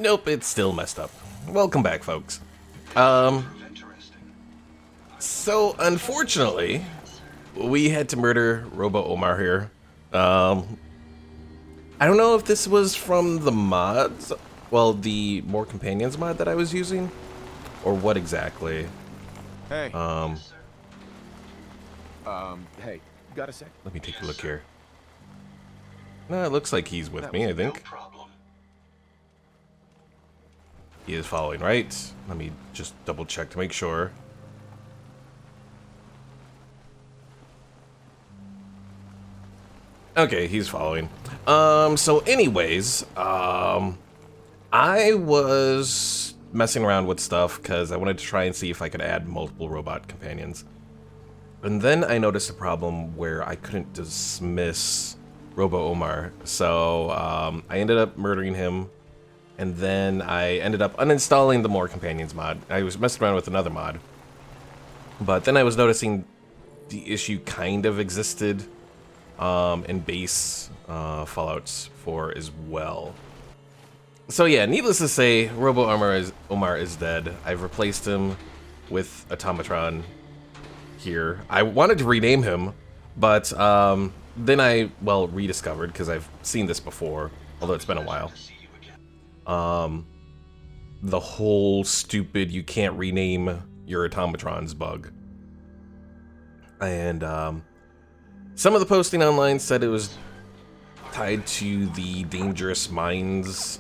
Nope, it's still messed up. Welcome back, folks. So unfortunately, we had to murder Robo Omar here. I don't know if this was from the mods, well, the More Companions mod that I was using, or what exactly. Hey. Hey, got a sec? Let me take a look here. No, it looks like he's with me, I think. He is following, right? Let me just double check to make sure. Okay, he's following. So anyways, I was messing around with stuff because I wanted to try and see if I could add multiple robot companions. And then I noticed a problem where I couldn't dismiss Robo Omar. So I ended up murdering him. And then I ended up uninstalling the More Companions mod. I was messing around with another mod. But then I was noticing the issue kind of existed in base Fallout 4 as well. So yeah, needless to say, Robo Omar is dead. I've replaced him with Automatron here. I wanted to rename him, but then I, well, rediscovered, because I've seen this before, although it's been a while. The whole stupid you can't rename your automatrons bug. And some of the posting online said it was tied to the Dangerous Minds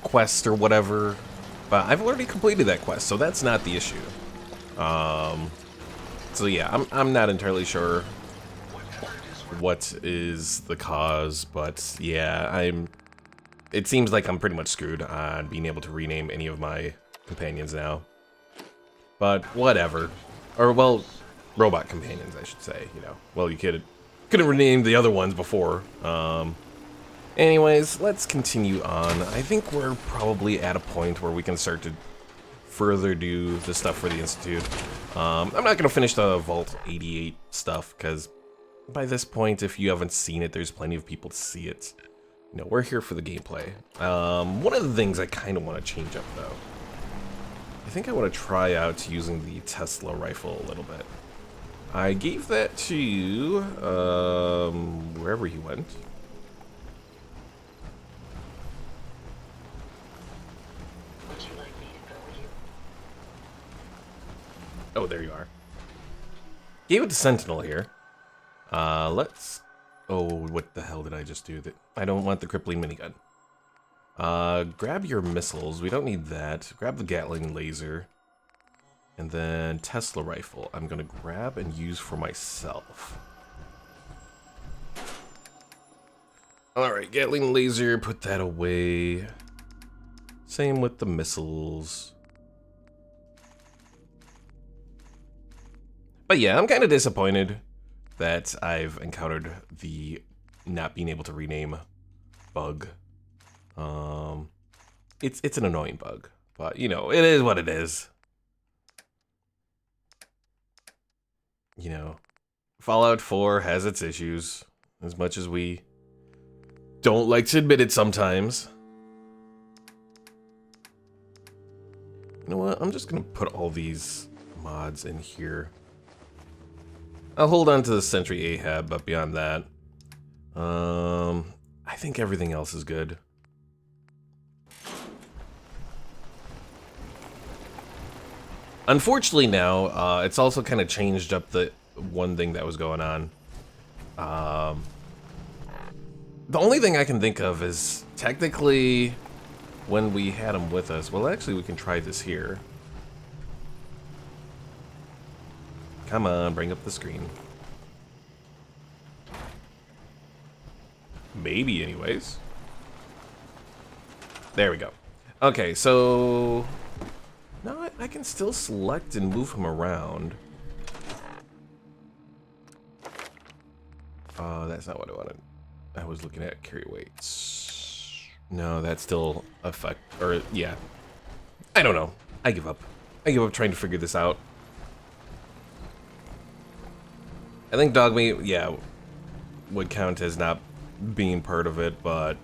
quest or whatever, but I've already completed that quest, so that's not the issue. So yeah, I'm not entirely sure what is the cause, but yeah, it seems like I'm pretty much screwed on being able to rename any of my companions now. But whatever. Or, well, robot companions, I should say, you know. Well, you couldn't rename the other ones before. Anyways, let's continue on. I think we're probably at a point where we can start to further do the stuff for the Institute. I'm not going to finish the Vault 88 stuff, because by this point, if you haven't seen it, there's plenty of people to see it. You know, we're here for the gameplay. One of the things I kind of want to change up, though. I think I want to try out using the Tesla rifle a little bit. I gave that to, wherever he went. Oh, there you are. Gave it to Sentinel here. Let's... Oh, what the hell did I just do? I don't want the crippling minigun. Grab your missiles. We don't need that. Grab the Gatling laser. And then Tesla rifle. I'm gonna grab and use for myself. Alright, Gatling laser, put that away. Same with the missiles. But yeah, I'm kind of disappointed that I've encountered the not being able to rename bug. It's an annoying bug, but you know, it is what it is. You know, Fallout 4 has its issues, as much as we don't like to admit it sometimes. You know what? I'm just gonna put all these mods in here. I'll hold on to the Sentry Ahab, but beyond that, I think everything else is good. Unfortunately now, it's also kind of changed up the one thing that was going on. The only thing I can think of is technically when we had him with us. Well, actually, we can try this here. Come on, bring up the screen. Maybe, anyways. There we go. Okay, so... No, I can still select and move him around. That's not what I wanted. I was looking at carry weights. No, that's still effect... Or, yeah. I don't know. I give up. I give up trying to figure this out. I think dog meat, yeah, would count as not being part of it, but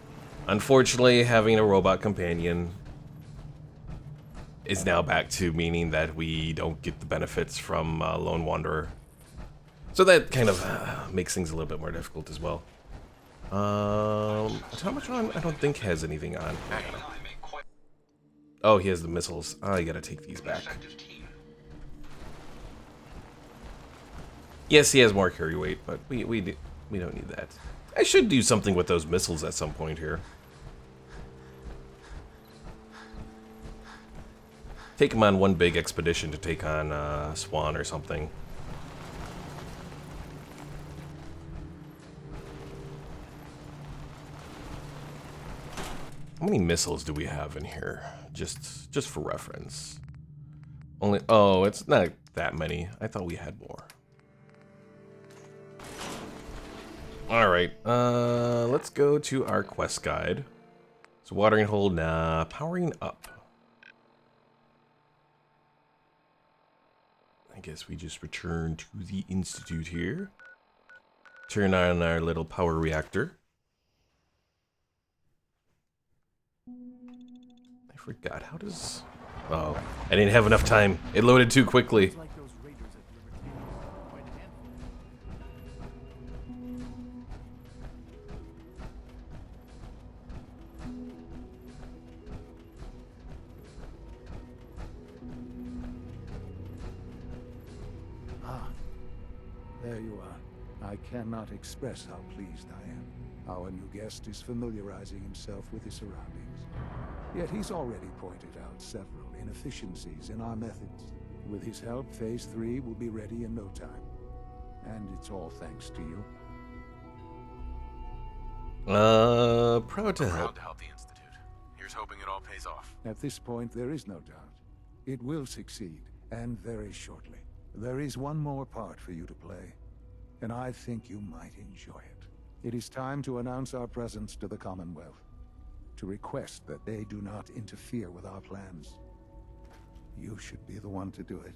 Unfortunately, having a robot companion is now back to meaning that we don't get the benefits from Lone Wanderer. So that kind of makes things a little bit more difficult as well. Automatron, I don't think has anything on. Oh, he has the missiles. Oh, you gotta take these back. Yes, he has more carry weight, but we don't need that. I should do something with those missiles at some point here. Take him on one big expedition to take on Swan or something. How many missiles do we have in here? Just for reference. Only, oh, it's not that many. I thought we had more. All right, let's go to our quest guide. So watering hole, nah, powering up. I guess we just return to the Institute here. Turn on our little power reactor. I forgot, how does... Oh, I didn't have enough time. It loaded too quickly. There you are. I cannot express how pleased I am. Our new guest is familiarizing himself with his surroundings. Yet he's already pointed out several inefficiencies in our methods. With his help, Phase 3 will be ready in no time. And it's all thanks to you. Proud to help. Proud to help the Institute. Here's hoping it all pays off. At this point, there is no doubt. It will succeed, and very shortly. There is one more part for you to play, and I think you might enjoy it. It is time to announce our presence to the Commonwealth, to request that they do not interfere with our plans. You should be the one to do it.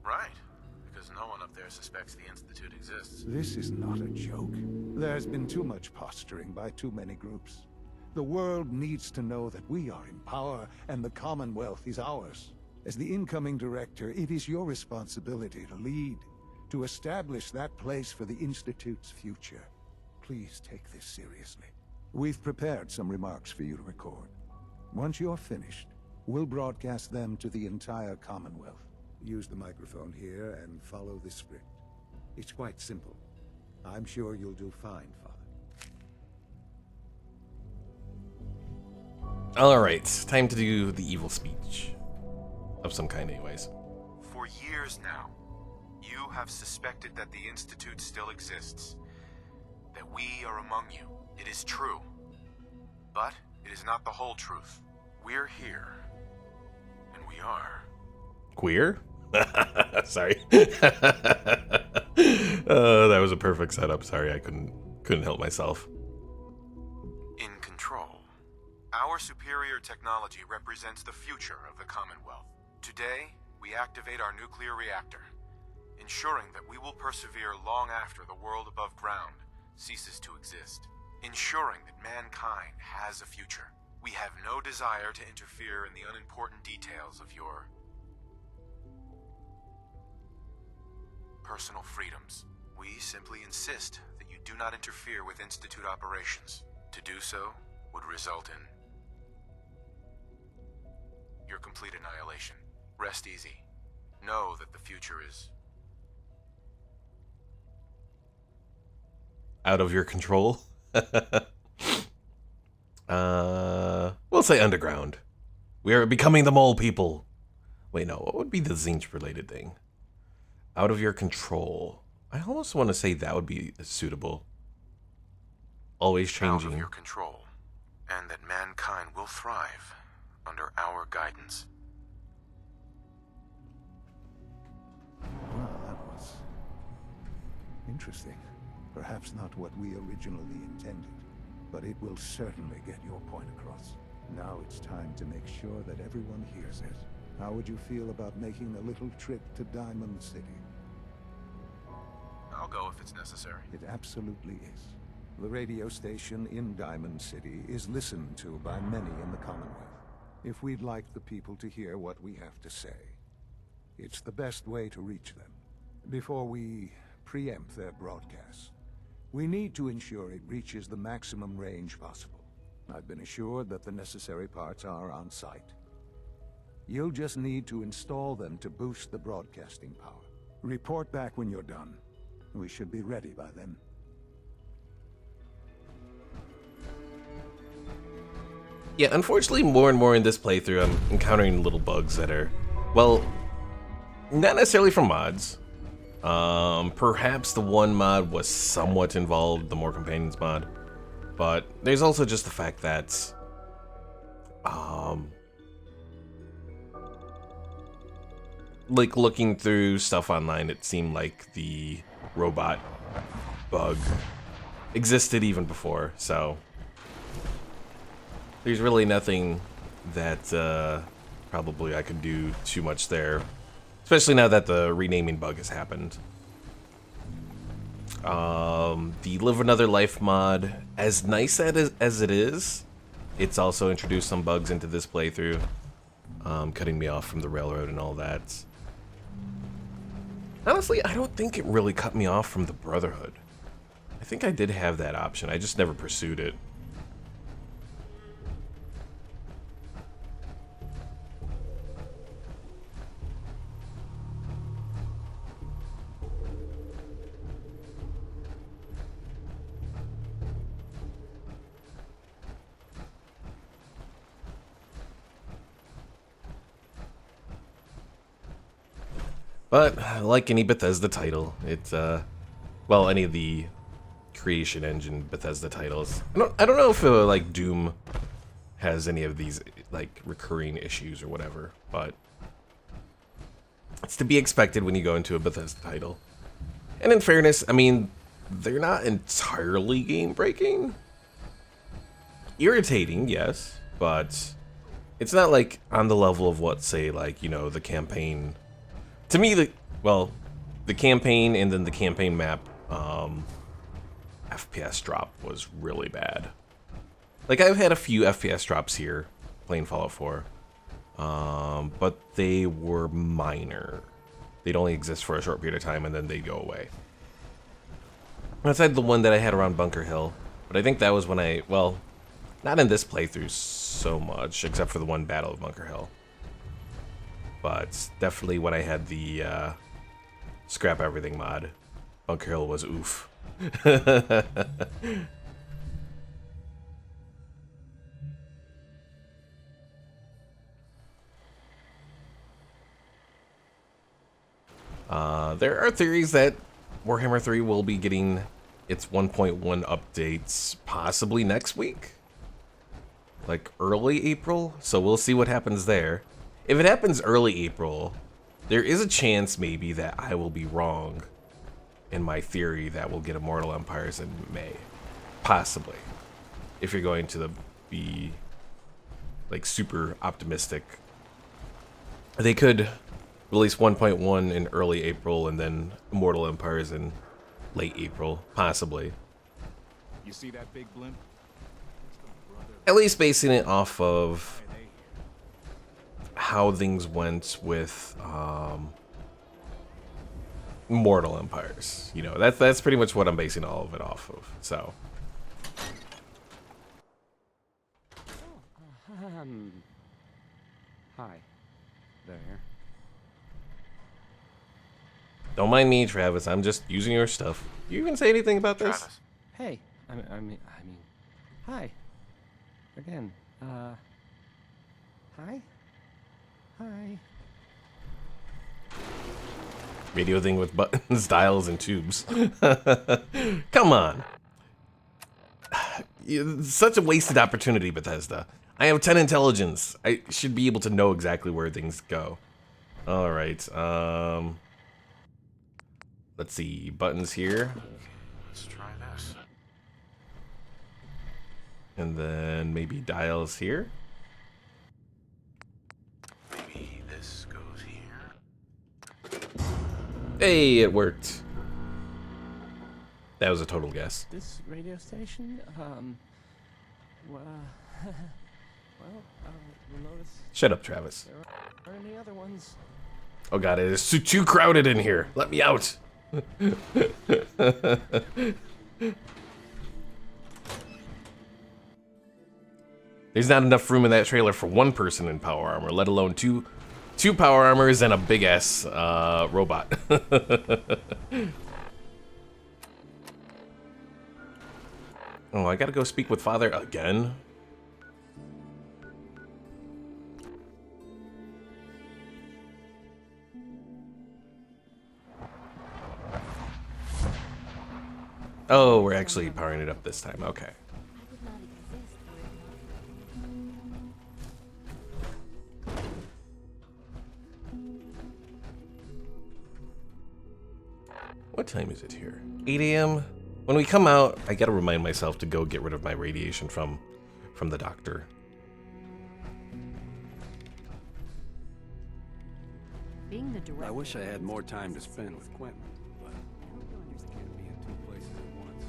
Right, because no one up there suspects the Institute exists. This is not a joke. There's been too much posturing by too many groups. The world needs to know that we are in power and the Commonwealth is ours. As the incoming director, it is your responsibility to lead, to establish that place for the Institute's future. Please take this seriously. We've prepared some remarks for you to record. Once you're finished, we'll broadcast them to the entire Commonwealth. Use the microphone here and follow this script. It's quite simple. I'm sure you'll do fine, Father. Alright, time to do the evil speech. Of some kind anyways. For years now, you have suspected that the Institute still exists. That we are among you. It is true. But it is not the whole truth. We're here. And we are. Queer? Sorry. That was a perfect setup. Sorry, I couldn't help myself. In control. Our superior technology represents the future of the Commonwealth. Today, we activate our nuclear reactor, ensuring that we will persevere long after the world above ground ceases to exist, ensuring that mankind has a future. We have no desire to interfere in the unimportant details of your personal freedoms. We simply insist that you do not interfere with Institute operations. To do so would result in your complete annihilation. Rest easy. Know that the future is Out of your control? We'll say underground. We are becoming the mole people. Wait, no, what would be the TZEENTCH related thing? Out of your control. I almost want to say that would be suitable. Always changing. out of your control, and that mankind will thrive under our guidance. Well, that was interesting. Perhaps not what we originally intended, but it will certainly get your point across. Now it's time to make sure that everyone hears it. How would you feel about making a little trip to Diamond City? I'll go if it's necessary. It absolutely is. The radio station in Diamond City is listened to by many in the Commonwealth. If we'd like the people to hear what we have to say, it's the best way to reach them. Before we preempt their broadcasts, we need to ensure it reaches the maximum range possible. I've been assured that the necessary parts are on site. You'll just need to install them to boost the broadcasting power. Report back when you're done. We should be ready by then. Yeah, unfortunately, more and more in this playthrough, I'm encountering little bugs that are, well, not necessarily from mods. Perhaps the one mod was somewhat involved, the More Companions mod. But there's also just the fact that, like looking through stuff online, it seemed like the robot bug existed even before, so there's really nothing that probably I could do too much there, especially now that the renaming bug has happened. The Live Another Life mod, as nice as it is, it's also introduced some bugs into this playthrough, cutting me off from the railroad and all that. Honestly, I don't think it really cut me off from the Brotherhood. I think I did have that option, I just never pursued it. But, like any Bethesda title, it's, well, any of the Creation Engine Bethesda titles. I don't know if, like, Doom has any of these, like, recurring issues or whatever, but it's to be expected when you go into a Bethesda title. And in fairness, I mean, they're not entirely game-breaking. Irritating, yes, but it's not, like, on the level of what, say, like, you know, the campaign... To me, the campaign and then the campaign map FPS drop was really bad. Like, I've had a few FPS drops here playing Fallout 4, but they were minor. They'd only exist for a short period of time and then they'd go away. Outside the one that I had around Bunker Hill, but I think that was when well, not in this playthrough so much, except for the one Battle of Bunker Hill. But definitely when I had the Scrap Everything mod, Bunker Hill was oof. There are theories that Warhammer 3 will be getting its 1.1 updates possibly next week. Like early April, so we'll see what happens there. If it happens early April, there is a chance maybe that I will be wrong in my theory that we'll get Immortal Empires in May. Possibly. If you're going to be like super optimistic. They could release 1.1 in early April and then Immortal Empires in late April. Possibly. You see that big blimp? At least basing it off of how things went with Mortal Empires. You know, that's pretty much what I'm basing all of it off of. So Hi there. don't mind me, Travis. I'm just using your stuff. You even say anything about this? Travis, Hey, I mean, hi. Again, hi? Hi. Radio thing with buttons, dials, and tubes. Come on. Such a wasted opportunity, Bethesda. I have 10 intelligence. I should be able to know exactly where things go. Alright, let's see, buttons here. let's try this. And then maybe dials here. Maybe this goes here. Hey, it worked. That was a total guess. This radio station? Well, you'll notice Shut up, Travis. there aren't any other ones. Oh god, it is too crowded in here. Let me out. There's not enough room in that trailer for one person in power armor, let alone two power armors and a big ass robot. Oh, I gotta go speak with Father again. Oh, we're actually powering it up this time. Okay. What time is it here? 8 a.m. When we come out, I gotta remind myself to go get rid of my radiation from the doctor. Being the director. I wish I had more time to spend with Quentin, but I can't be in two places at once.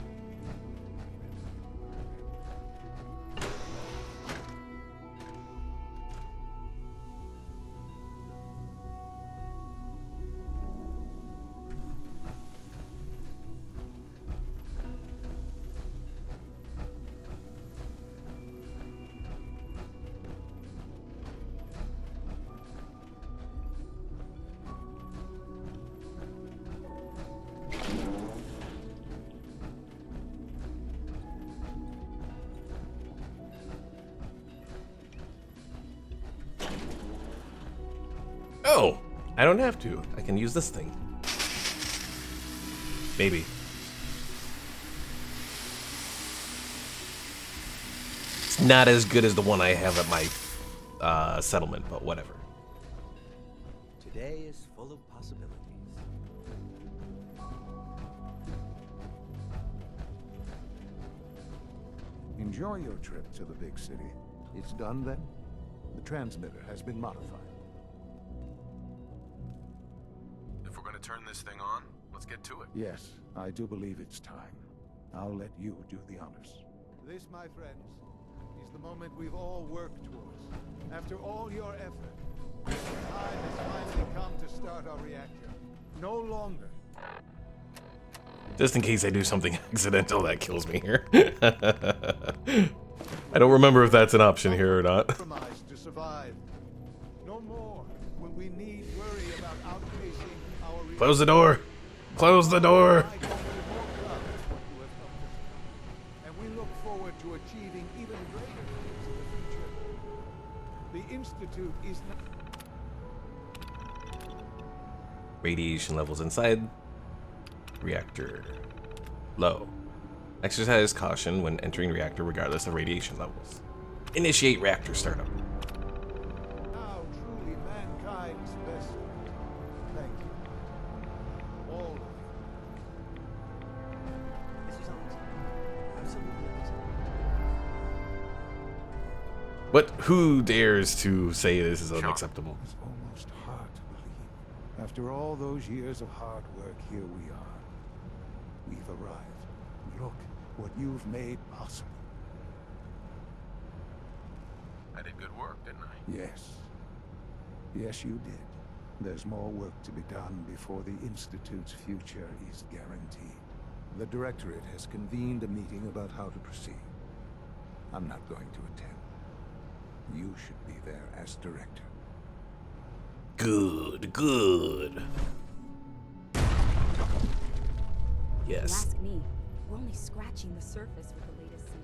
Oh, I don't have to. I can use this thing. Maybe. It's not as good as the one I have at my settlement, but whatever. Today is full of possibilities. Enjoy your trip to the big city. It's done then? The transmitter has been modified. If we're gonna turn this thing on, let's get to it. Yes, I do believe it's time. I'll let you do the honors. This, my friends, is the moment we've all worked towards. After all your effort, the time has finally come to start our reactor. No longer. Just in case I do something accidental that kills me here. I don't remember if that's an option here or not. Compromise to survive. No more will we need worry about outpacing our reactor. Close the door. Close the door. And we look forward to achieving even greater things in the future. The Institute is not... Radiation levels inside reactor low. Exercise caution when entering reactor regardless of radiation levels. Initiate reactor startup. now truly mankind's vessel. Thank you. All of you. This is absolutely unacceptable. What? Who dares to say this is unacceptable? It's almost hard to believe. After all those years of hard work, here we are. We've arrived. Look what you've made possible. I did good work, didn't I? Yes. Yes, you did. There's more work to be done before the Institute's future is guaranteed. The Directorate has convened a meeting about how to proceed. I'm not going to attend. You should be there as Director. Good, good. You Yes. ask me, we're only scratching the surface with the latest seeds.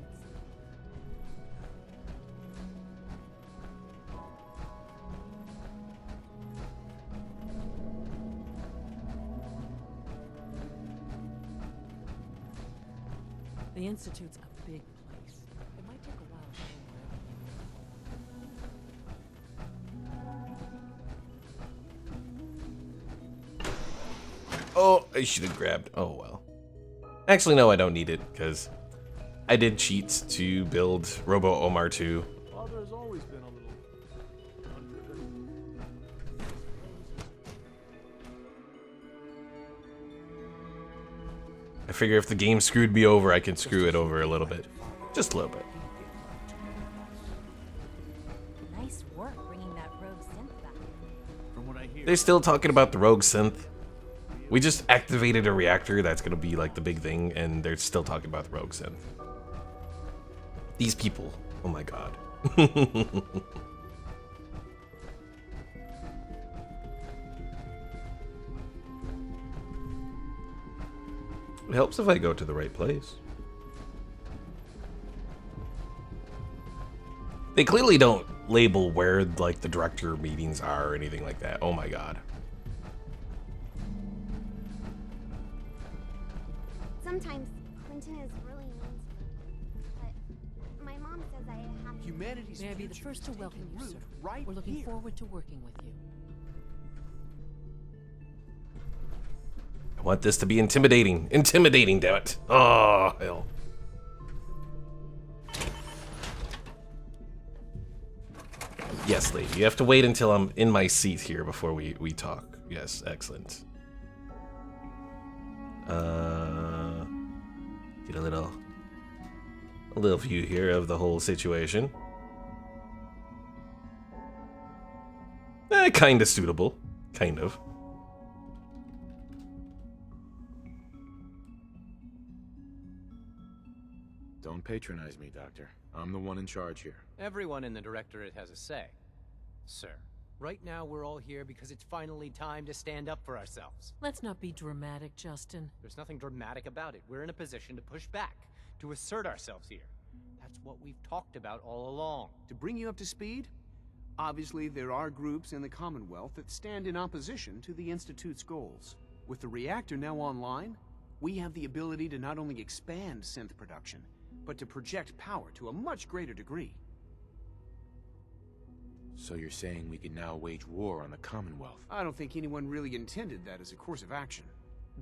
The Institute's a big place. It might take a while to Oh, I should have grabbed. Oh, well. Actually, no, I don't need it, because I did cheats to build Robo Omar 2. Father's always been a little unpredictable. I figure if the game screwed me over, I can screw it over a little bit. Just a little bit. Nice work bringing that rogue synth back. From what I hear, They're still talking about the rogue synth. We just activated a reactor that's gonna be like the big thing, and they're still talking about the rogue synth. These people, oh my god. It helps if I go to the right place. They clearly don't label where like the director meetings are or anything like that. Oh my god. Sometimes Clinton is really mean to me, but my mom says I have to. Humanity's May I be the future first is to welcome taking you, root sir. right We're looking here. forward to working with you. I want this to be intimidating. Intimidating, damn it. Oh, hell. Yes, lady. You have to wait until I'm in my seat here before we talk. Yes, excellent. Get a little view here of the whole situation. Kind of suitable. Kind of. Don't patronize me, Doctor. I'm the one in charge here. Everyone in the Directorate has a say, sir. Right now, we're all here because it's finally time to stand up for ourselves. Let's not be dramatic, Justin. There's nothing dramatic about it. We're in a position to push back, to assert ourselves here. That's what we've talked about all along. To bring you up to speed, obviously there are groups in the Commonwealth that stand in opposition to the Institute's goals. With the reactor now online, we have the ability to not only expand synth production, but to project power to a much greater degree. So you're saying we can now wage war on the Commonwealth? I don't think anyone really intended that as a course of action.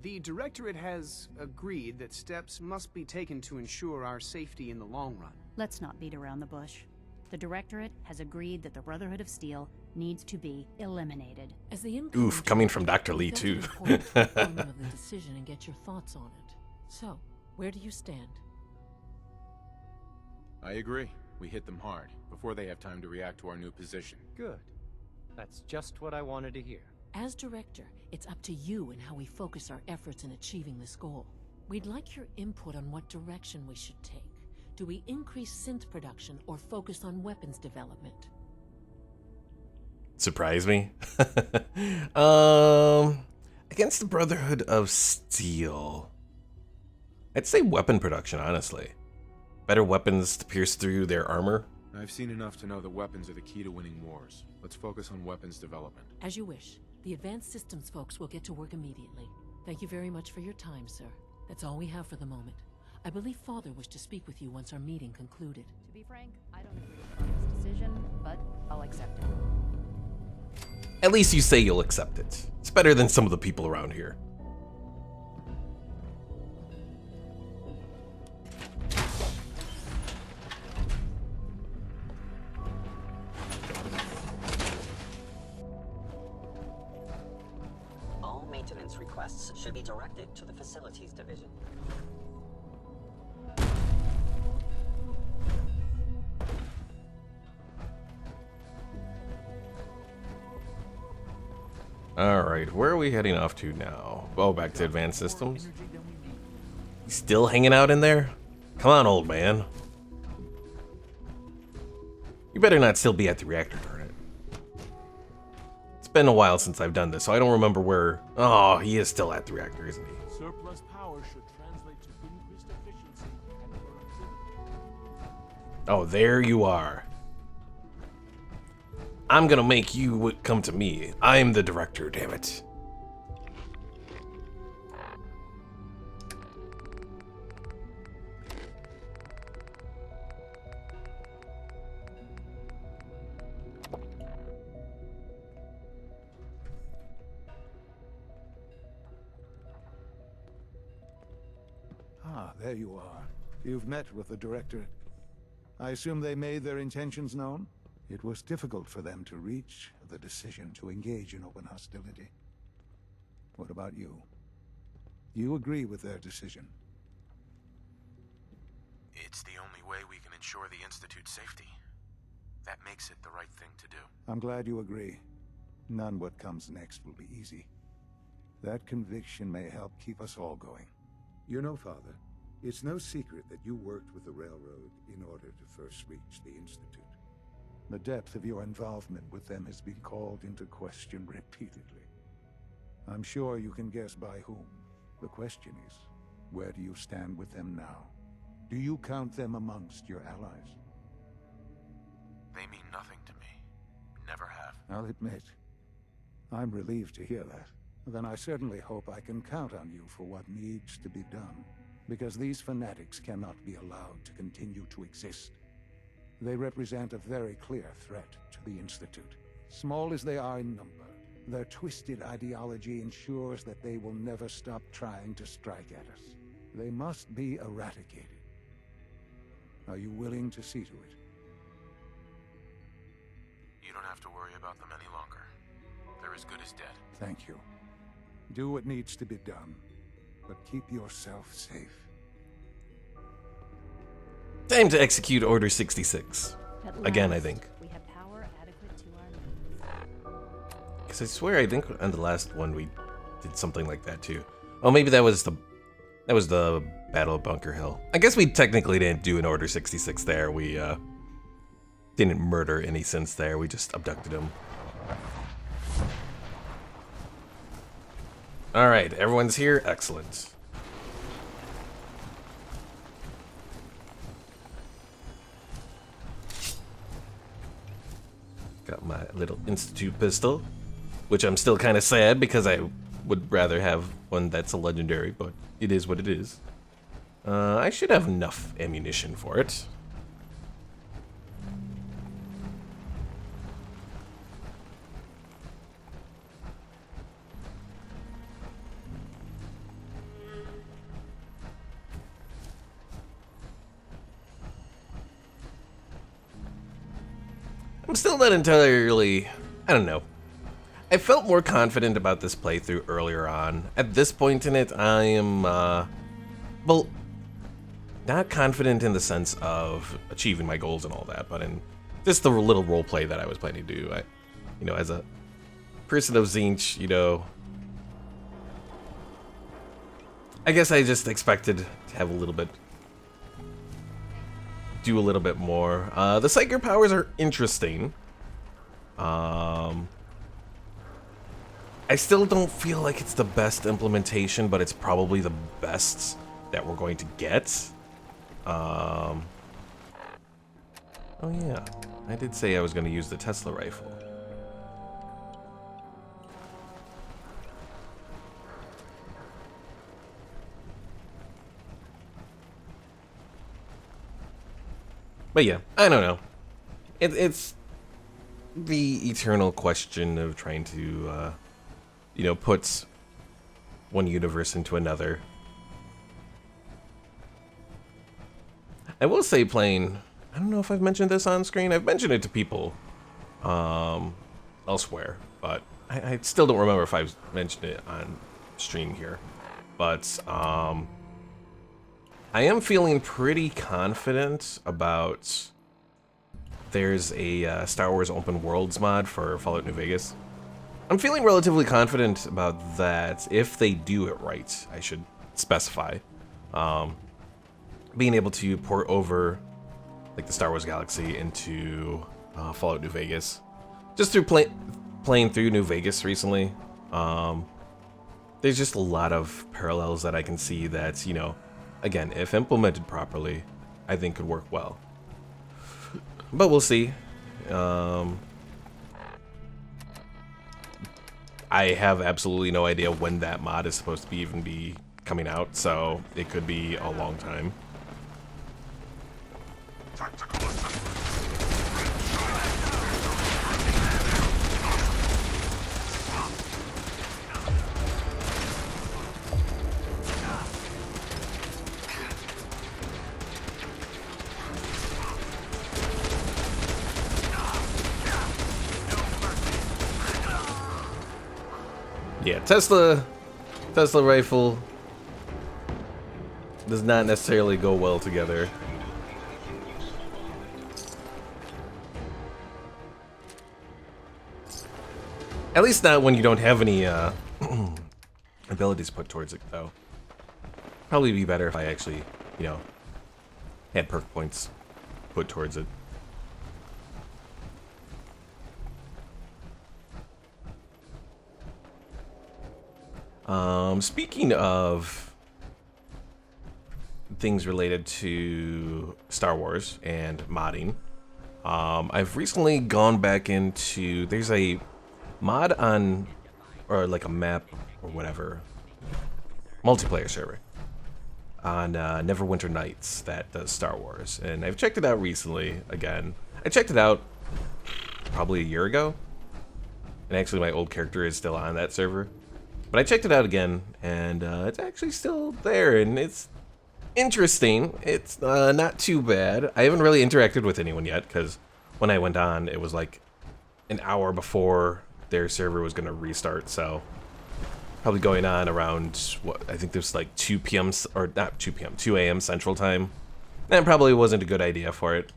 The Directorate has agreed that steps must be taken to ensure our safety in the long run. Let's not beat around the bush. The Directorate has agreed that the Brotherhood of Steel needs to be eliminated. As the incoming Oof, coming from Dr. Lee, it's too. important to inform them of the decision and get your thoughts on it. So, where do you stand? I agree. We hit them hard, before they have time to react to our new position. Good. That's just what I wanted to hear. As director, it's up to you and how we focus our efforts in achieving this goal. We'd like your input on what direction we should take. Do we increase synth production or focus on weapons development? Surprise me. Against the Brotherhood of Steel, I'd say weapon production, honestly. Better weapons to pierce through their armor. I've seen enough to know that weapons are the key to winning wars. Let's focus on weapons development. As you wish. The Advanced Systems folks will get to work immediately. Thank you very much for your time, sir. That's all we have for the moment. I believe Father wished to speak with you once our meeting concluded. To be frank, I don't agree with Father's decision, but I'll accept it. At least you say you'll accept it. It's better than some of the people around here. All maintenance requests should be directed to the Facilities Division. Alright, where are we heading off to now? Oh, back to Advanced Systems? Still hanging out in there? Come on, old man. You better not still be at the reactor, darn it. It's been a while since I've done this, so I don't remember where... Oh, he is still at the reactor, isn't he? surplus power should translate to increased efficiency and productivity. Oh, there you are. I'm gonna make you come to me. I'm the director, damn it. Ah, there you are. You've met with the Directorate. I assume they made their intentions known? It was difficult for them to reach the decision to engage in open hostility. What about you? You agree with their decision? It's the only way we can ensure the Institute's safety. That makes it the right thing to do. I'm glad you agree. None what comes next will be easy. That conviction may help keep us all going. You know, Father, it's no secret that you worked with the Railroad in order to first reach the Institute. The depth of your involvement with them has been called into question repeatedly. I'm sure you can guess by whom. The question is, where do you stand with them now? Do you count them amongst your allies? They mean nothing to me. Never have. I'll admit, I'm relieved to hear that. Then I certainly hope I can count on you for what needs to be done, because these fanatics cannot be allowed to continue to exist. They represent a very clear threat to the Institute. Small as they are in number, their twisted ideology ensures that they will never stop trying to strike at us. They must be eradicated. Are you willing to see to it? You don't have to worry about them any longer. They're as good as dead. Thank you. Do what needs to be done, but keep yourself safe. Time to execute Order 66. Again, I think. We have power adequate to our needs. Because I swear, I think on the last one we did something like that too. Oh, maybe that was the Battle of Bunker Hill. I guess we technically didn't do an Order 66 there. We didn't murder any synths there. We just abducted them. All right, everyone's here. Excellent. Got my little Institute pistol, which I'm still kind of sad because I would rather have one that's a legendary, but it is what it is. I should have enough ammunition for it. I'm still not entirely, I don't know. I felt more confident about this playthrough earlier on. At this point in it, I am, well, not confident in the sense of achieving my goals and all that, but in just the little roleplay that I was planning to do. You know, as a person of TZEENTCH, you know, I guess I just expected to have a little bit, do a little bit more. The Psyker powers are interesting. I still don't feel like it's the best implementation, but it's probably the best that we're going to get. Oh yeah, I did say I was going to use the Tesla rifle. But yeah, I don't know. It's the eternal question of trying to, you know, put one universe into another. I will say playing, I don't know if I've mentioned this on screen. I've mentioned it to people elsewhere, but I still don't remember if I've mentioned it on stream here. But I am feeling pretty confident about there's a Star Wars Open Worlds mod for Fallout New Vegas. I'm feeling relatively confident about that if they do it right, I should specify. Being able to port over like the Star Wars Galaxy into Fallout New Vegas. Just through playing through New Vegas recently, there's just a lot of parallels that I can see that, you know, again, if implemented properly, I think could work well. But we'll see. I have absolutely no idea when that mod is supposed to even be coming out, so it could be a long time. Yeah, Tesla rifle, does not necessarily go well together. At least not when you don't have any abilities put towards it, though. Probably be better if I actually, you know, had perk points put towards it. Speaking of things related to Star Wars and modding, I've recently gone back into, there's a mod on, or like a map or whatever, multiplayer server on Neverwinter Nights that does Star Wars, and I've checked it out recently again. I checked it out probably a year ago, and actually my old character is still on that server. But I checked it out again, and it's actually still there, and it's interesting. It's not too bad. I haven't really interacted with anyone yet, because when I went on, it was like an hour before their server was going to restart, so probably going on around, what, I think there's like 2 p.m., or not 2 p.m., 2 a.m. Central Time. That probably wasn't a good idea for it.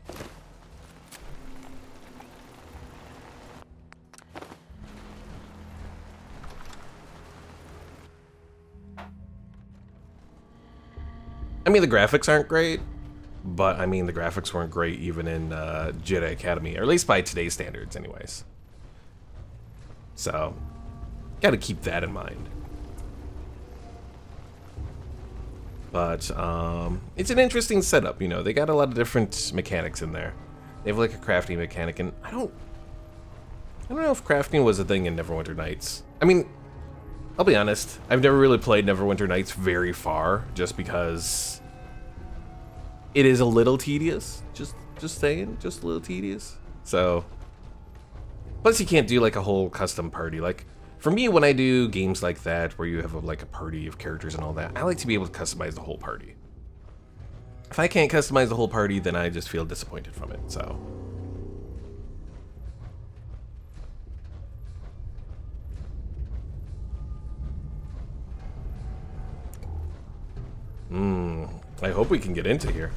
I mean, the graphics aren't great, but I mean, the graphics weren't great even in Jedi Academy, or at least by today's standards anyways. So, gotta keep that in mind. But, it's an interesting setup, you know, they got a lot of different mechanics in there. They have like a crafting mechanic, and I don't know if crafting was a thing in Neverwinter Nights. I mean, I'll be honest, I've never really played Neverwinter Nights very far, just because it is a little tedious. Just saying, just a little tedious. So, plus you can't do like a whole custom party. Like, for me, when I do games like that, where you have like a party of characters and all that, I like to be able to customize the whole party. If I can't customize the whole party, then I just feel disappointed from it, so. I hope we can get into here.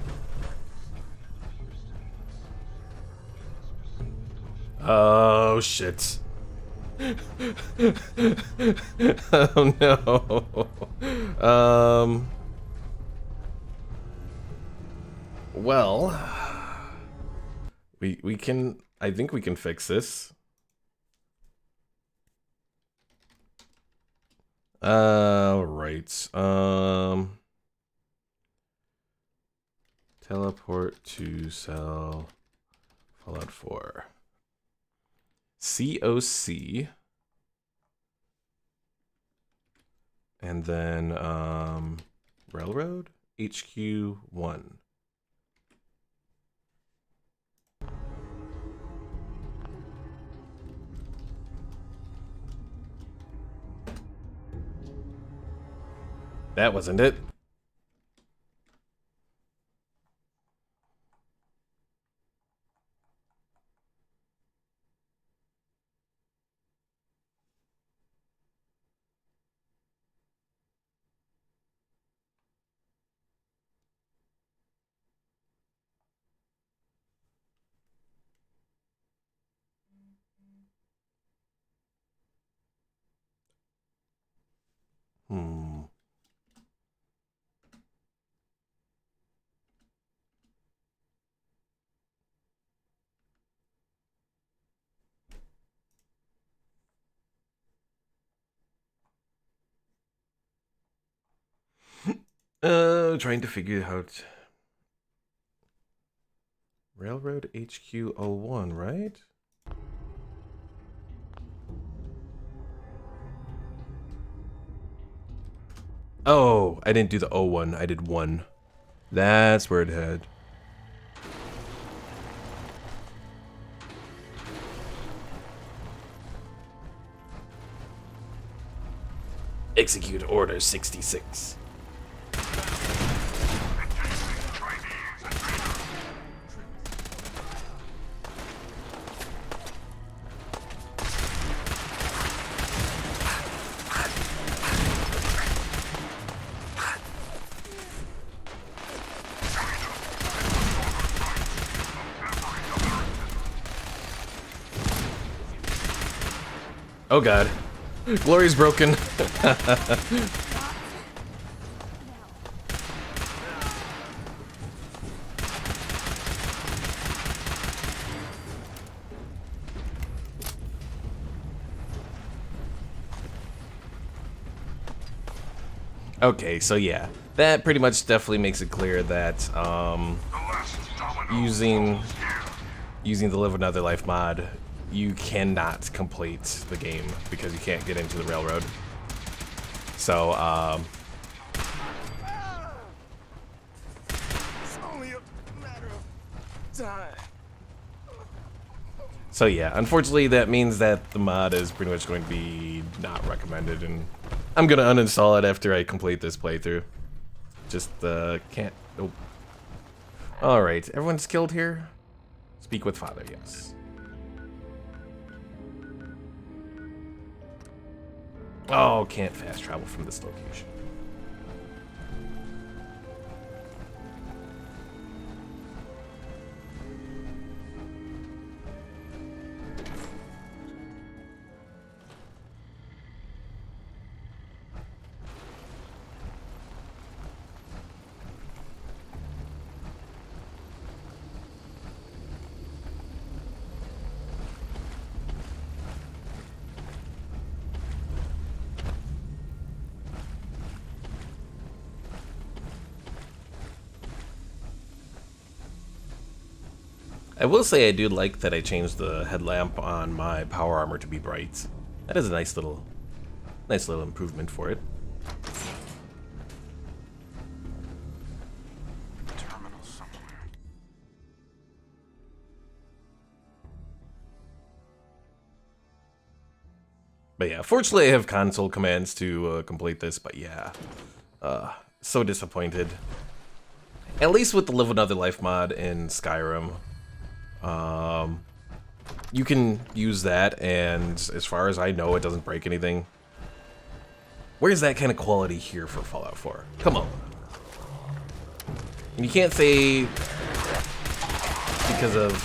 Oh, shit. Oh, no. Well, we can, I think we can fix this. Right. Teleport to cell Fallout 4. COC. And then Railroad HQ1. That wasn't it. Trying to figure out Railroad HQ01, right? Oh, I didn't do the O1, I did 1. That's where it had. Execute Order 66. Oh god. Glory's broken. Okay, so yeah, that pretty much definitely makes it clear that using the Live Another Life mod, you cannot complete the game because you can't get into the railroad. So It's only a matter of time. so yeah, unfortunately that means that the mod is pretty much going to be not recommended, and I'm gonna uninstall it after I complete this playthrough. Just can't. Nope. All right, everyone's killed here. Speak with Father. Yes. Oh, can't fast travel from this location. I will say I do like that I changed the headlamp on my power armor to be bright. That is a nice little improvement for it. Terminal somewhere. But yeah, fortunately I have console commands to complete this, but yeah. So disappointed. At least with the Live Another Life mod in Skyrim, you can use that, and as far as I know, it doesn't break anything. Where's that kind of quality here for Fallout 4? Come on. And you can't say because of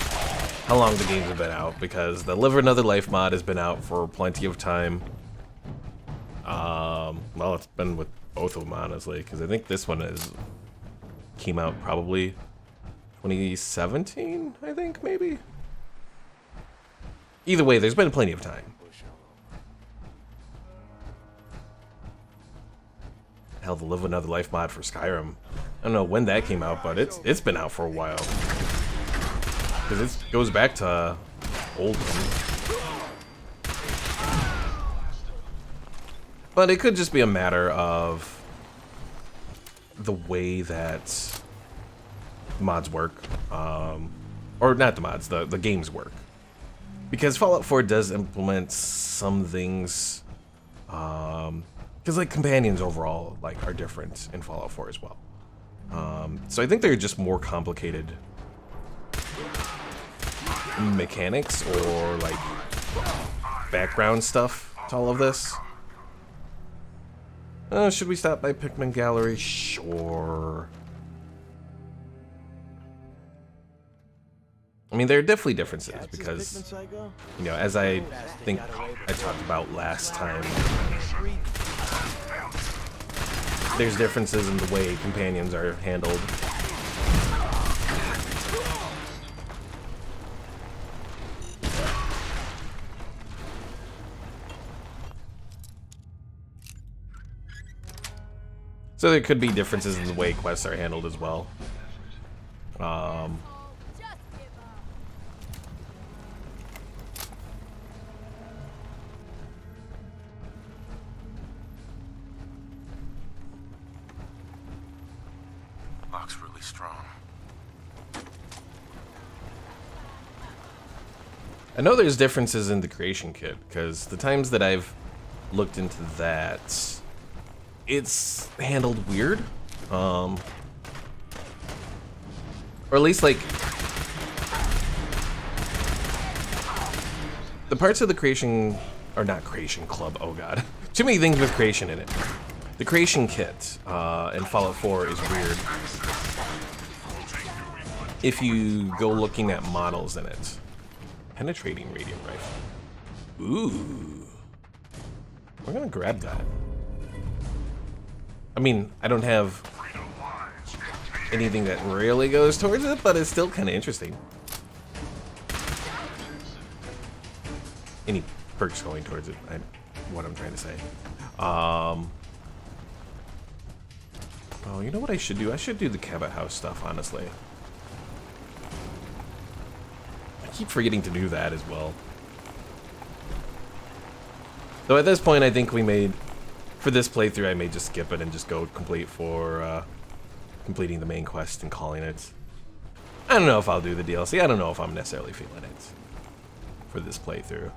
how long the games have been out, because the Live Another Life mod has been out for plenty of time. Well, it's been with both of them, honestly, because I think this one came out probably 2017, I think, maybe? Either way, there's been plenty of time. Hell, the Live Another Life mod for Skyrim. I don't know when that came out, but it's been out for a while. Because it goes back to old ones. But it could just be a matter of the way that mods work, or not the mods, the games work, because Fallout 4 does implement some things, because like companions overall are different in Fallout 4 as well, so I think they're just more complicated mechanics or like background stuff to all of this. Should we stop by Pikmin Gallery? Sure. I mean, there are definitely differences because, you know, as I think I talked about last time, there's differences in the way companions are handled. So there could be differences in the way quests are handled as well. Lock's really strong. I know there's differences in the creation kit, because the times that I've looked into that, it's handled weird, or at least like the parts of the creation, or not creation club, oh god, too many things with creation in it. The creation kit in Fallout 4 is weird if you go looking at models in it. Penetrating radiant rifle. Ooh. We're gonna grab that. I mean, I don't have anything that really goes towards it, but it's still kind of interesting. Any perks going towards it, what I'm trying to say. Oh, you know what I should do? I should do the Cabot House stuff, honestly. I keep forgetting to do that as well. Though at this point, I think we made, for this playthrough, I may just skip it and just go complete for completing the main quest and calling it. I don't know if I'll do the DLC. I don't know if I'm necessarily feeling it for this playthrough.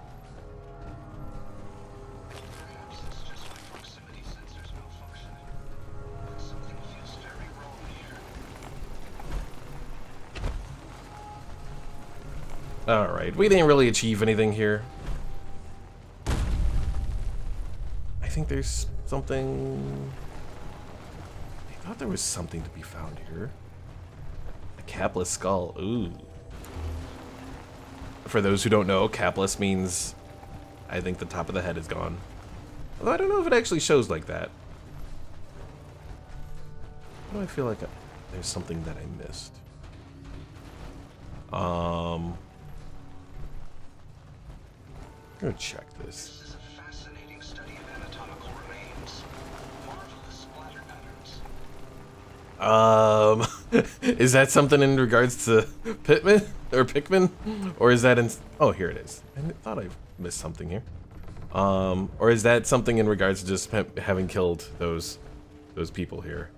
Alright, we didn't really achieve anything here. I think there's something... I thought there was something to be found here. A capless skull, ooh. For those who don't know, capless means I think the top of the head is gone. Although I don't know if it actually shows like that. Why do I feel like there's something that I missed? I'm gonna check this. This is a fascinating study of anatomical remains. Marvelous splatter patterns. Is that something in regards to Pittman or Pikmin, or is that in? Oh, here it is. I thought I missed something here. Or is that something in regards to just having killed those people here?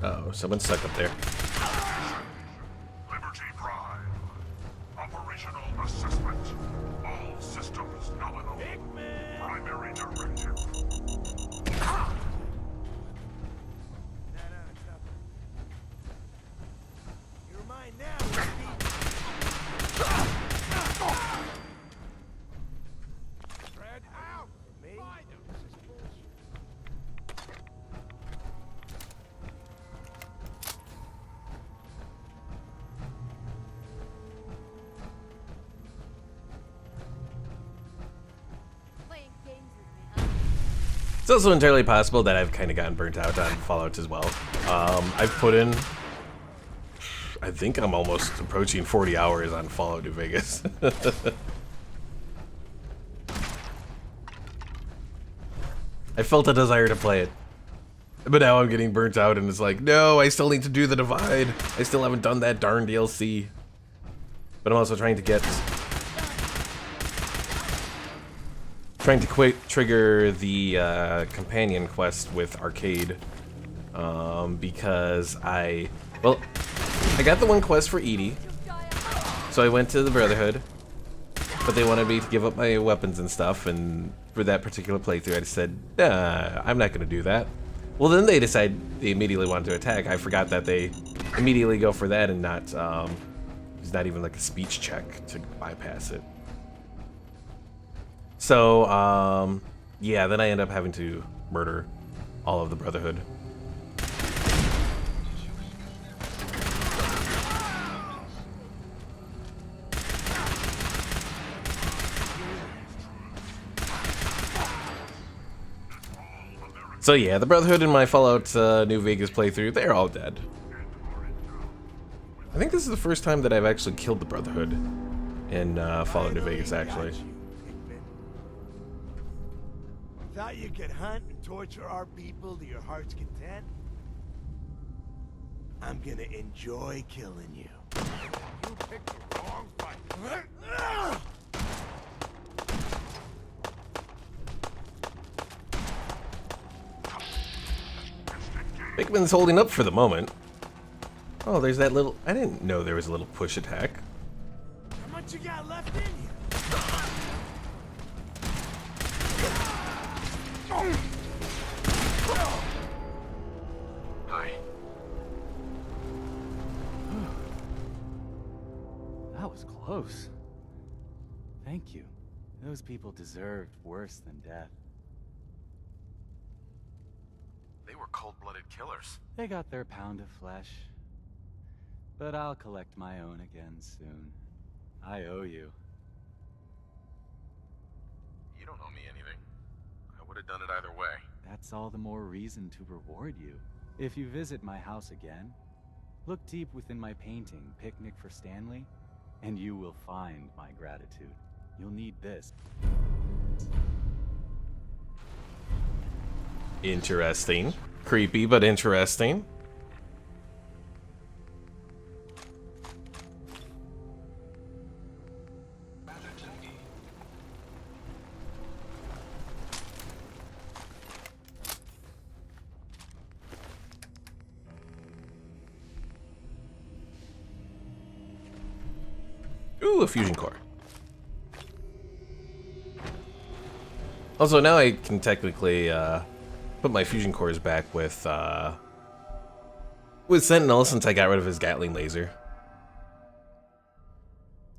Uh-oh, someone's stuck up there. Liberty Prime. Operational assessment. All systems nominal. Primary directive. You're mine now, Fred, out! Me? This is bullshit. It's also entirely possible that I've kind of gotten burnt out on Fallout as well. I've put in, I think I'm almost approaching 40 hours on Fallout New Vegas. I felt a desire to play it, but now I'm getting burnt out and it's like, no, I still need to do the Divide. I still haven't done that darn DLC. But I'm also trying to trigger the companion quest with Arcade, because I got the one quest for Edie, so I went to the Brotherhood, but they wanted me to give up my weapons and stuff, and for that particular playthrough I just said, I'm not gonna do that. Well, then they immediately wanted to attack. I forgot that they immediately go for that and not, there's not even like a speech check to bypass it. So, yeah, then I end up having to murder all of the Brotherhood. So yeah, the Brotherhood in my Fallout New Vegas playthrough, they're all dead. I think this is the first time that I've actually killed the Brotherhood in Fallout New Vegas, actually. Thought you could hunt and torture our people to your heart's content? I'm gonna enjoy killing you. You picked the wrong fight. Pikmin's holding up for the moment. Oh, there's that little... I didn't know there was a little push attack. How much you got left in you? was close. Thank you. Those people deserved worse than death. They were cold-blooded killers. They got their pound of flesh. But I'll collect my own again soon. I owe you. You don't owe me anything. I would have done it either way. That's all the more reason to reward you. If you visit my house again, look deep within my painting, Picnic for Stanley, and you will find my gratitude. You'll need this. Interesting. Creepy, but interesting. Ooh, a fusion core. Also, now I can technically put my fusion cores back with Sentinel since I got rid of his Gatling laser.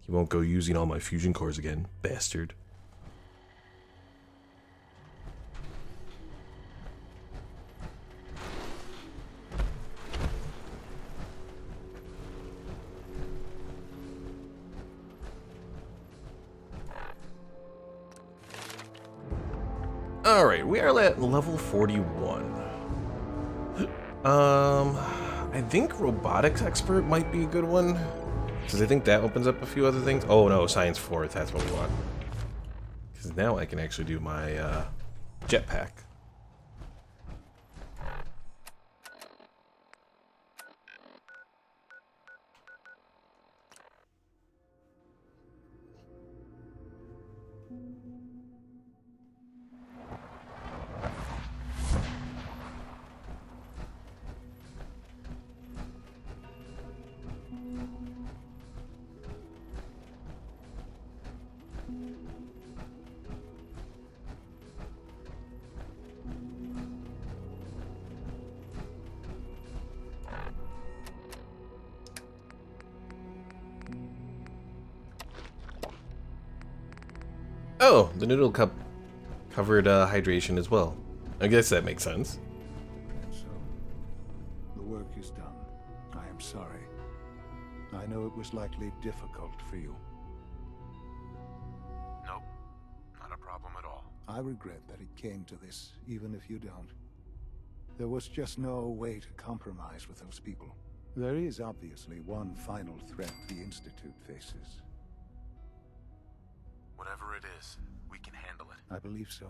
He won't go using all my fusion cores again, bastard. Alright, we are at level 41. I think robotics expert might be a good one. Because I think that opens up a few other things. Oh no, science 4th, that's what we want. Because now I can actually do my jetpack. Oh, the noodle cup covered hydration as well. I guess that makes sense. So, the work is done. I am sorry. I know it was likely difficult for you. Nope, not a problem at all. I regret that it came to this, even if you don't. There was just no way to compromise with those people. There is obviously one final threat the Institute faces. Whatever it is, we can handle it. I believe so.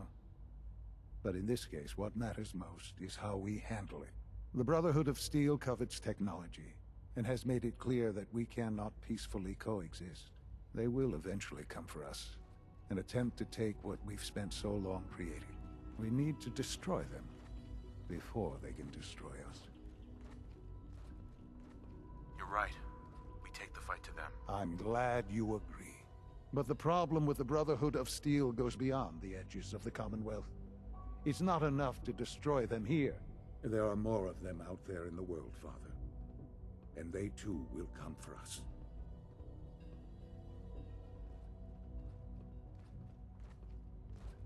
But in this case, what matters most is how we handle it. The Brotherhood of Steel covets technology, and has made it clear that we cannot peacefully coexist. They will eventually come for us, and attempt to take what we've spent so long creating. We need to destroy them before they can destroy us. You're right. We take the fight to them. I'm glad you agree. But the problem with the Brotherhood of Steel goes beyond the edges of the Commonwealth. It's not enough to destroy them here. There are more of them out there in the world, Father. And they too will come for us.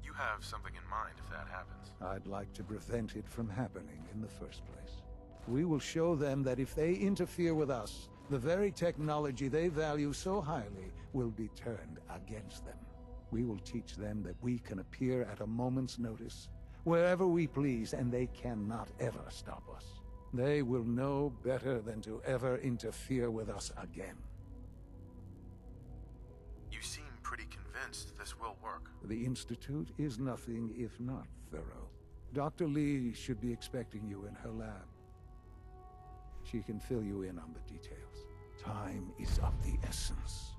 You have something in mind if that happens. I'd like to prevent it from happening in the first place. We will show them that if they interfere with us, the very technology they value so highly will be turned against them. We will teach them that we can appear at a moment's notice, wherever we please, and they cannot ever stop us. They will know better than to ever interfere with us again. You seem pretty convinced this will work. The Institute is nothing if not thorough. Dr. Lee should be expecting you in her lab. She can fill you in on the details. Time is of the essence.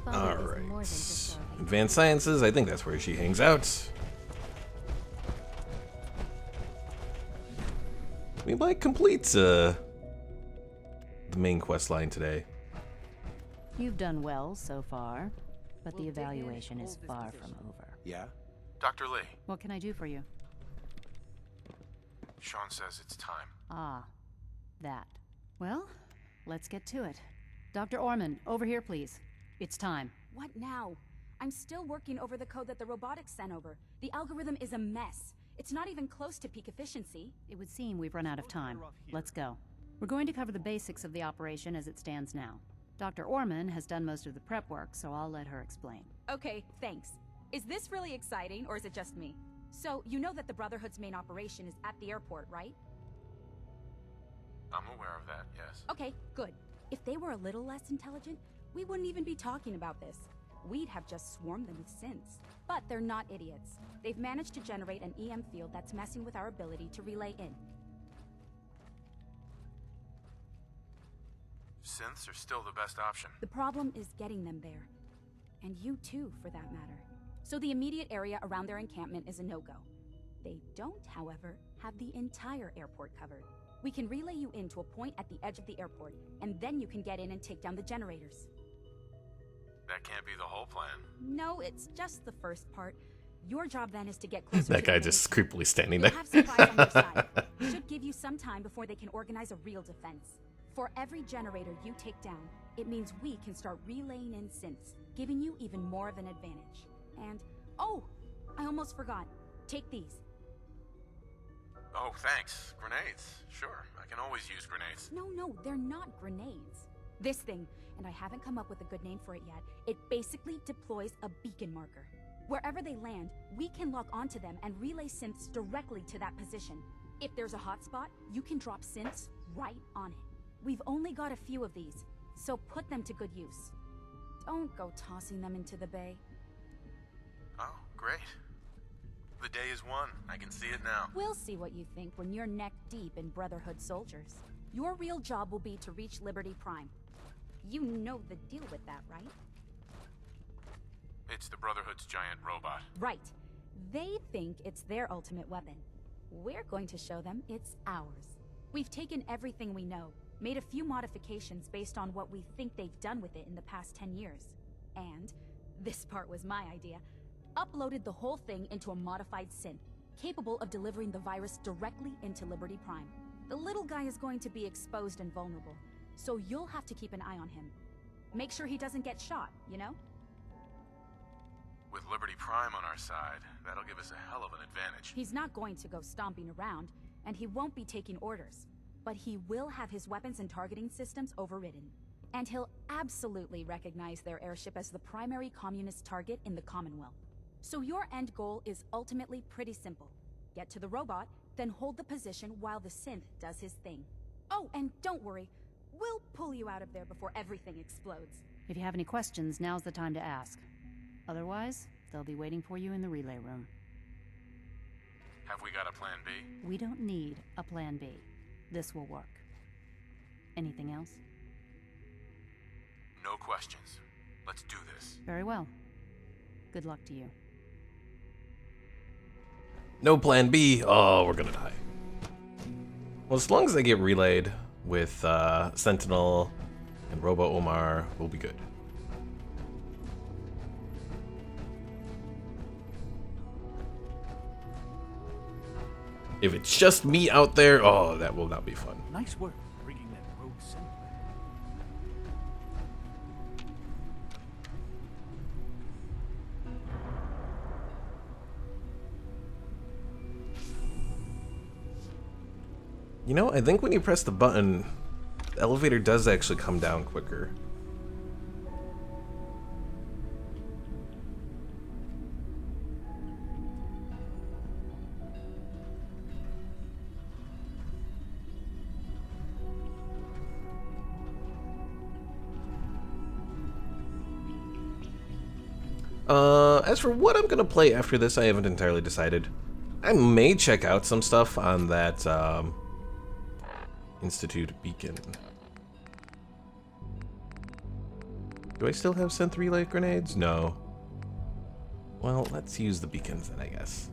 Alright. Advanced Sciences, I think that's where she hangs out. We might complete the main quest line today. You've done well so far. but the evaluation is far from over. Yeah? Dr. Lee, What can I do for you? Sean says it's time. Ah, that. Well, let's get to it. Dr. Orman, over here, please. It's time. What now? I'm still working over the code that the robotics sent over. The algorithm is a mess. It's not even close to peak efficiency. It would seem we've run out of time. Let's go. We're going to cover the basics of the operation as it stands now. Dr. Orman has done most of the prep work, so I'll let her explain. Okay, thanks. Is this really exciting, or is it just me? So, you know that the Brotherhood's main operation is at the airport, right? I'm aware of that, yes. Okay, good. If they were a little less intelligent, we wouldn't even be talking about this. We'd have just swarmed them with synths. But they're not idiots. They've managed to generate an EM field that's messing with our ability to relay in. Synths are still the best option. The problem is getting them there. And you too, for that matter. So the immediate area around their encampment is a no-go. They don't, however, have the entire airport covered. We can relay you in to a point at the edge of the airport, and then you can get in and take down the generators. That can't be the whole plan. No, it's just the first part. Your job then is to get closer That to guy the just main. creepily standing You'll there. have supplies on your side. Should give you some time before they can organize a real defense. For every generator you take down, it means we can start relaying in synths, giving you even more of an advantage. And, oh, I almost forgot. Take these. Oh, thanks. Grenades. Sure, I can always use grenades. No, they're not grenades. This thing, and I haven't come up with a good name for it yet, it basically deploys a beacon marker. Wherever they land, we can lock onto them and relay synths directly to that position. If there's a hotspot, you can drop synths right on it. We've only got a few of these, so put them to good use. Don't go tossing them into the bay. Oh, great. The day is won. I can see it now. We'll see what you think when you're neck deep in Brotherhood soldiers. Your real job will be to reach Liberty Prime. You know the deal with that, right? It's the Brotherhood's giant robot. Right. They think it's their ultimate weapon. We're going to show them it's ours. We've taken everything we know, made a few modifications based on what we think they've done with it in the past 10 years. And, this part was my idea, uploaded the whole thing into a modified synth, capable of delivering the virus directly into Liberty Prime. The little guy is going to be exposed and vulnerable, so you'll have to keep an eye on him. Make sure he doesn't get shot, you know? With Liberty Prime on our side, that'll give us a hell of an advantage. He's not going to go stomping around, and he won't be taking orders. But he will have his weapons and targeting systems overridden. And he'll absolutely recognize their airship as the primary communist target in the Commonwealth. So your end goal is ultimately pretty simple. Get to the robot, then hold the position while the synth does his thing. Oh, and don't worry, we'll pull you out of there before everything explodes. If you have any questions, now's the time to ask. Otherwise, they'll be waiting for you in the relay room. Have we got a plan B? We don't need a plan B. This will work. Anything else? No questions. Let's do this. Very well. Good luck to you. No plan B. Oh, we're gonna die. Well, as long as I get relayed with Sentinel and Robo Omar, we'll be good. If it's just me out there, oh, that will not be fun. Nice work bringing that rogue synth back. You know, I think when you press the button, the elevator does actually come down quicker. As for what I'm gonna play after this, I haven't entirely decided. I may check out some stuff on that Institute beacon. Do I still have synth relay grenades? No. Well, let's use the beacons then, I guess.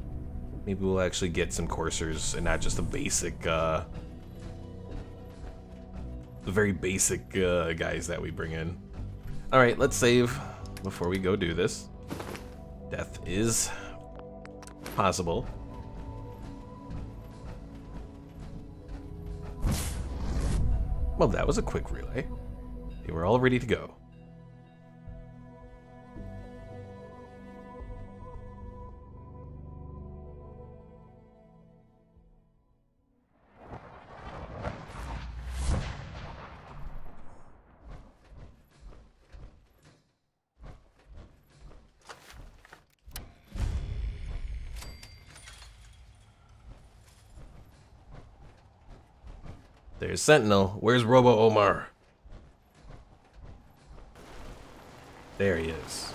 Maybe we'll actually get some coursers and not just a basic, the very basic guys that we bring in. Alright, let's save. before we go do this. Death is possible. Well, that was a quick relay. They were all ready to go. There's Sentinel. Where's Robo Omar? There he is.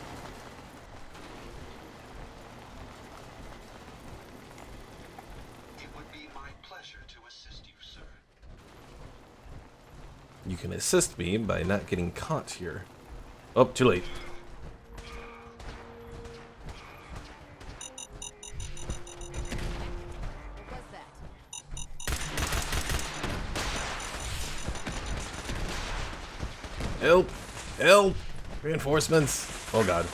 It would be my pleasure to assist you, sir. You can assist me by not getting caught here. Oh, too late. Help! Help! Reinforcements! Oh god.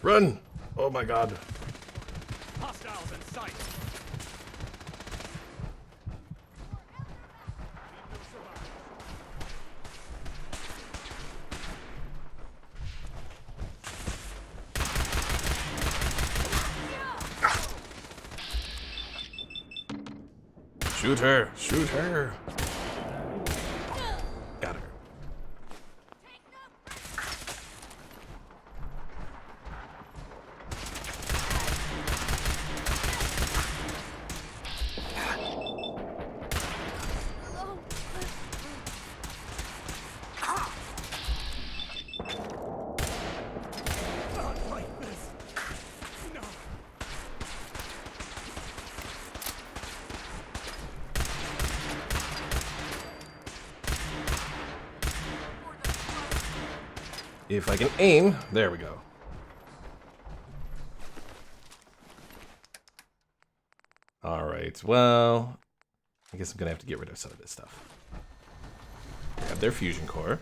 Run! Oh my god. Hostiles in sight. Shoot her! Shoot her! Got her. If I can aim, there we go. Alright, well, I guess I'm gonna have to get rid of some of this stuff. Grab their fusion core.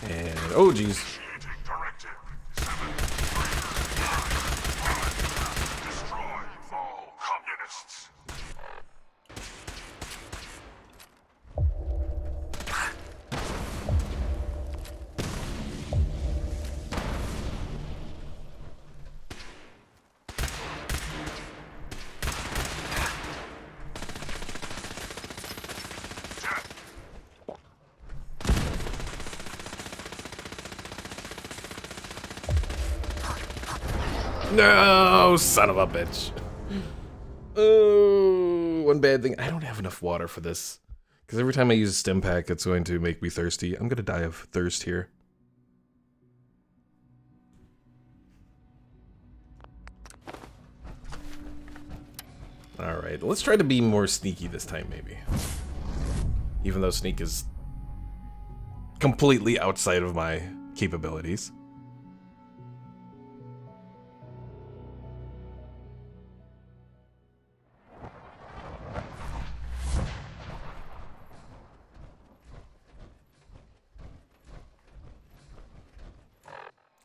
And, oh geez. No, son of a bitch. Oh, one bad thing. I don't have enough water for this. Because every time I use a stim pack, it's going to make me thirsty. I'm going to die of thirst here. Alright, let's try to be more sneaky this time, maybe. Even though sneak is completely outside of my capabilities.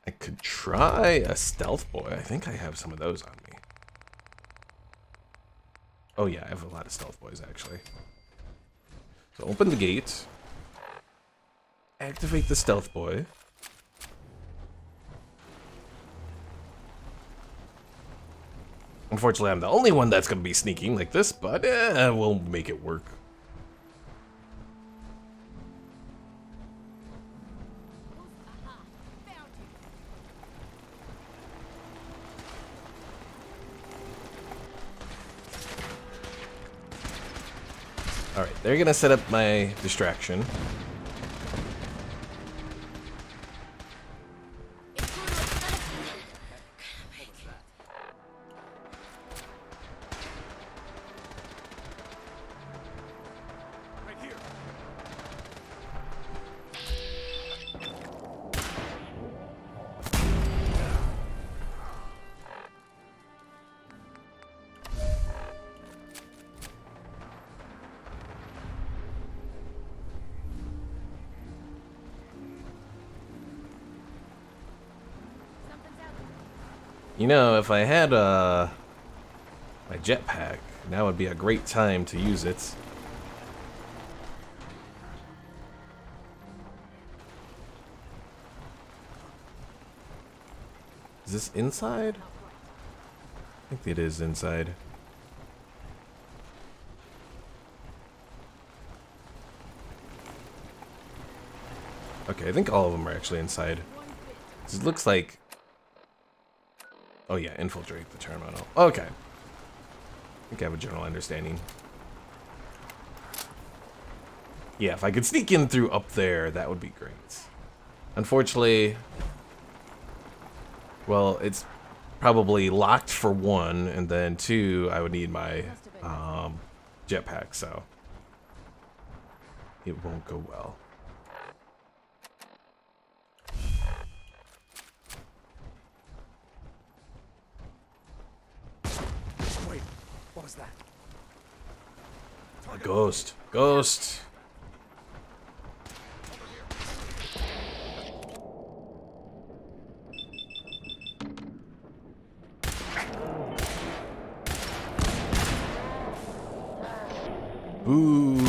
I could try a stealth boy. I think I have some of those on me. Oh yeah, I have a lot of stealth boys actually. So open the gate. Activate the stealth boy. Unfortunately, I'm the only one that's going to be sneaking like this, but we'll make it work. Alright, they're gonna set up my distraction. You know, if I had my jetpack, now would be a great time to use it. Is this inside? I think it is inside. Okay, I think all of them are actually inside. It looks like... Oh yeah, infiltrate the terminal. Okay. I think I have a general understanding. Yeah, if I could sneak in through up there, that would be great. Unfortunately... Well, it's probably locked for one, and then two, I would need my jetpack, so... It won't go well. Wait, what was that? A ghost. Ghost. Ooh.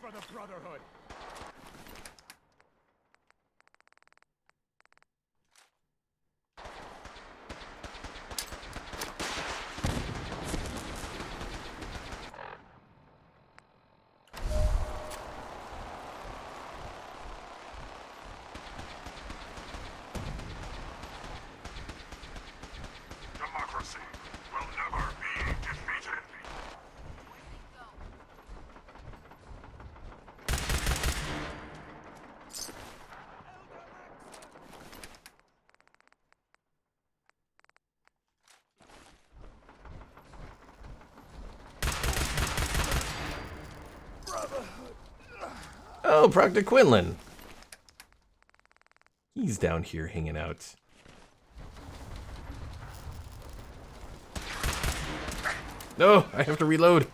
For the Brotherhood. Democracy will never be defeated. Oh, Proctor Quinlan. He's down here hanging out. No, I have to reload.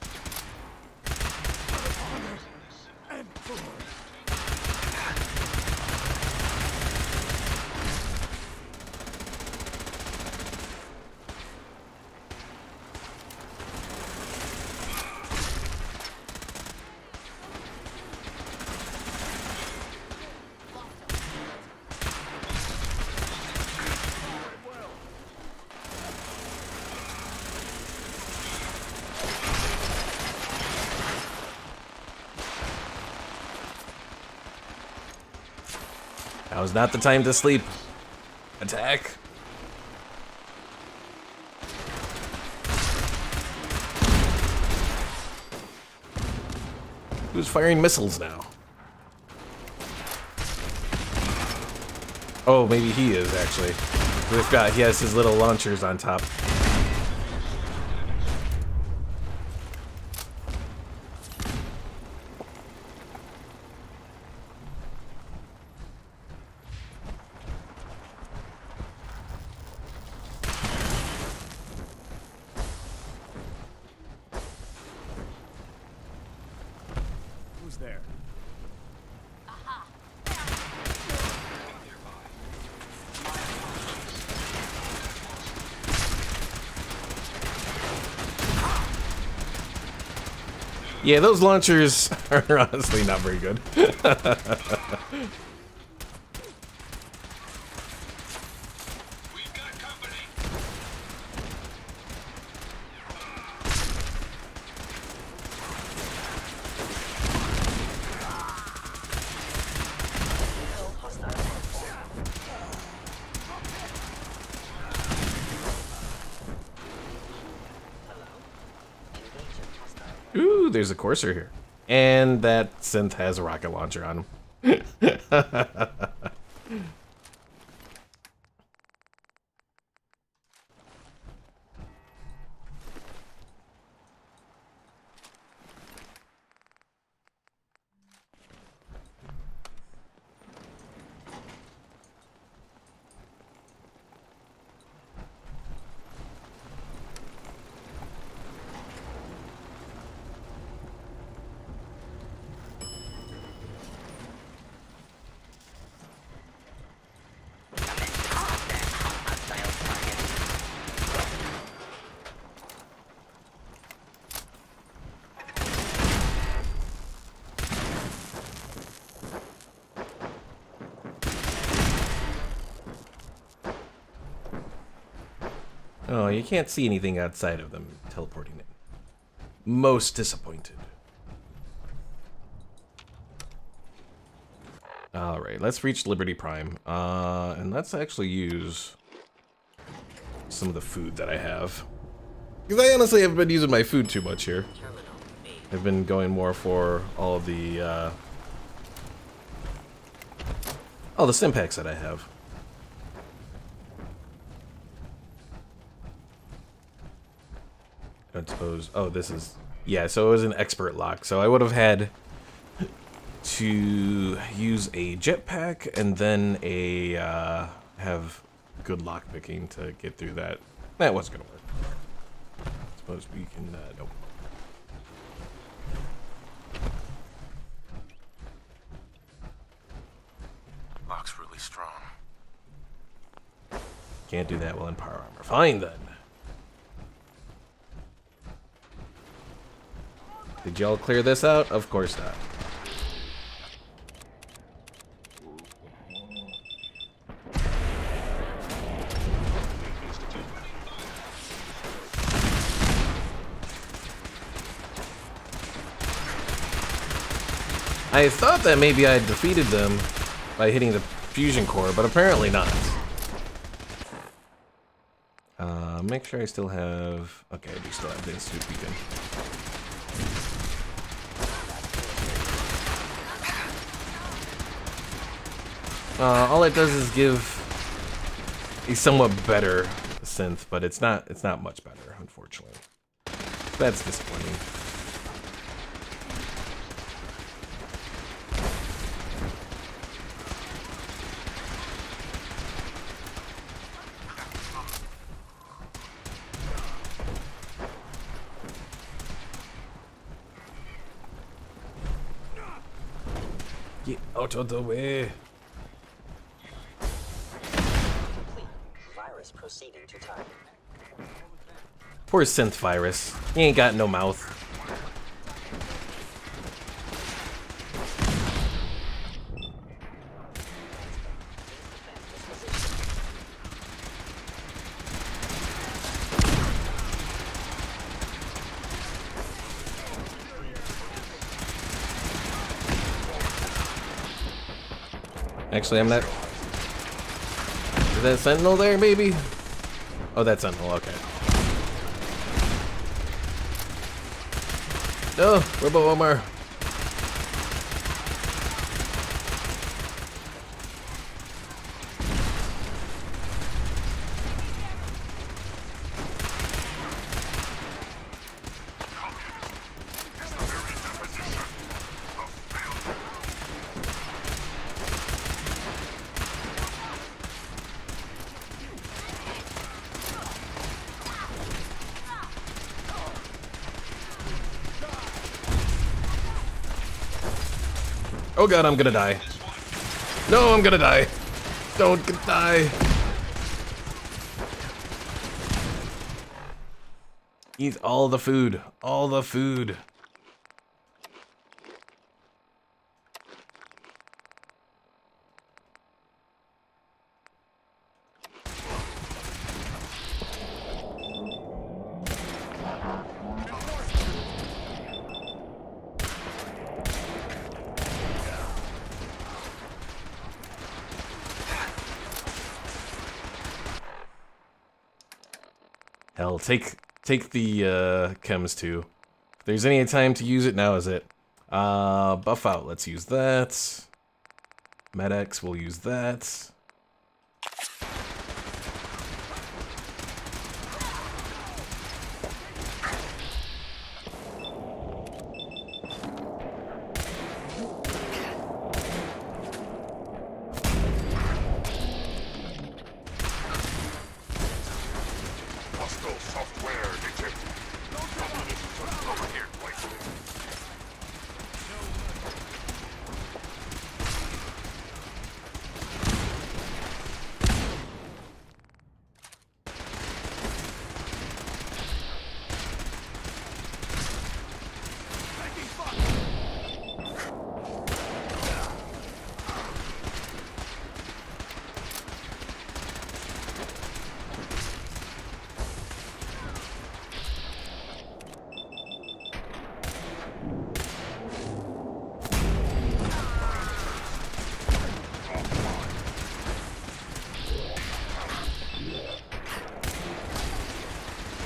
Now is not the time to sleep. Attack. Who's firing missiles now? Oh, maybe he is actually. He has his little launchers on top. Who's there? Yeah, those launchers are honestly not very good. Ooh, there's a courser here. And that synth has a rocket launcher on him. Oh, you can't see anything outside of them teleporting in. Most disappointed. Alright, let's reach Liberty Prime. And let's actually use some of the food that I have. Because I honestly haven't been using my food too much here. I've been going more for all the sim packs that I have. I don't suppose. Oh, this is... Yeah, so it was an expert lock. So I would have had to use a jetpack and then a have good lock picking to get through that. That wasn't gonna work. I suppose we can nope. Lock's really strong. Can't do that while in power armor. Fine then. Did y'all clear this out? Of course not. I thought that maybe I had defeated them by hitting the fusion core, but apparently not. Make sure I still have... Okay, I do still have the Institute Beacon. All it does is give a somewhat better synth, but it's not much better, unfortunately. That's disappointing. Get out of the way. Virus proceeding to target. Poor synth virus. He ain't got no mouth. Actually, I'm not... Is that Sentinel there, maybe? Oh, that's Sentinel, okay. No, Robo Omar. Oh god, I'm gonna die. No, I'm gonna die. Don't die. Eat all the food. All the food. Hell, take the chems too. If there's any time to use it, now is it. Buff out, let's use that. Med-X, we'll use that.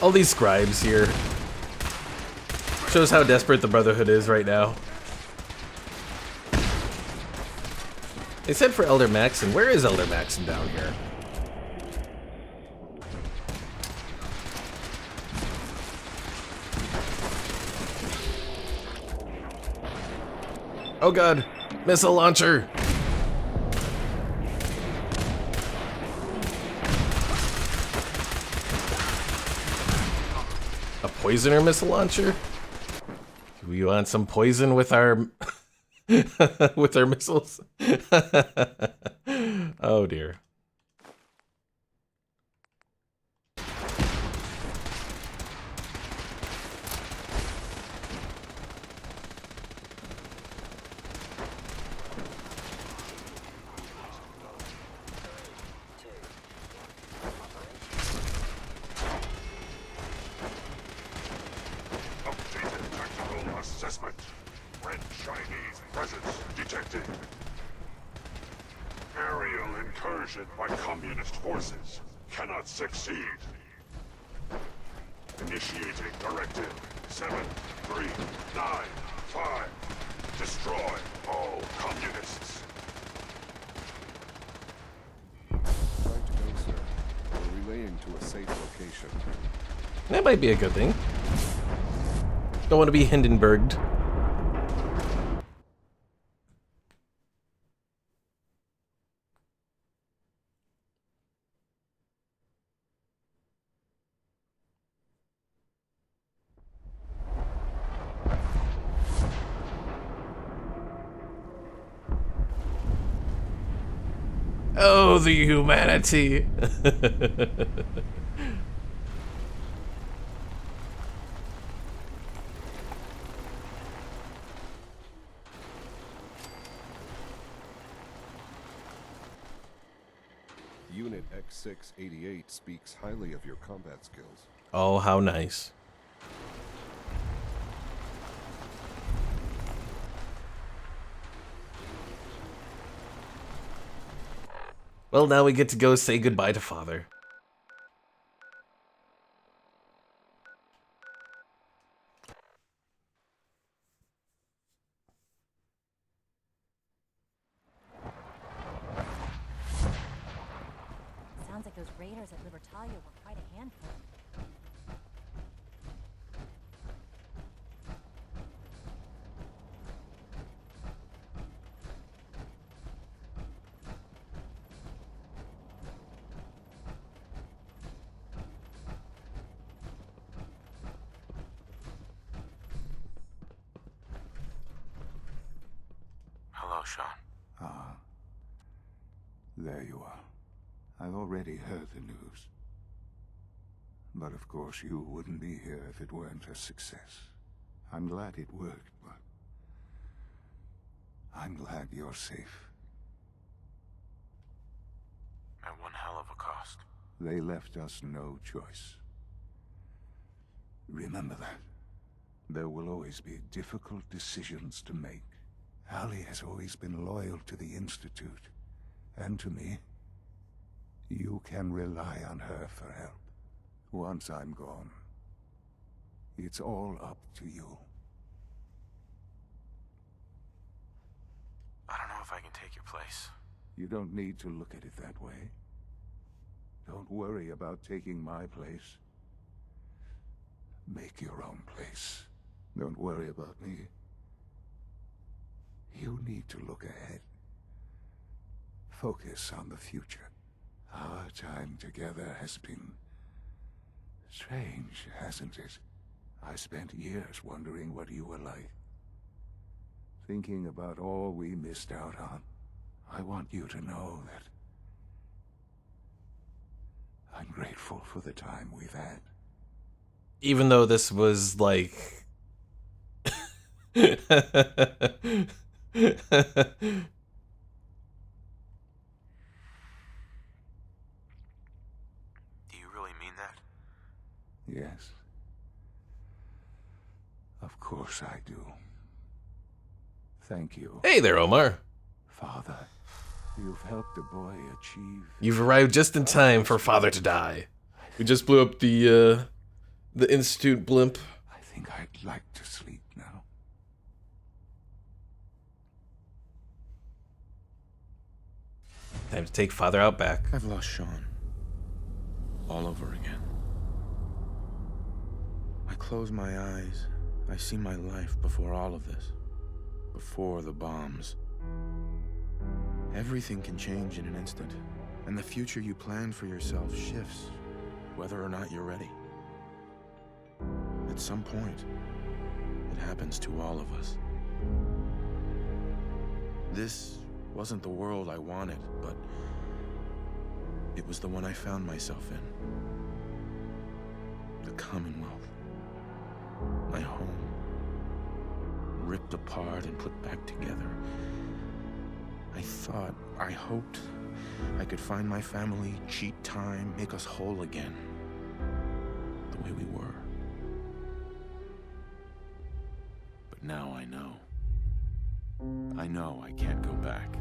All these scribes here. Shows how desperate the Brotherhood is right now. They said for Elder Maxon. Where is Elder Maxon down here? Oh god, missile launcher! A poisoner missile launcher? Do we want some poison with our with our missiles? Oh dear. Assessment. Red Chinese presence detected. Aerial incursion by communist forces cannot succeed. Initiating directive 7395. Destroy all communists. Right to go, sir. We're relaying to a safe location. That might be a good thing. Don't want to be Hindenburged. Oh, the humanity. Unit X688 speaks highly of your combat skills. Oh, how nice. Well, now we get to go say goodbye to Father. Sounds like those raiders at Libertalia were quite a handful. Hello, Sean. Ah. There you are. I've already heard the news. But of course you wouldn't be here if it weren't a success. I'm glad it worked, but I'm glad you're safe. At one hell of a cost. They left us no choice. Remember that. There will always be difficult decisions to make. Allie has always been loyal to the Institute, and to me. You can rely on her for help. Once I'm gone, it's all up to you. I don't know if I can take your place. You don't need to look at it that way. Don't worry about taking my place. Make your own place. Don't worry about me. You need to look ahead. Focus on the future. Our time together has been strange, hasn't it? I spent years wondering what you were like. Thinking about all we missed out on. I want you to know that I'm grateful for the time we've had. Even though this was like... Do you really mean that? Yes. Of course I do. Thank you. Hey there, Omar. Father, you've helped a boy achieve... You've arrived just in time for Father to die. We just blew up the The Institute blimp. I think I'd like to sleep now. Time to take Father out back. I've lost Sean. All over again. I close my eyes. I see my life before all of this. Before the bombs. Everything can change in an instant. And the future you plan for yourself shifts, whether or not you're ready. At some point, it happens to all of us. This wasn't the world I wanted, but it was the one I found myself in. The Commonwealth. My home. Ripped apart and put back together. I hoped I could find my family, cheat time, make us whole again. The way we were. But now I know. I know I can't go back.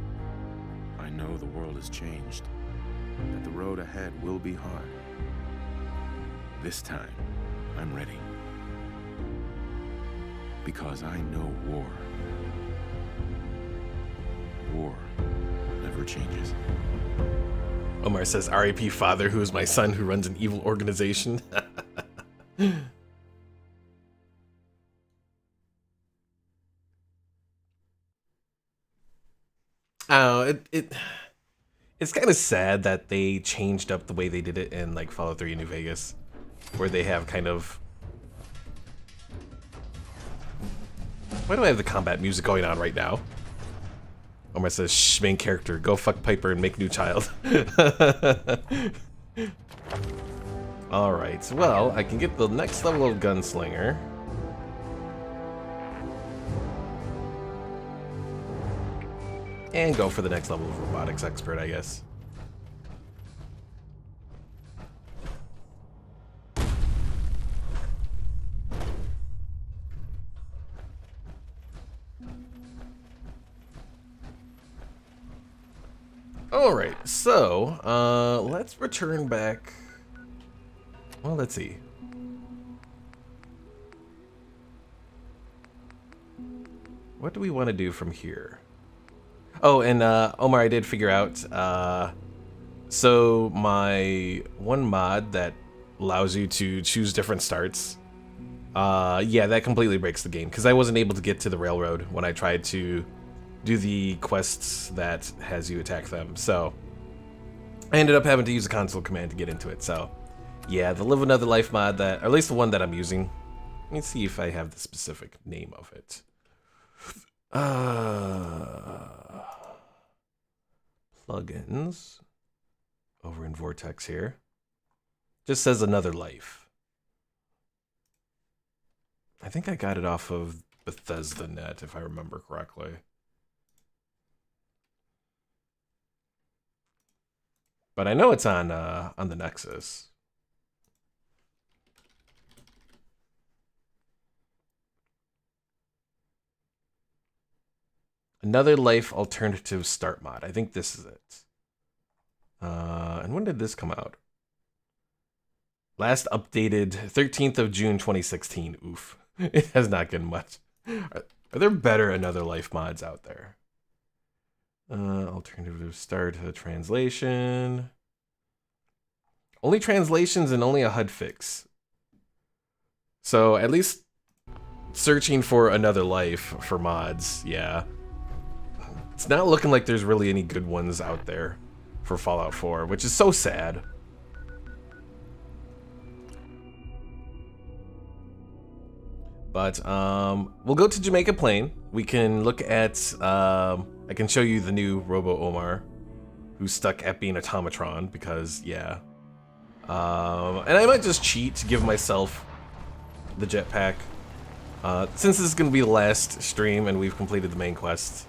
I know the world has changed. That the road ahead will be hard. This time, I'm ready. Because I know war. War never changes. Omar says, R.I.P. Father, who is my son who runs an evil organization. Oh, it's kind of sad that they changed up the way they did it in like Fallout 3 in New Vegas, where they have kind of... Why do I have the combat music going on right now? Omar says, shh, main character, go fuck Piper and make new child. Alright, well, I can get the next level of Gunslinger. And go for the next level of Robotics Expert, I guess. Alright, so, let's return back. Well, let's see. What do we want to do from here? Oh, and Omar, I did figure out, so my one mod that allows you to choose different starts, yeah, that completely breaks the game, because I wasn't able to get to the railroad when I tried to do the quests that has you attack them, so I ended up having to use a console command to get into it, so yeah, the Live Another Life mod, that, or at least the one that I'm using, let me see if I have the specific name of it. Plugins over in Vortex here. Just says Another Life. I think I got it off of Bethesda Net, if I remember correctly. But I know it's on the Nexus. Another Life Alternative Start Mod. I think this is it. And when did this come out? Last updated 13th of June 2016. Oof. It has not gotten much. Are there better Another Life mods out there? Alternative start translation. Only translations and only a HUD fix. So at least searching for Another Life for mods, yeah. It's not looking like there's really any good ones out there for Fallout 4, which is so sad. But we'll go to Jamaica Plain. We can look at, I can show you the new Robo Omar, who's stuck at being Automatron, because, yeah. And I might just cheat to give myself the jetpack. Since this is going to be the last stream and we've completed the main quest.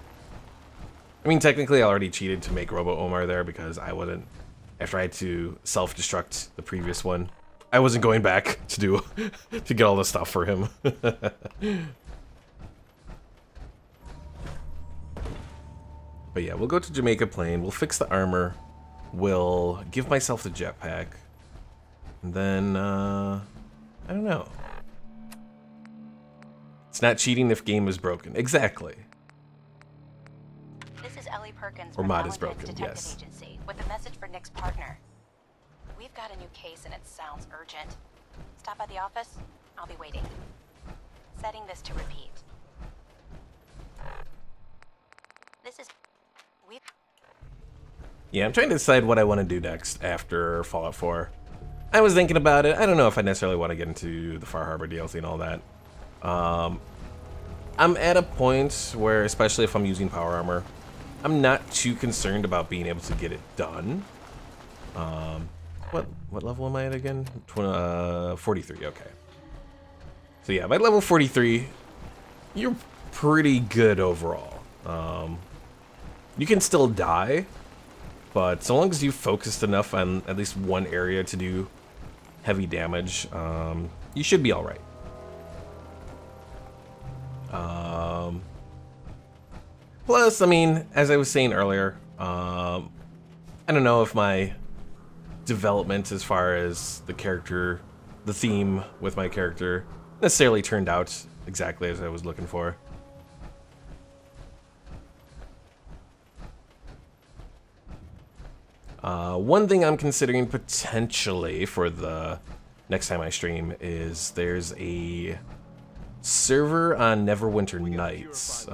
I mean, technically I already cheated to make Robo Omar there because I wasn't, after I had to self-destruct the previous one, I wasn't going back to do, to get all the stuff for him. But yeah, we'll go to Jamaica Plain, we'll fix the armor, we'll give myself the jetpack, and then, I don't know. It's not cheating if game is broken. Exactly. This is Ellie Perkins Or from mod is Valentine's broken, Detective yes. Agency with a message for Nick's partner. We've got a new case and it sounds urgent. Stop by the office. I'll be waiting. Setting this to repeat. This is... Yeah, I'm trying to decide what I want to do next after Fallout 4. I was thinking about it. I don't know if I necessarily want to get into the Far Harbor DLC and all that. I'm at a point where, especially if I'm using power armor, I'm not too concerned about being able to get it done. What level am I at again? 43, okay. So yeah, by level 43, you're pretty good overall. You can still die, but so long as you focused enough on at least one area to do heavy damage, you should be alright. Plus, I mean, as I was saying earlier, I don't know if my development as far as the character, the theme with my character, necessarily turned out exactly as I was looking for. One thing I'm considering potentially for the next time I stream is there's a server on Neverwinter Nights.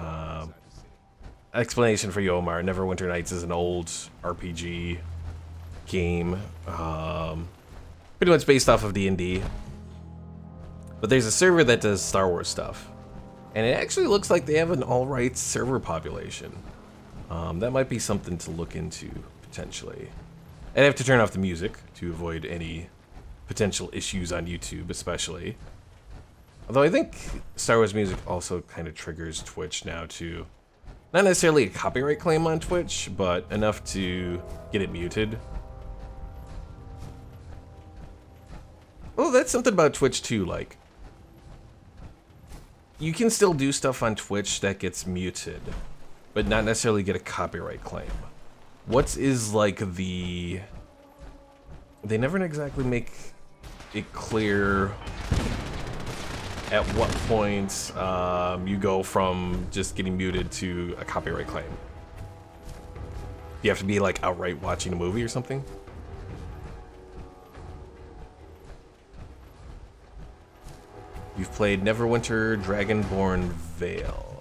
Explanation for you, Omar. Neverwinter Nights is an old RPG game, pretty much based off of D&D. But there's a server that does Star Wars stuff, and it actually looks like they have an alright server population. That might be something to look into potentially. I'd have to turn off the music to avoid any potential issues on YouTube, especially. Although I think Star Wars music also kind of triggers Twitch now too. Not necessarily a copyright claim on Twitch, but enough to get it muted. Oh, that's something about Twitch too, like, you can still do stuff on Twitch that gets muted, but not necessarily get a copyright claim. What is like the... They never exactly make it clear at what point you go from just getting muted to a copyright claim. You have to be like outright watching a movie or something? You've played Neverwinter Dragonborn Vale.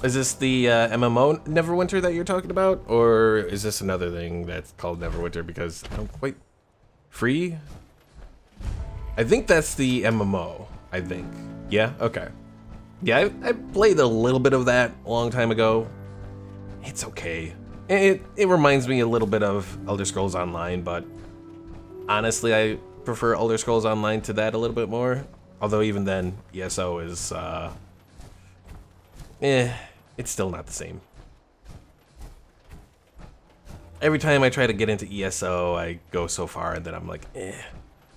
Is this the MMO Neverwinter that you're talking about? Or is this another thing that's called Neverwinter? Because I don't quite... Free? I think that's the MMO, I think. Yeah? Okay. Yeah, I played a little bit of that a long time ago. It's okay. It reminds me a little bit of Elder Scrolls Online, but honestly, I prefer Elder Scrolls Online to that a little bit more. Although even then, ESO is, it's still not the same. Every time I try to get into ESO, I go so far and then I'm like,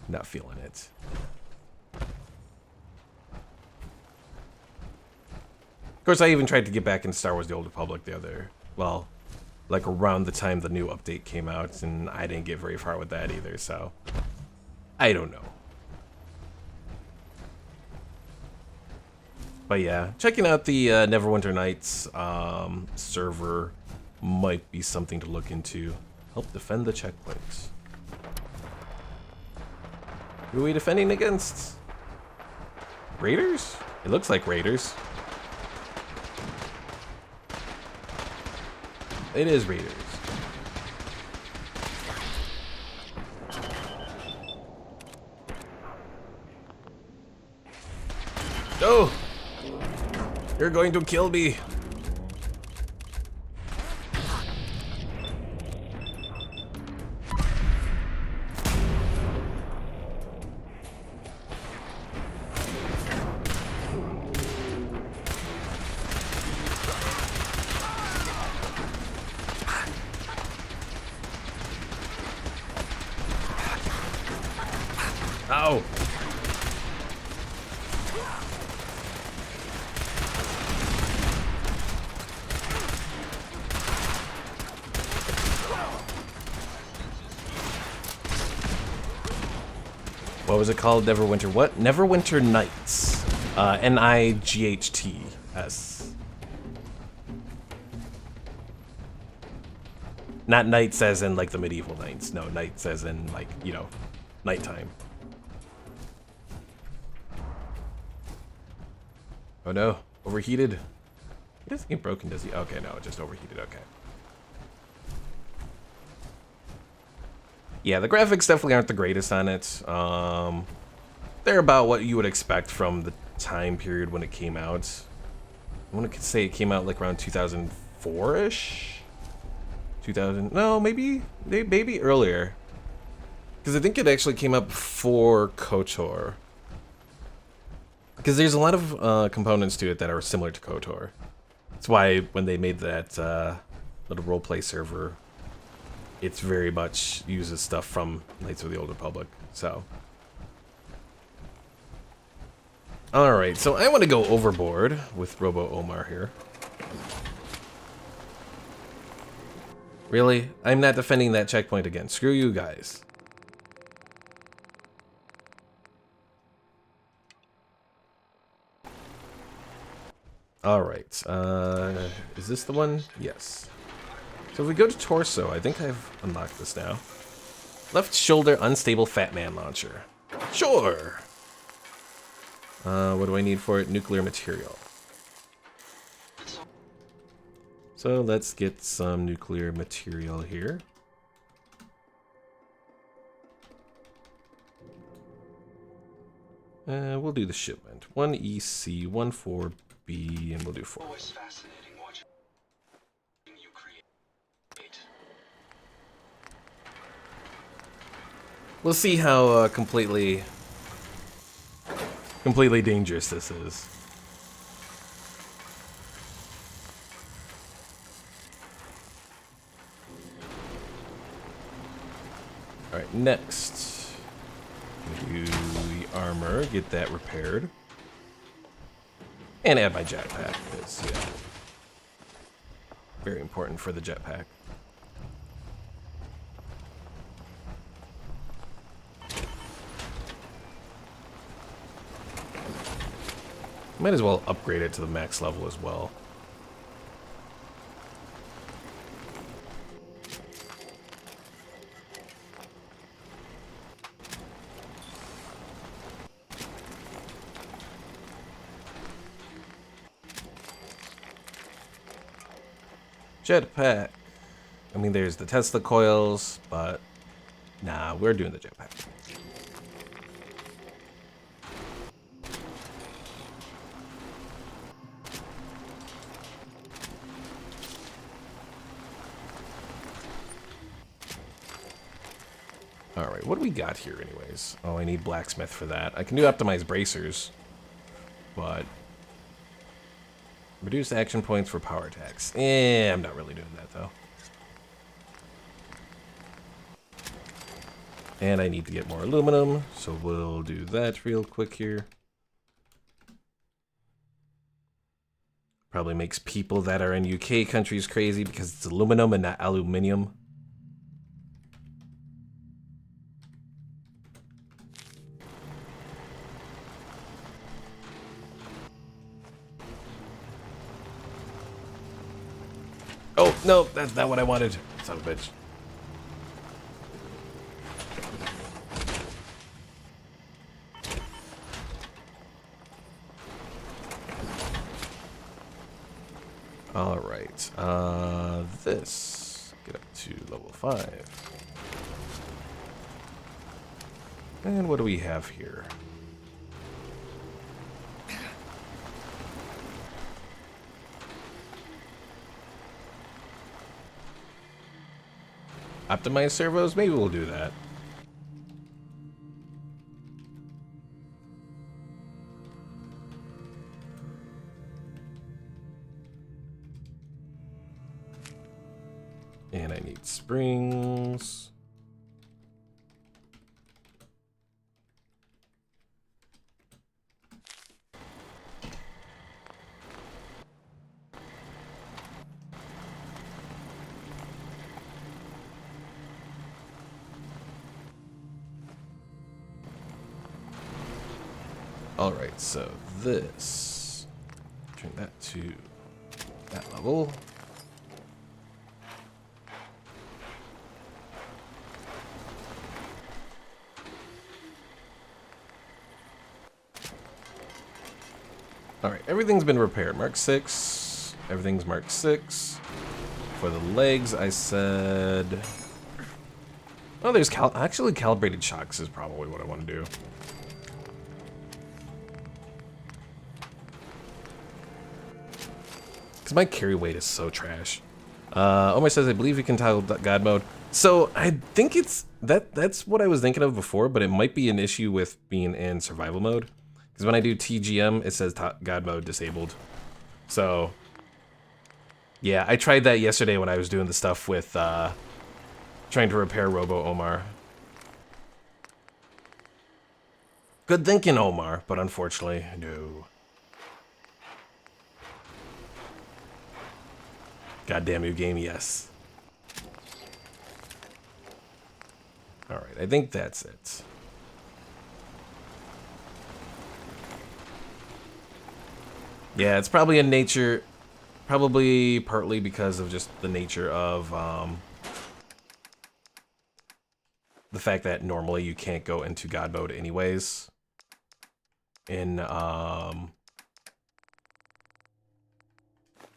not feeling it. Of course, I even tried to get back into Star Wars The Old Republic the other, well, like around the time the new update came out, and I didn't get very far with that either, so I don't know. But yeah, checking out the Neverwinter Nights server might be something to look into. Help defend the checkpoints. Who are we defending against? Raiders? It looks like raiders. It is raiders. Oh! You're going to kill me. Ow! What was it called? Neverwinter what? Neverwinter Nights. Nights. Not nights as in like the medieval nights. No, nights as in like, you know, nighttime. Oh no, overheated. He doesn't get broken, does he? Okay, no, it just overheated, okay. Yeah, the graphics definitely aren't the greatest on it. They're about what you would expect from the time period when it came out. I want to say it came out like around 2004-ish? 2000, no, maybe earlier. Because I think it actually came out before KOTOR. Because there's a lot of components to it that are similar to KOTOR. That's why when they made that little roleplay server, it's very much uses stuff from Knights of the Old Republic. So, all right. So I want to go overboard with Robo Omar here. Really? I'm not defending that checkpoint again. Screw you guys. Alright. Is this the one? Yes. So if we go to torso, I think I've unlocked this now. Left shoulder unstable fat man launcher. Sure! What do I need for it? Nuclear material. So let's get some nuclear material here. We'll do the shipment. 1 EC, 1 4B, and we'll do 4. Always fascinating watching you create. We'll see how completely dangerous this is. Alright, next. Do the armor, get that repaired. And add my jetpack, because, yeah. Very important for the jetpack. Might as well upgrade it to the max level as well. Jetpack. I mean, there's the Tesla coils, but nah, we're doing the jetpack. Alright, what do we got here anyways? Oh, I need blacksmith for that. I can do optimized bracers, but reduce action points for power attacks. I'm not really doing that though. And I need to get more aluminum, so we'll do that real quick here. Probably makes people that are in UK countries crazy because it's aluminum and not aluminium. Oh, no, that's not what I wanted. Son of a bitch. All right. This. Get up to level 5. And what do we have here? Optimize servos? Maybe we'll do that. And I need springs. Alright, so this. Turn that to that level. Alright, everything's been repaired. Mark 6. Everything's marked 6. For the legs, I said... Oh, there's actually calibrated shocks is probably what I want to do. Because my carry weight is so trash. Omar says, I believe you can toggle God mode. So, I think it's... That's what I was thinking of before, but it might be an issue with being in survival mode. Because when I do TGM, it says God mode disabled. So... Yeah, I tried that yesterday when I was doing the stuff with, trying to repair Robo Omar. Good thinking, Omar, but unfortunately, no. Goddamn you game, yes. Alright, I think that's it. Yeah, it's probably in nature... Probably partly because of just the nature of the fact that normally you can't go into God mode anyways. In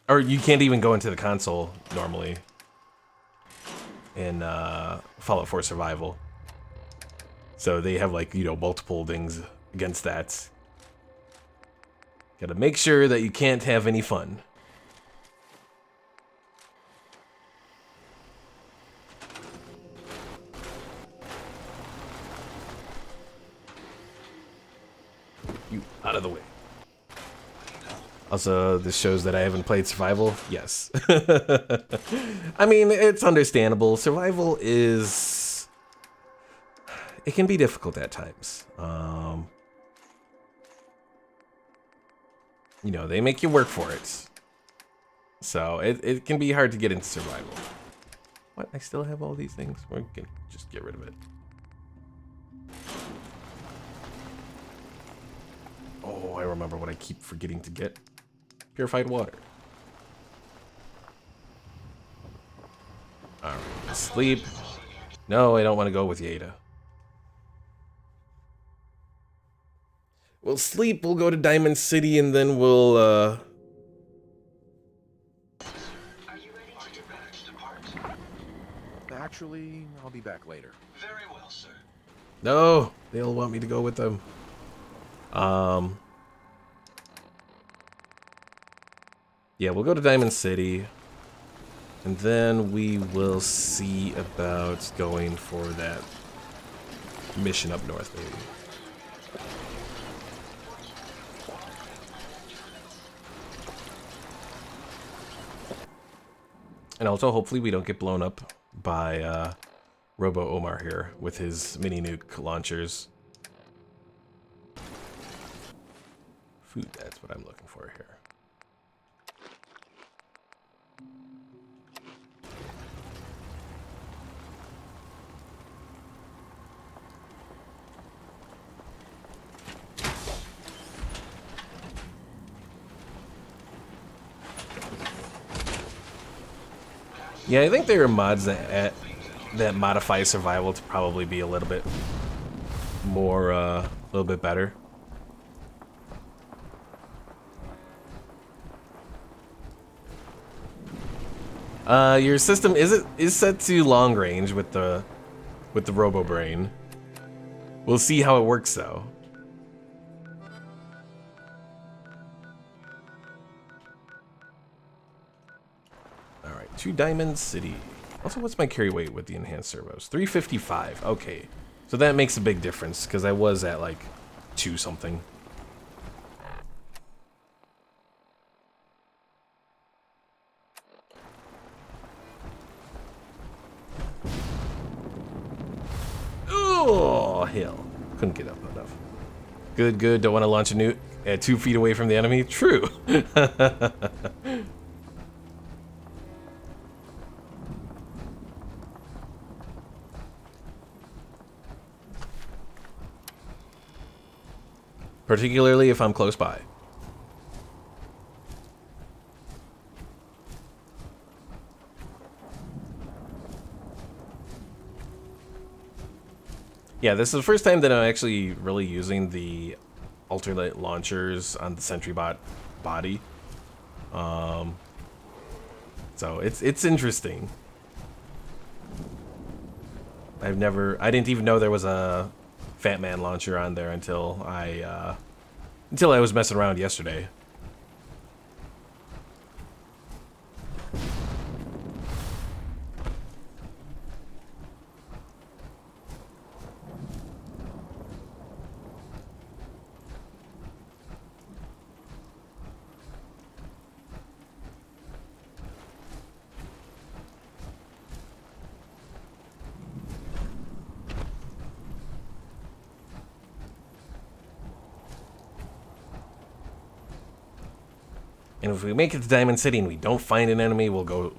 or you can't even go into the console normally in Fallout 4 Survival. So they have like, you know, multiple things against that. Gotta make sure that you can't have any fun. You out of the way. Also, this shows that I haven't played Survival. Yes. I mean, it's understandable. Survival is... It can be difficult at times. You know, they make you work for it. So, it can be hard to get into Survival. What? I still have all these things? We can just get rid of it. Oh, I remember what I keep forgetting to get. Purified water. Alright, sleep. No, I don't want to go with Yada. We'll sleep, we'll go to Diamond City, and then we'll, Are you ready to depart? Actually, I'll be back later. Very well, sir. No, they'll want me to go with them. Yeah, we'll go to Diamond City. And then we will see about going for that mission up north, maybe. And also, hopefully we don't get blown up by Robo Omar here with his mini nuke launchers. Food, that's what I'm looking for here. Yeah, I think there are mods that modify survival to probably be a little bit more, a little bit better. Your system is set to long range with the Robo Brain. We'll see how it works though. Alright, to Diamond City. Also, what's my carry weight with the enhanced servos? 355. Okay. So that makes a big difference, because I was at like 2 something. Oh, hell. Couldn't get up enough. Good, good. Don't want to launch a nuke at 2 feet away from the enemy. True. particularly if I'm close by. Yeah, this is the first time that I'm actually really using the alternate launchers on the SentryBot body. So it's interesting. I didn't even know there was a Fat Man launcher on there until I was messing around yesterday. And if we make it to Diamond City and we don't find an enemy, we'll go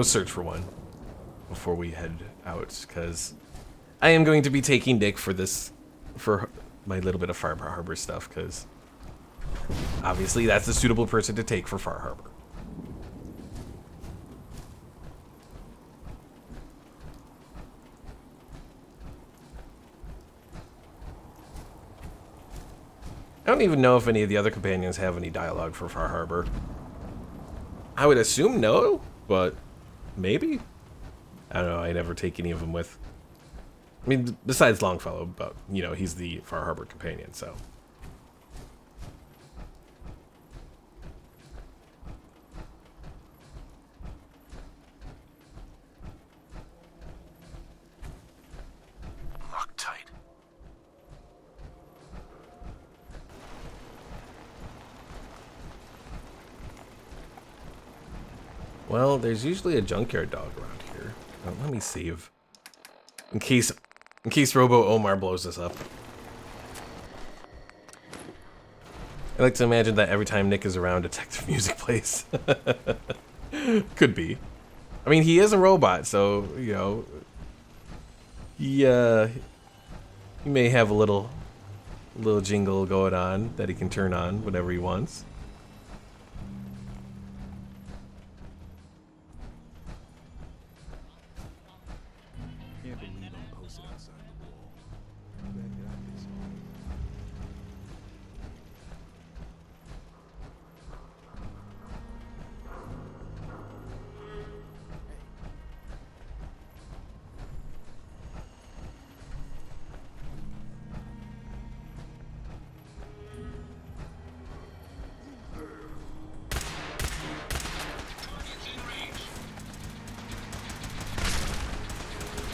search for one before we head out, because I am going to be taking Nick for my little bit of Far Harbor stuff, because obviously that's the suitable person to take for Far Harbor. I don't even know if any of the other companions have any dialogue for Far Harbor. I would assume no, but maybe? I don't know, I never take any of them with. I mean, besides Longfellow, but, you know, he's the Far Harbor companion, so. Loctite. Well, there's usually a junkyard dog around here. Now, let me save. In case Robo Omar blows this up. I like to imagine that every time Nick is around, detective music plays. Could be. I mean, he is a robot, so, you know, he may have a little jingle going on that he can turn on whenever he wants.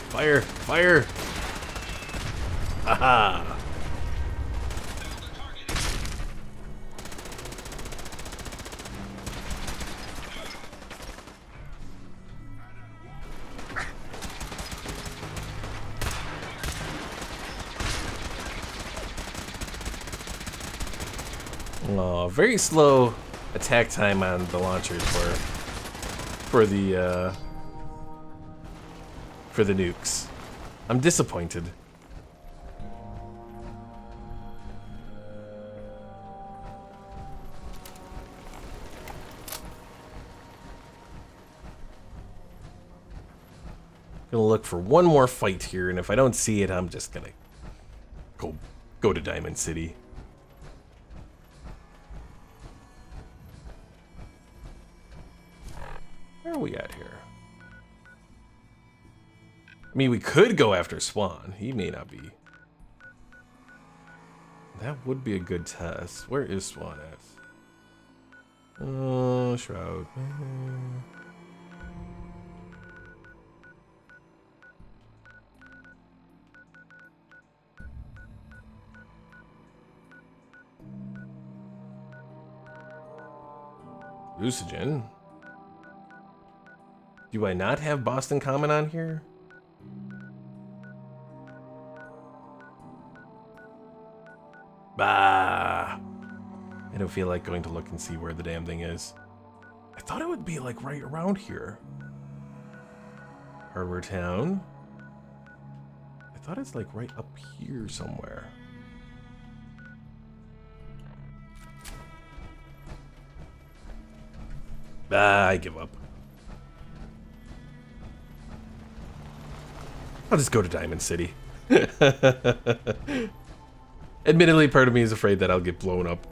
Fire! Fire! Haha! Oh, very slow attack time on the launchers for the nukes. I'm disappointed. Gonna look for one more fight here, and if I don't see it, I'm just gonna go to Diamond City. Where are we at here? I mean, we could go after Swan. He may not be. That would be a good test. Where is Swan at? Oh, Shroud. Lucigen. Do I not have Boston Common on here? Bah! I don't feel like going to look and see where the damn thing is. I thought it would be like right around here. Harbor Town. I thought it's like right up here somewhere. I give up. I'll just go to Diamond City. Admittedly, part of me is afraid that I'll get blown up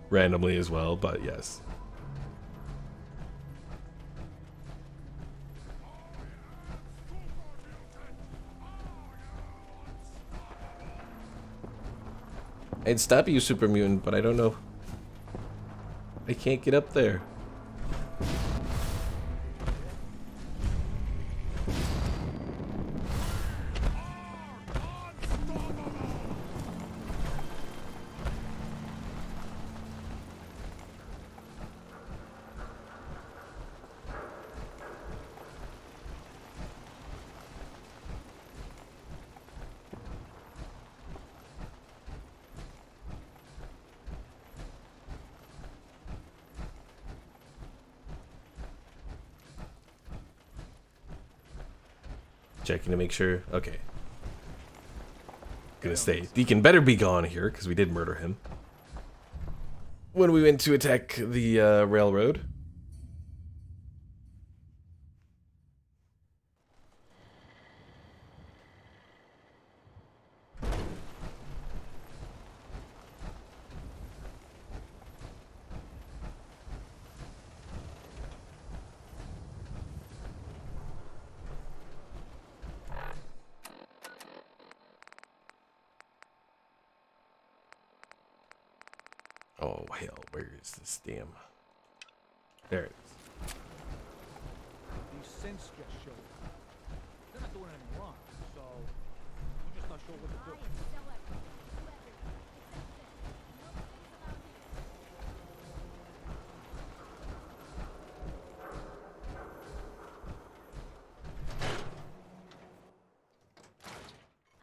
randomly as well, but yes. I'd stop you, Super Mutant, but I don't know. I can't get up there. Checking to make sure. Okay. Gonna stay. Deacon better be gone here, because we did murder him when we went to attack the railroad. Oh, hell, where is this damn... There it is. These synths just showed up. They're not doing anything wrong, so we're just not sure what to do.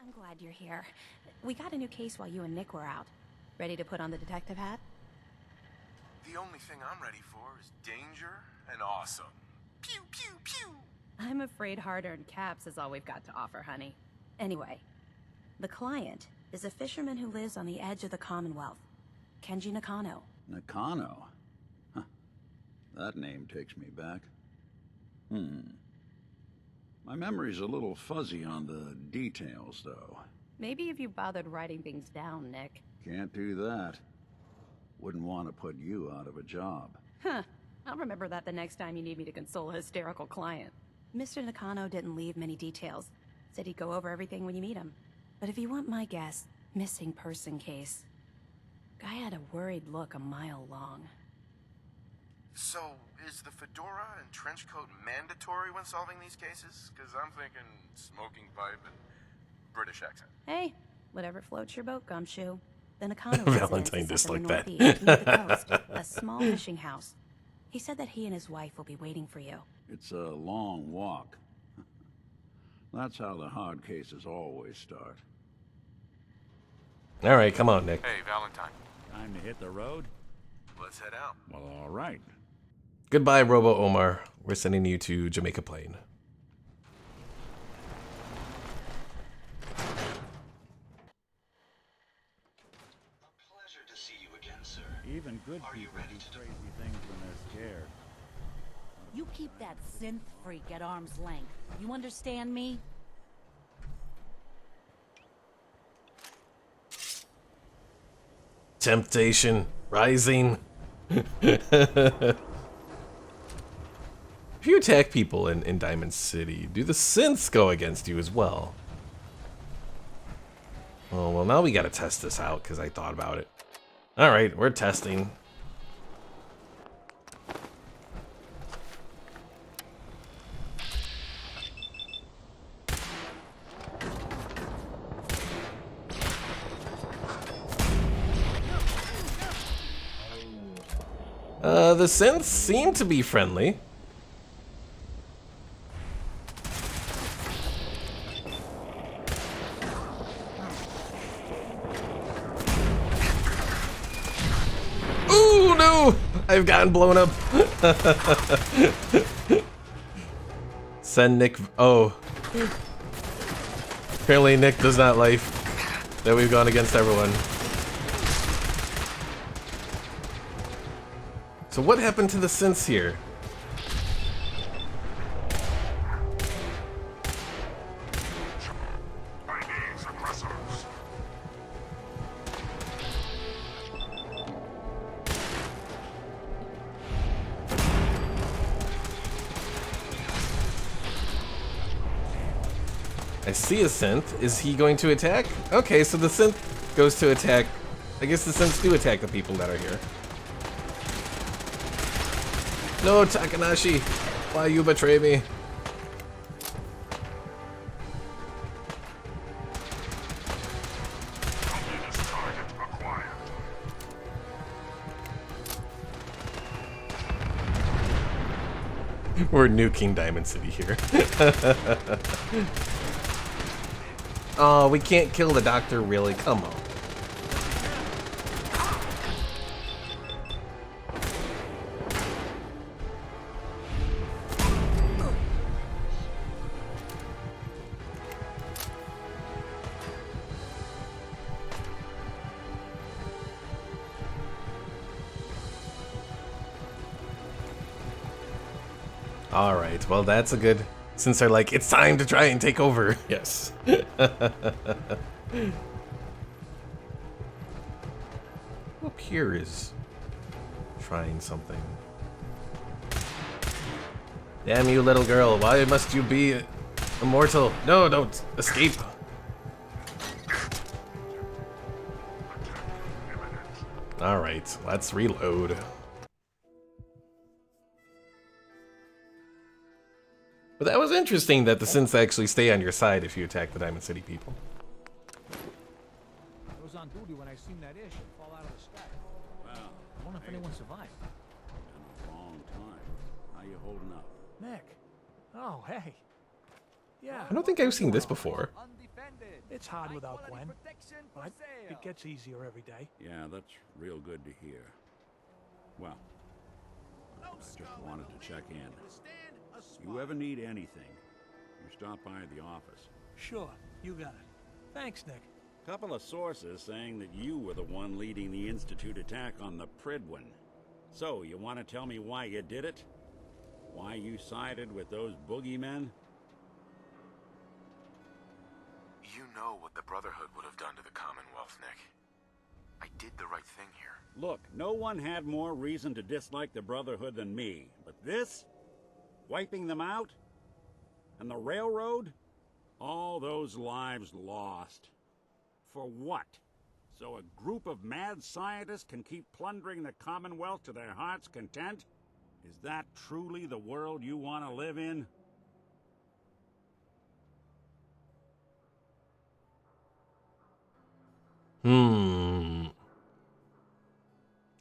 I'm glad you're here. We got a new case while you and Nick were out. Ready to put on the detective hat? The only thing I'm ready for is danger and awesome. Pew, pew, pew! I'm afraid hard-earned caps is all we've got to offer, honey. Anyway, the client is a fisherman who lives on the edge of the Commonwealth. Kenji Nakano. Nakano? Huh. That name takes me back. My memory's a little fuzzy on the details, though. Maybe if you bothered writing things down, Nick. Can't do that. Wouldn't want to put you out of a job. Huh. I'll remember that the next time you need me to console a hysterical client. Mr. Nakano didn't leave many details. Said he'd go over everything when you meet him. But if you want my guess, missing person case. Guy had a worried look a mile long. So, is the fedora and trench coat mandatory when solving these cases? Because I'm thinking smoking pipe and British accent. Hey, whatever floats your boat, Gumshoe. The Nakano Valentine residence is up in disliked the that. northeast, near the coast, a small fishing house. He said that he and his wife will be waiting for you. It's a long walk. That's how the hard cases always start. All right, come on, Nick. Hey, Valentine. Time to hit the road? Let's head out. Well, all right. Goodbye, Robo Omar. We're sending you to Jamaica Plain. Even good people do crazy things when they're scared. You keep that synth freak at arm's length. You understand me? Temptation rising. If you attack people in Diamond City, do the synths go against you as well? Oh, well, now we gotta test this out because I thought about it. Alright, we're testing. The synths seem to be friendly. Ooh, no! I've gotten blown up. Send Nick. Oh. Apparently Nick does not like that we've gone against everyone. So what happened to the synths here? I see a synth. Is he going to attack? Okay, so the synth goes to attack. I guess the synths do attack the people that are here. No, Takanashi! Why you betray me? We're nuking Diamond City here. Oh, we can't kill the doctor, really? Come on. Alright, well that's a good... Since they're like, it's time to try and take over. Yes. Up here is trying something. Damn you, little girl. Why must you be immortal? No, don't escape. Alright, let's reload. But that was interesting that the synths actually stay on your side if you attack the Diamond City people. I was on duty when I seen that airship fall out of the sky. Well, I wonder if anyone survived. been a long time. How you holding up? Nick. Oh, hey. Yeah. I don't think I've seen this before. It's hard without Gwen, but it gets easier every day. Yeah, that's real good to hear. Well, I just wanted to check in. You ever need anything, you stop by the office. Sure, you got it. Thanks, Nick. Couple of sources saying that you were the one leading the Institute attack on the Pridwin. So, you want to tell me why you did it? Why you sided with those boogeymen? You know what the Brotherhood would have done to the Commonwealth, Nick. I did the right thing here. Look, no one had more reason to dislike the Brotherhood than me. But this? Wiping them out? And the railroad? All those lives lost. For what? So a group of mad scientists can keep plundering the Commonwealth to their heart's content? Is that truly the world you want to live in?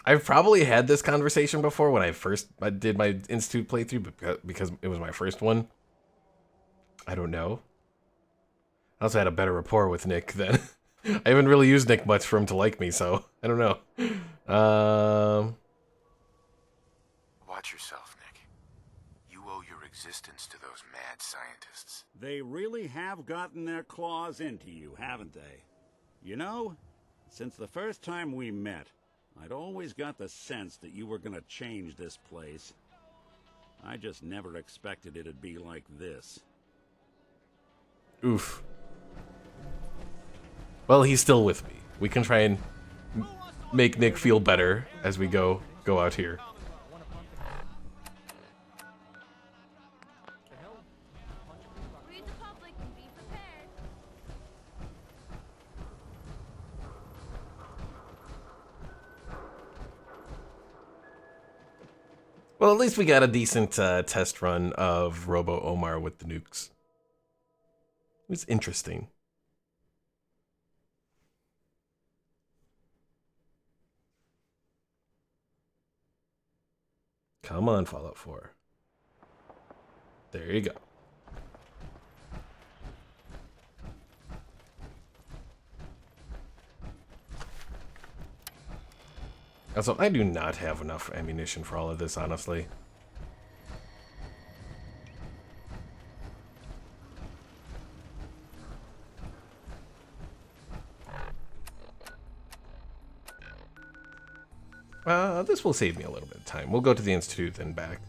I've probably had this conversation before when I did my Institute playthrough because it was my first one. I don't know. I also had a better rapport with Nick then. I haven't really used Nick much for him to like me, so I don't know. Watch yourself, Nick. You owe your existence to those mad scientists. They really have gotten their claws into you, haven't they? You know, since the first time we met, I'd always got the sense that you were gonna change this place. I just never expected it'd be like this. Oof. Well, he's still with me. We can try and make Nick feel better as we go out here. Well, at least we got a decent test run of Robo Omar with the nukes. It was interesting. Come on, Fallout 4. There you go. Also, I do not have enough ammunition for all of this, honestly. This will save me a little bit of time. We'll go to the Institute, then back.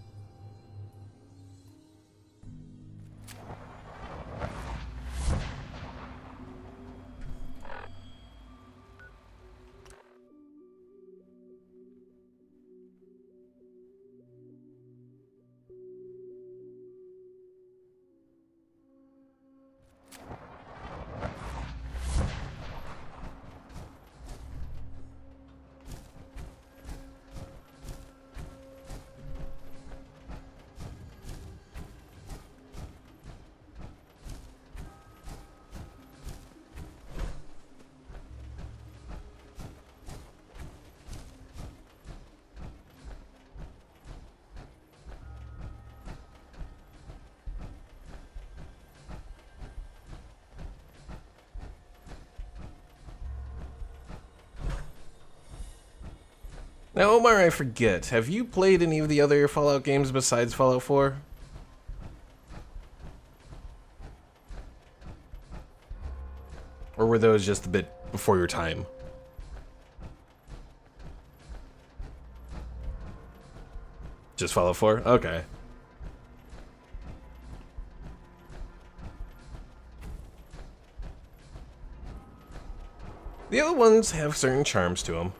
Now, Omar, I forget. Have you played any of the other Fallout games besides Fallout 4? Or were those just a bit before your time? Just Fallout 4? Okay. The other ones have certain charms to them.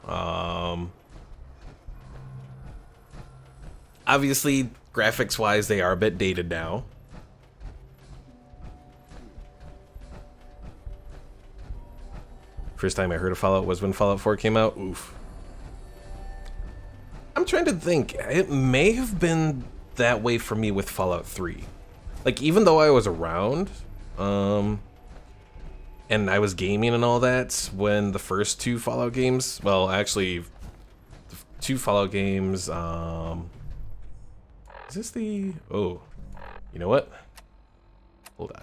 Obviously, graphics-wise, they are a bit dated now. First time I heard of Fallout was when Fallout 4 came out. Oof. I'm trying to think. It may have been that way for me with Fallout 3. Like, even though I was around, and I was gaming and all that when the first two Fallout games, well, actually, the two Fallout games, is this the, oh, you know what? Hold on.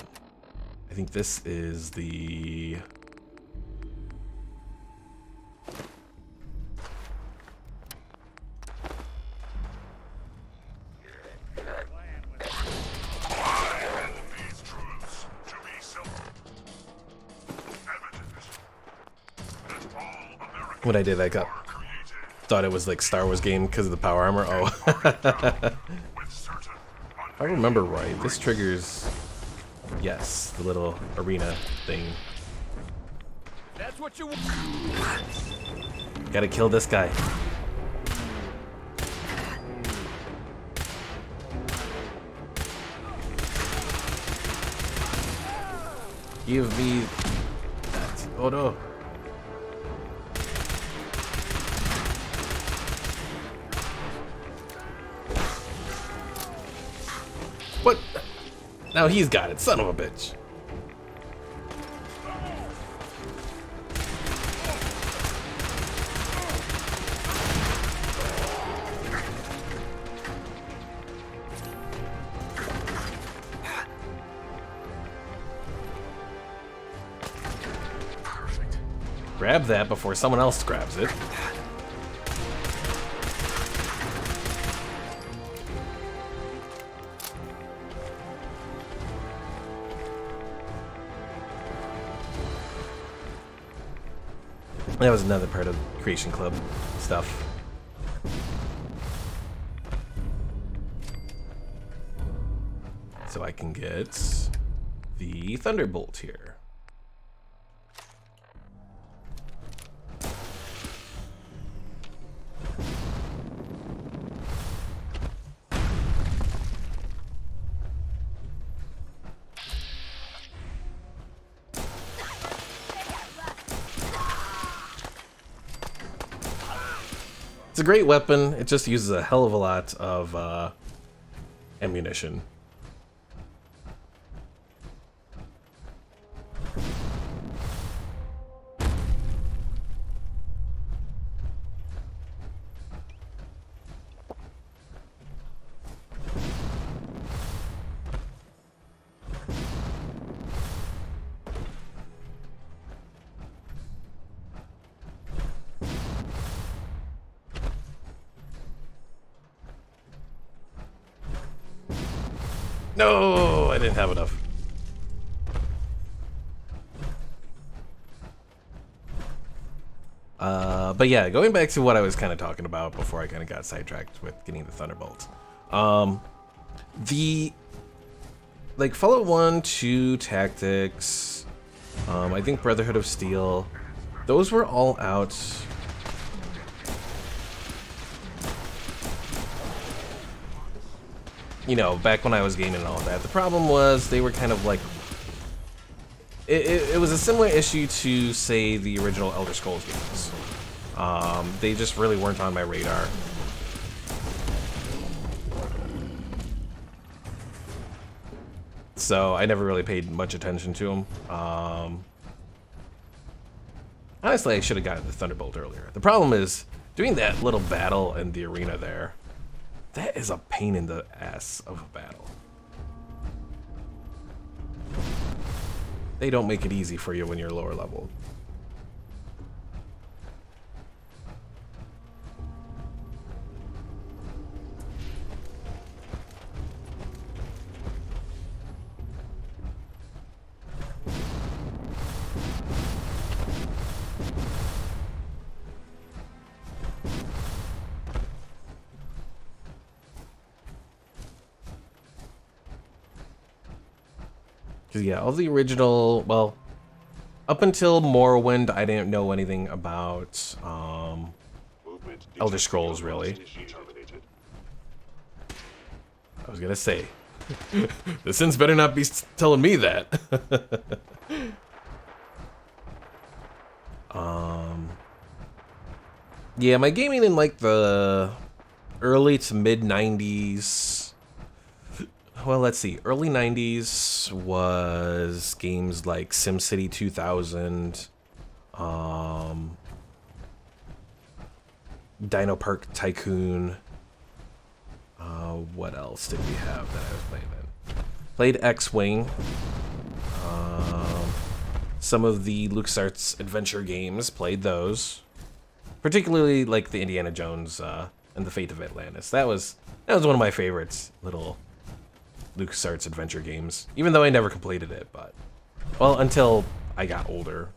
I think this is the, what I did, I thought it was like Star Wars game because of the power armor. Oh. If I remember right, this triggers, yes, the little arena thing. That's what you want. Gotta kill this guy. Give me that. Oh no. What? Now he's got it, son of a bitch. Grab that before someone else grabs it. That was another part of Creation Club stuff. So I can get the Thunderbolt here. It's a great weapon, it just uses a hell of a lot of ammunition. No, I didn't have enough. But yeah, going back to what I was kind of talking about before I kind of got sidetracked with getting the Thunderbolts. Like Fallout 1, 2, Tactics, I think Brotherhood of Steel, those were all out. You know, back when I was gaming and all that. The problem was they were kind of like... It was a similar issue to, say, the original Elder Scrolls games. They just really weren't on my radar. So I never really paid much attention to them. Honestly, I should have gotten the Thunderbolt earlier. The problem is, doing that little battle in the arena there, that is a pain in the ass of a battle. They don't make it easy for you when you're lower level. Because, yeah, all the original, well, up until Morrowind, I didn't know anything about Elder Scrolls, really. I was gonna say, the Sins better not be telling me that. Yeah, my gaming in like the early to mid 90s. Well, let's see. Early 90s was games like SimCity 2000, Dino Park Tycoon. What else did we have that I was playing then? Played X-Wing. Some of the LucasArts adventure games, played those. Particularly like the Indiana Jones and the Fate of Atlantis. That was one of my favorites, little LucasArts adventure games. Even though I never completed it, but well, until I got older.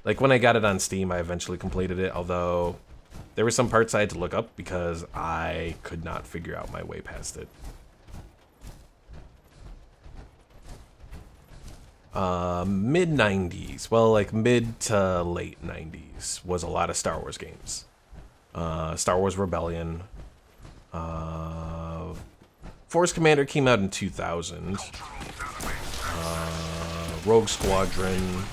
Like when I got it on Steam, I eventually completed it, although there were some parts I had to look up because I could not figure out my way past it. Mid 90s, well, like mid to late 90s was a lot of Star Wars games. Star Wars Rebellion. Force Commander came out in 2000. Rogue Squadron.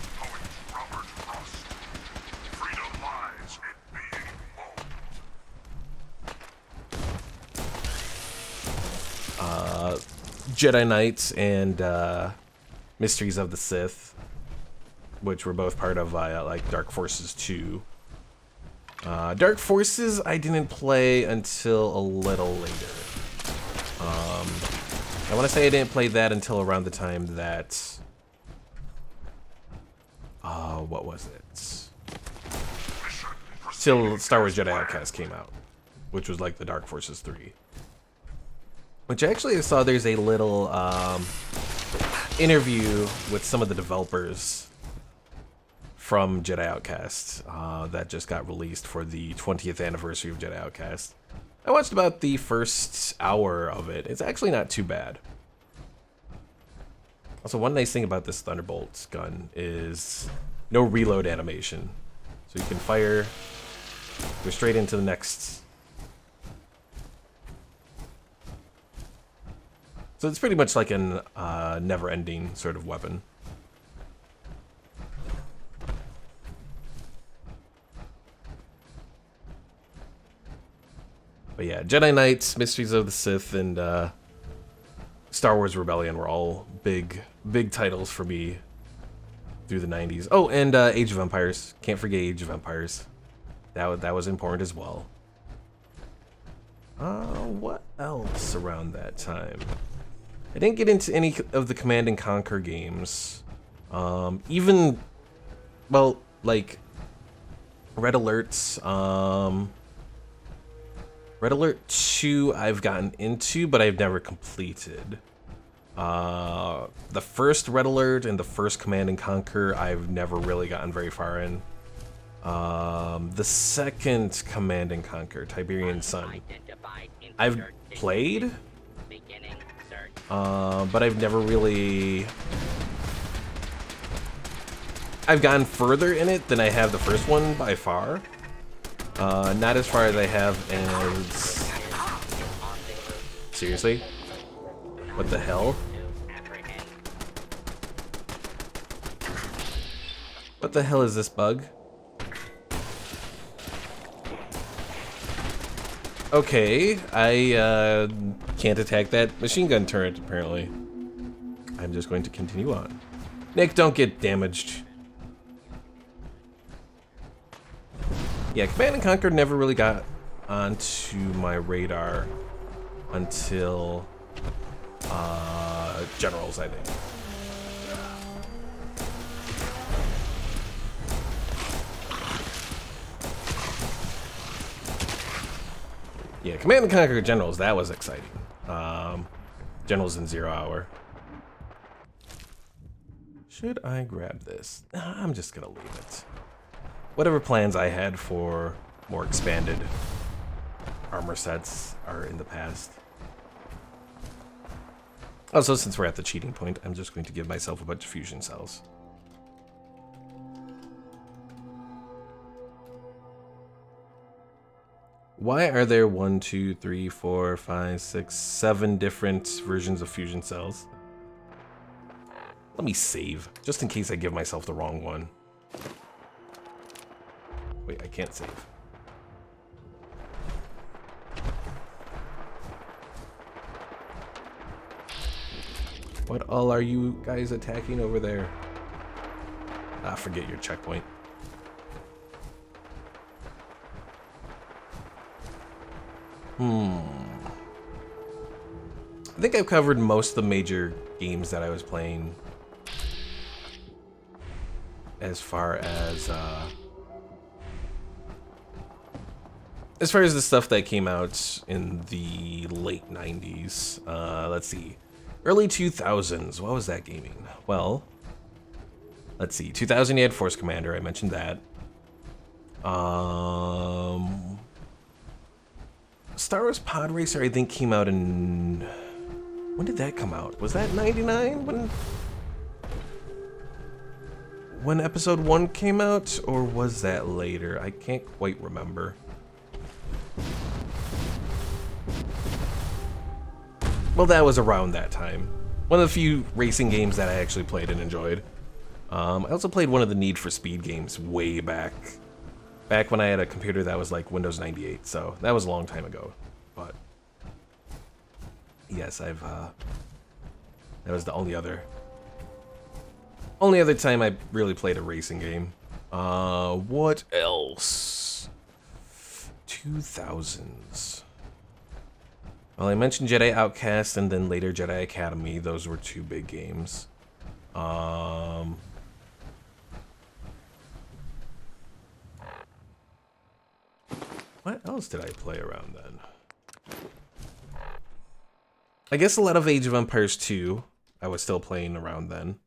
Jedi Knights and Mysteries of the Sith, which were both part of like Dark Forces 2. Dark Forces I didn't play until a little later. I want to say I didn't play that until around the time that what was it? Till Star Wars Jedi Outcast came out, which was like the Dark Forces 3. Which actually I saw there's a little interview with some of the developers from Jedi Outcast that just got released for the 20th anniversary of Jedi Outcast. I watched about the first hour of it. It's actually not too bad. Also, one nice thing about this Thunderbolt gun is no reload animation. So you can fire, go straight into the next. So it's pretty much like an never-ending sort of weapon. But yeah, Jedi Knights, Mysteries of the Sith, and Star Wars Rebellion were all big titles for me through the 90s. Oh, and Age of Empires. Can't forget Age of Empires. That was important as well. What else around that time? I didn't get into any of the Command and Conquer games. Even, well, like Red Alerts. Red Alert 2 I've gotten into, but I've never completed. The first Red Alert and the first Command and Conquer I've never really gotten very far in. The second Command and Conquer, Tiberian Sun, I've played, but I've never really... I've gotten further in it than I have the first one by far. Not as far as I have as... Seriously? What the hell? What the hell is this bug? Okay, I can't attack that machine gun turret, apparently. I'm just going to continue on. Nick, don't get damaged. Yeah, Command and Conquer never really got onto my radar until Generals, I think. Yeah, Command and Conquer Generals, that was exciting. Generals in 0 Hour. Should I grab this? I'm just gonna leave it. Whatever plans I had for more expanded armor sets are in the past. Also, since we're at the cheating point, I'm just going to give myself a bunch of fusion cells. Why are there 1, 2, 3, 4, 5, 6, 7 different versions of fusion cells? Let me save, just in case I give myself the wrong one. Wait, I can't save. What all are you guys attacking over there? Ah, forget your checkpoint. I think I've covered most of the major games that I was playing. As far as the stuff that came out in the late 90s. Let's see. Early 2000s. What was that gaming? Well, let's see. 2000 you had Force Commander. I mentioned that. Star Wars Pod Racer, I think, came out in... When did that come out? Was that 99? When Episode 1 came out? Or was that later? I can't quite remember. Well, that was around that time. One of the few racing games that I actually played and enjoyed. I also played one of the Need for Speed games way back. Back when I had a computer that was like Windows 98, so that was a long time ago. But yes, that was the only other time I really played a racing game. What else? 2000s. Well, I mentioned Jedi Outcast and then later Jedi Academy. Those were two big games. What else did I play around then? I guess a lot of Age of Empires 2 I was still playing around then.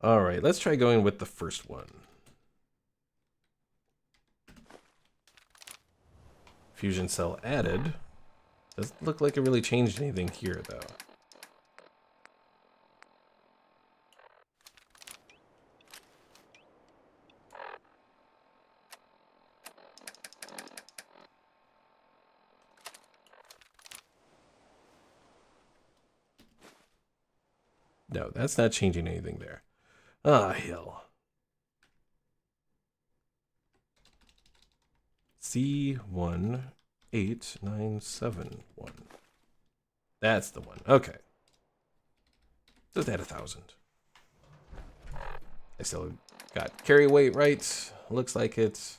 Alright, let's try going with the first one. Fusion cell added. Doesn't look like it really changed anything here, though. No, that's not changing anything there. Ah, hell. C18971. That's the one. Okay. Just add 1,000. I still got carry weight right. Looks like it.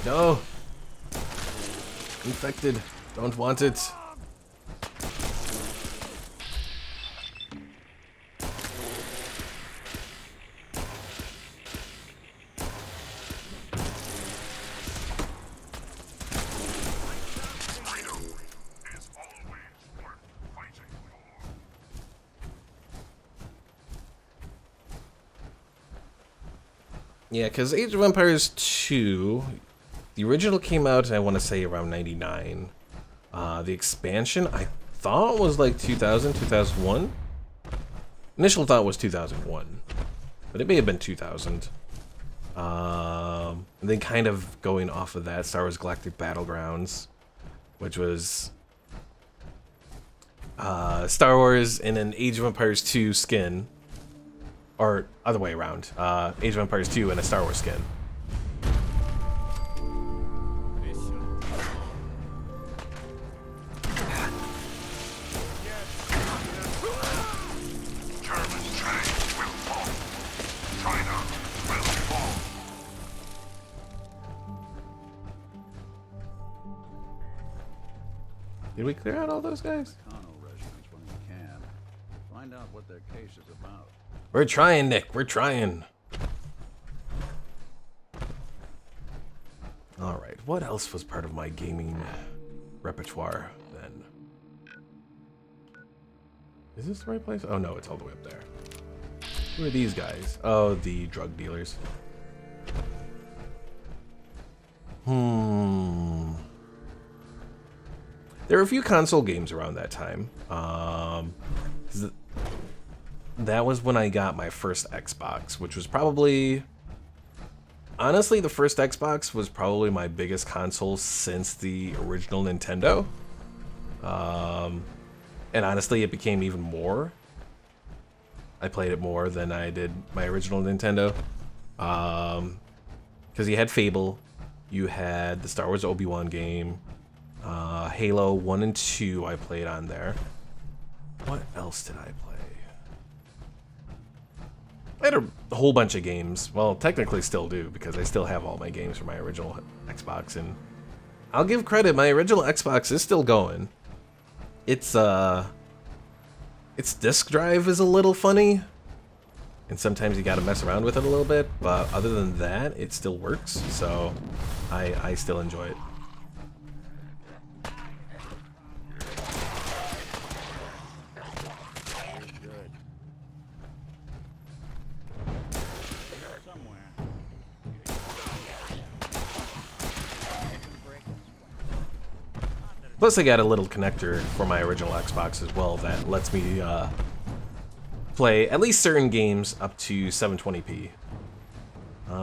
No. Infected. Don't want it. Yeah, because Age of Empires 2, the original came out, I want to say, around 99. The expansion, I thought was like 2000, 2001. Initial thought was 2001, but it may have been 2000. And then kind of going off of that, Star Wars Galactic Battlegrounds, which was Star Wars in an Age of Empires 2 skin. Or other way around, Age of Empires 2 in a Star Wars skin. Did we clear out all those guys? When you can. Find out what their case is about. We're trying, Nick. We're trying. Alright, what else was part of my gaming repertoire then? Is this the right place? Oh no, it's all the way up there. Who are these guys? Oh, the drug dealers. There were a few console games around that time. That was when I got my first Xbox, which was probably... Honestly, the first Xbox was probably my biggest console since the original Nintendo. And honestly, it became even more. I played it more than I did my original Nintendo. Because you had Fable, you had the Star Wars Obi-Wan game, Halo 1 and 2 I played on there. What else did I play? I had a whole bunch of games. Well, technically still do, because I still have all my games from my original Xbox, and I'll give credit, my original Xbox is still going. Its disk drive is a little funny, and sometimes you gotta mess around with it a little bit, but other than that, it still works, so I still enjoy it. Plus, I got a little connector for my original Xbox as well that lets me play at least certain games up to 720p.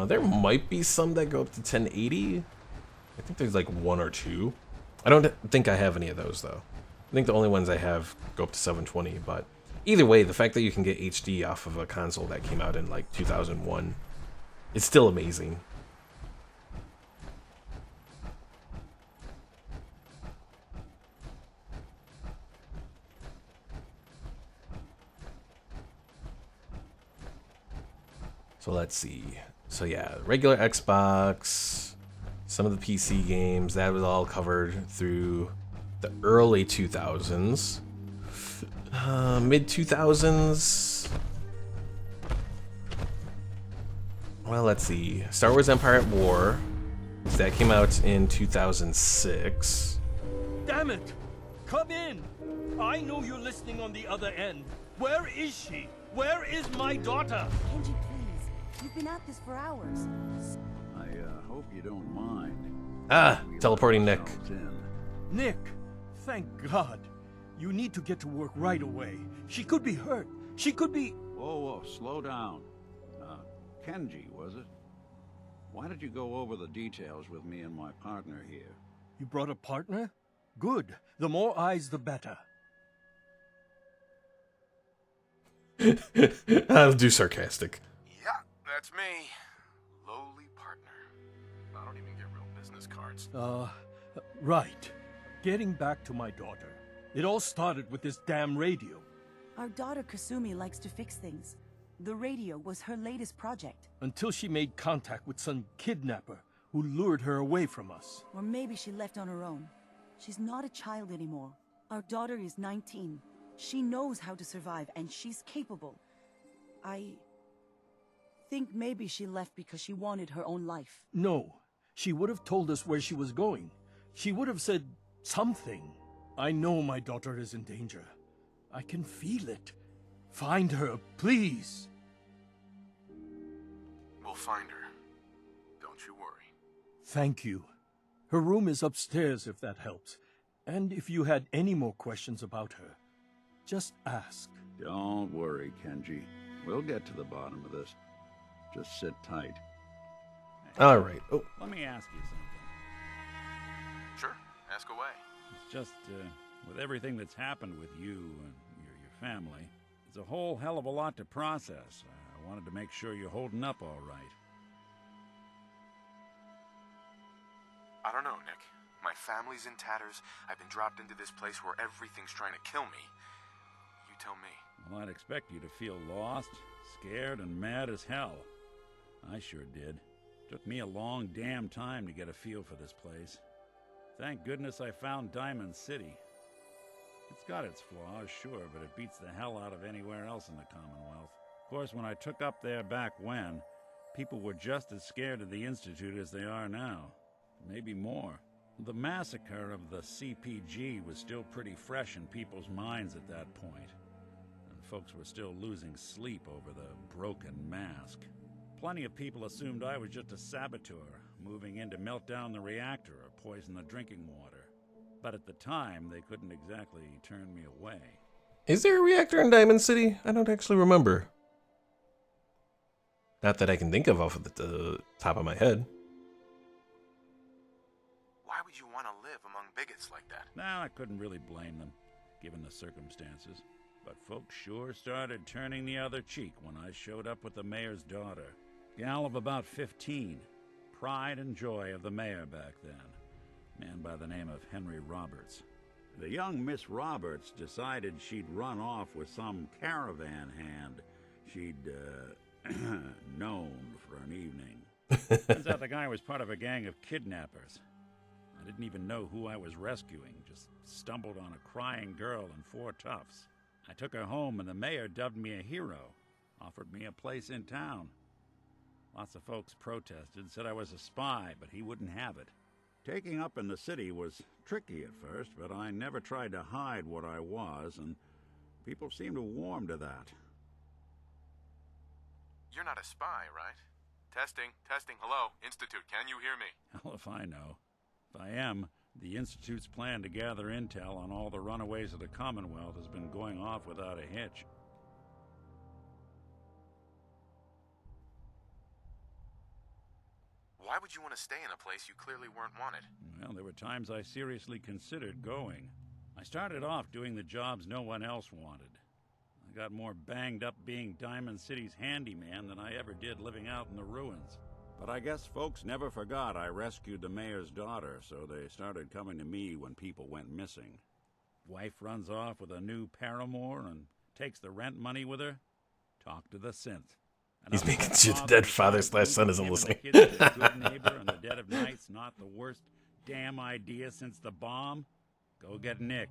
There might be some that go up to 1080. I think there's like one or two. I don't think I have any of those though. I think the only ones I have go up to 720, but either way, the fact that you can get HD off of a console that came out in like 2001, it's still amazing. So let's see. So yeah, regular Xbox, some of the PC games, that was all covered through the early 2000s. Mid 2000s. Well, let's see. Star Wars Empire at War. That came out in 2006. Damn it! Come in! I know you're listening on the other end. Where is she? Where is my daughter? Kenji, please. You've been at this for hours. I hope you don't mind. Ah, teleporting Nick. Nick, thank God. You need to get to work right away. She could be hurt. She could be... Whoa, slow down. Kenji, was it? Why did you go over the details with me and my partner here? You brought a partner? Good. The more eyes, the better. I'll do sarcastic. Yeah, that's me. Lowly partner. I don't even get real business cards. Right. Getting back to my daughter. It all started with this damn radio. Our daughter Kasumi likes to fix things. The radio was her latest project. Until she made contact with some kidnapper who lured her away from us. Or maybe she left on her own. She's not a child anymore. Our daughter is 19. She knows how to survive, and she's capable. I think maybe she left because she wanted her own life. No. She would have told us where she was going. She would have said something. I know my daughter is in danger. I can feel it. Find her, please. We'll find her. Don't you worry. Thank you. Her room is upstairs if that helps. And if you had any more questions about her, just ask. Don't worry, Kenji. We'll get to the bottom of this. Just sit tight. All right. Oh. Let me ask you something. Sure, ask away. It's just, with everything that's happened with you and your family, it's a whole hell of a lot to process. I wanted to make sure you're holding up all right. I don't know, Nick. My family's in tatters. I've been dropped into this place where everything's trying to kill me. You tell me. Well, I'd expect you to feel lost, scared, and mad as hell. I sure did. Took me a long damn time to get a feel for this place. Thank goodness I found Diamond City. It's got its flaws, sure, but it beats the hell out of anywhere else in the Commonwealth. Of course, when I took up there back when, people were just as scared of the Institute as they are now. Maybe more. The massacre of the CPG was still pretty fresh in people's minds at that point. folks were still losing sleep over the broken mask. Plenty of people assumed I was just a saboteur, moving in to melt down the reactor or poison the drinking water. But at the time, they couldn't exactly turn me away. Is there a reactor in Diamond City? I don't actually remember. Not that I can think of off of the top of my head. Why would you want to live among bigots like that? Now, I couldn't really blame them, given the circumstances. But folks sure started turning the other cheek when I showed up with the mayor's daughter. Gal of about 15. Pride and joy of the mayor back then. Man by the name of Henry Roberts. The young Miss Roberts decided she'd run off with some caravan hand she'd, known for an evening. Turns out the guy was part of a gang of kidnappers. I didn't even know who I was rescuing, just stumbled on a crying girl and 4 toughs. I took her home and the mayor dubbed me a hero, offered me a place in town. Lots of folks protested, said I was a spy, but he wouldn't have it. Taking up in the city was tricky at first, but I never tried to hide what I was, and people seemed to warm to that. You're not a spy, right? Testing, hello, Institute, can you hear me? Hell if I know. If I am, the Institute's plan to gather intel on all the runaways of the Commonwealth has been going off without a hitch. Why would you want to stay in a place you clearly weren't wanted? Well, there were times I seriously considered going. I started off doing the jobs no one else wanted. I got more banged up being Diamond City's handyman than I ever did living out in the ruins. But I guess folks never forgot I rescued the mayor's daughter, so they started coming to me when people went missing. Wife runs off with a new paramour and takes the rent money with her. Talk to the synth. He's making sure the dead father/son isn't listening. Good neighbor in the dead of night's not the worst damn idea since the bomb. Go get Nick.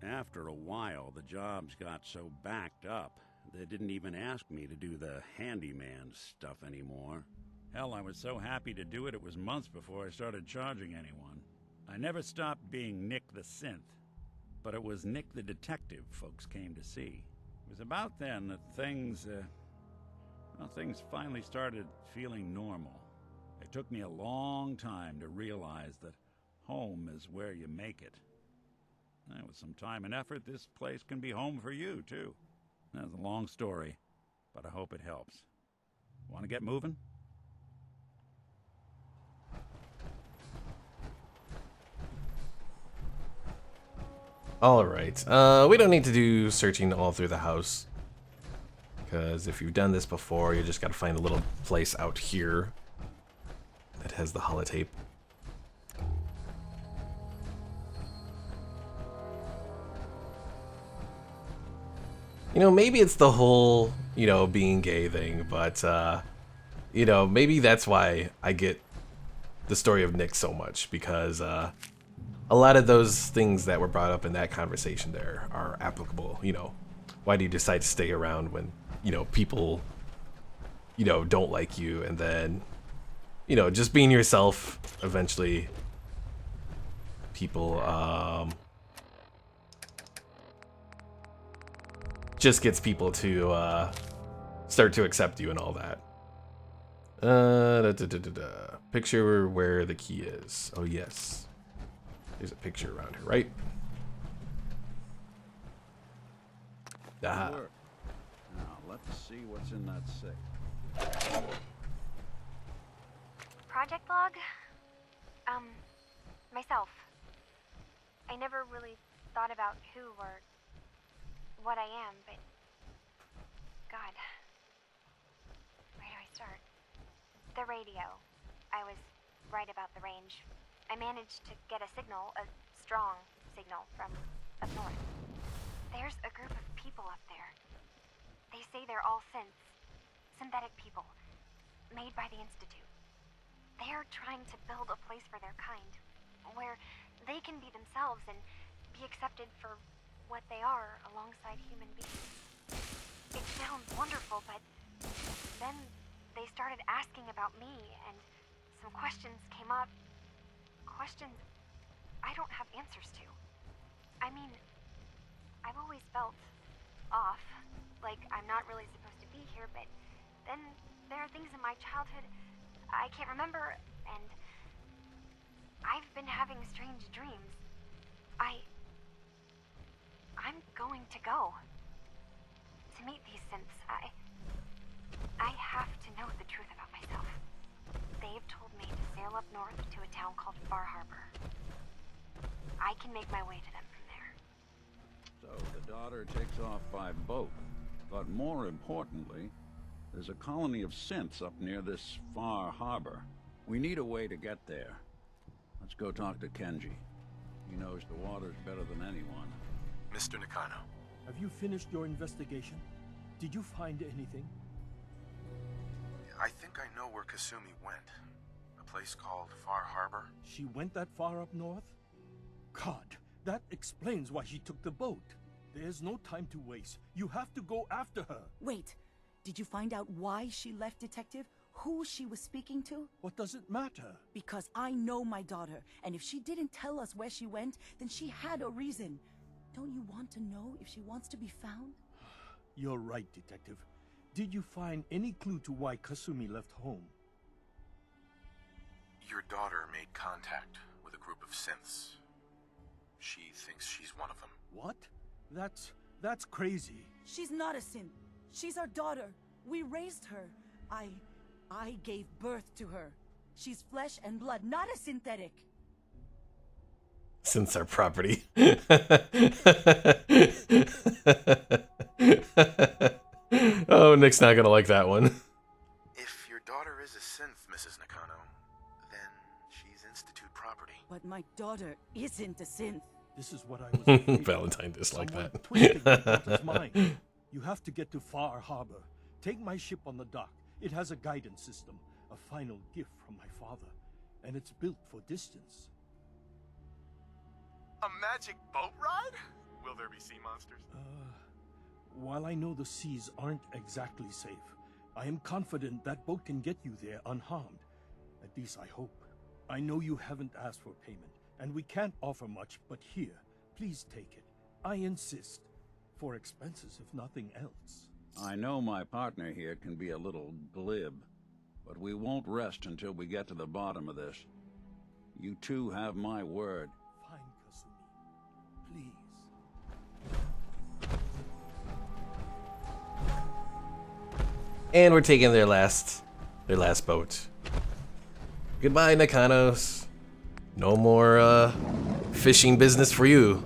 After a while, the jobs got so backed up, they didn't even ask me to do the handyman stuff anymore. Hell, I was so happy to do it, it was months before I started charging anyone. I never stopped being Nick the Synth, but it was Nick the Detective folks came to see. It was about then that things finally started feeling normal. It took me a long time to realize that home is where you make it. And with some time and effort, this place can be home for you, too. That's a long story, but I hope it helps. Want to get moving? Alright, we don't need to do searching all through the house. Because if you've done this before, you just gotta find a little place out here that has the holotape. You know, maybe it's the whole, being gay thing, but, maybe that's why I get the story of Nick so much, because, a lot of those things that were brought up in that conversation there are applicable, Why do you decide to stay around when, people, don't like you, and then, just being yourself, eventually, people, just gets people to start to accept you and all that. Picture where the key is. Oh yes, there's a picture around here, right? Ah. Now let's see what's in that safe. Project log? Myself. I never really thought about who or what I am, but God, where do I start? The radio. I was right about the range. I managed to get a signal, a strong signal from up north. There's a group of people up there. They say they're all synths, synthetic people, made by the Institute. They're trying to build a place for their kind, where they can be themselves and be accepted for what they are alongside human beings. It sounds wonderful, but then they started asking about me, and some questions came up. Questions I don't have answers to. I mean, I've always felt off. Like I'm not really supposed to be here, but then there are things in my childhood I can't remember, and I've been having strange dreams. I'm going to go. To meet these synths, I have to know the truth about myself. They've told me to sail up north to a town called Far Harbor. I can make my way to them from there. So the daughter takes off by boat. But more importantly, there's a colony of synths up near this Far Harbor. We need a way to get there. Let's go talk to Kenji. He knows the waters better than anyone. Mr. Nakano. Have you finished your investigation? Did you find anything? I think I know where Kasumi went. A place called Far Harbor. She went that far up north? God, that explains why she took the boat. There's no time to waste. You have to go after her. Wait, did you find out why she left, Detective? Who she was speaking to? What does it matter? Because I know my daughter, and if she didn't tell us where she went, then she had a reason. Don't you want to know if she wants to be found? You're right, Detective. Did you find any clue to why Kasumi left home? Your daughter made contact with a group of synths. She thinks she's one of them. What? That's crazy. She's not a synth. She's our daughter. We raised her. I gave birth to her. She's flesh and blood, not a synthetic. Since our property. Oh, Nick's not gonna like that one. If your daughter is a synth, Mrs. Nakano, then she's Institute property. But my daughter isn't a synth. This is what I was Valentine disliked that. Twisting my daughter's mind. You have to get to Far Harbor. Take my ship on the dock. It has a guidance system, a final gift from my father, and it's built for distance. A magic boat ride? Will there be sea monsters? While I know the seas aren't exactly safe, I am confident that boat can get you there unharmed. At least I hope. I know you haven't asked for payment, and we can't offer much, but here, please take it. I insist. For expenses, if nothing else. I know my partner here can be a little glib, but we won't rest until we get to the bottom of this. You two have my word. Fine, Kasumi. Please. And we're taking their last boat. Goodbye, Nakanos. No more fishing business for you.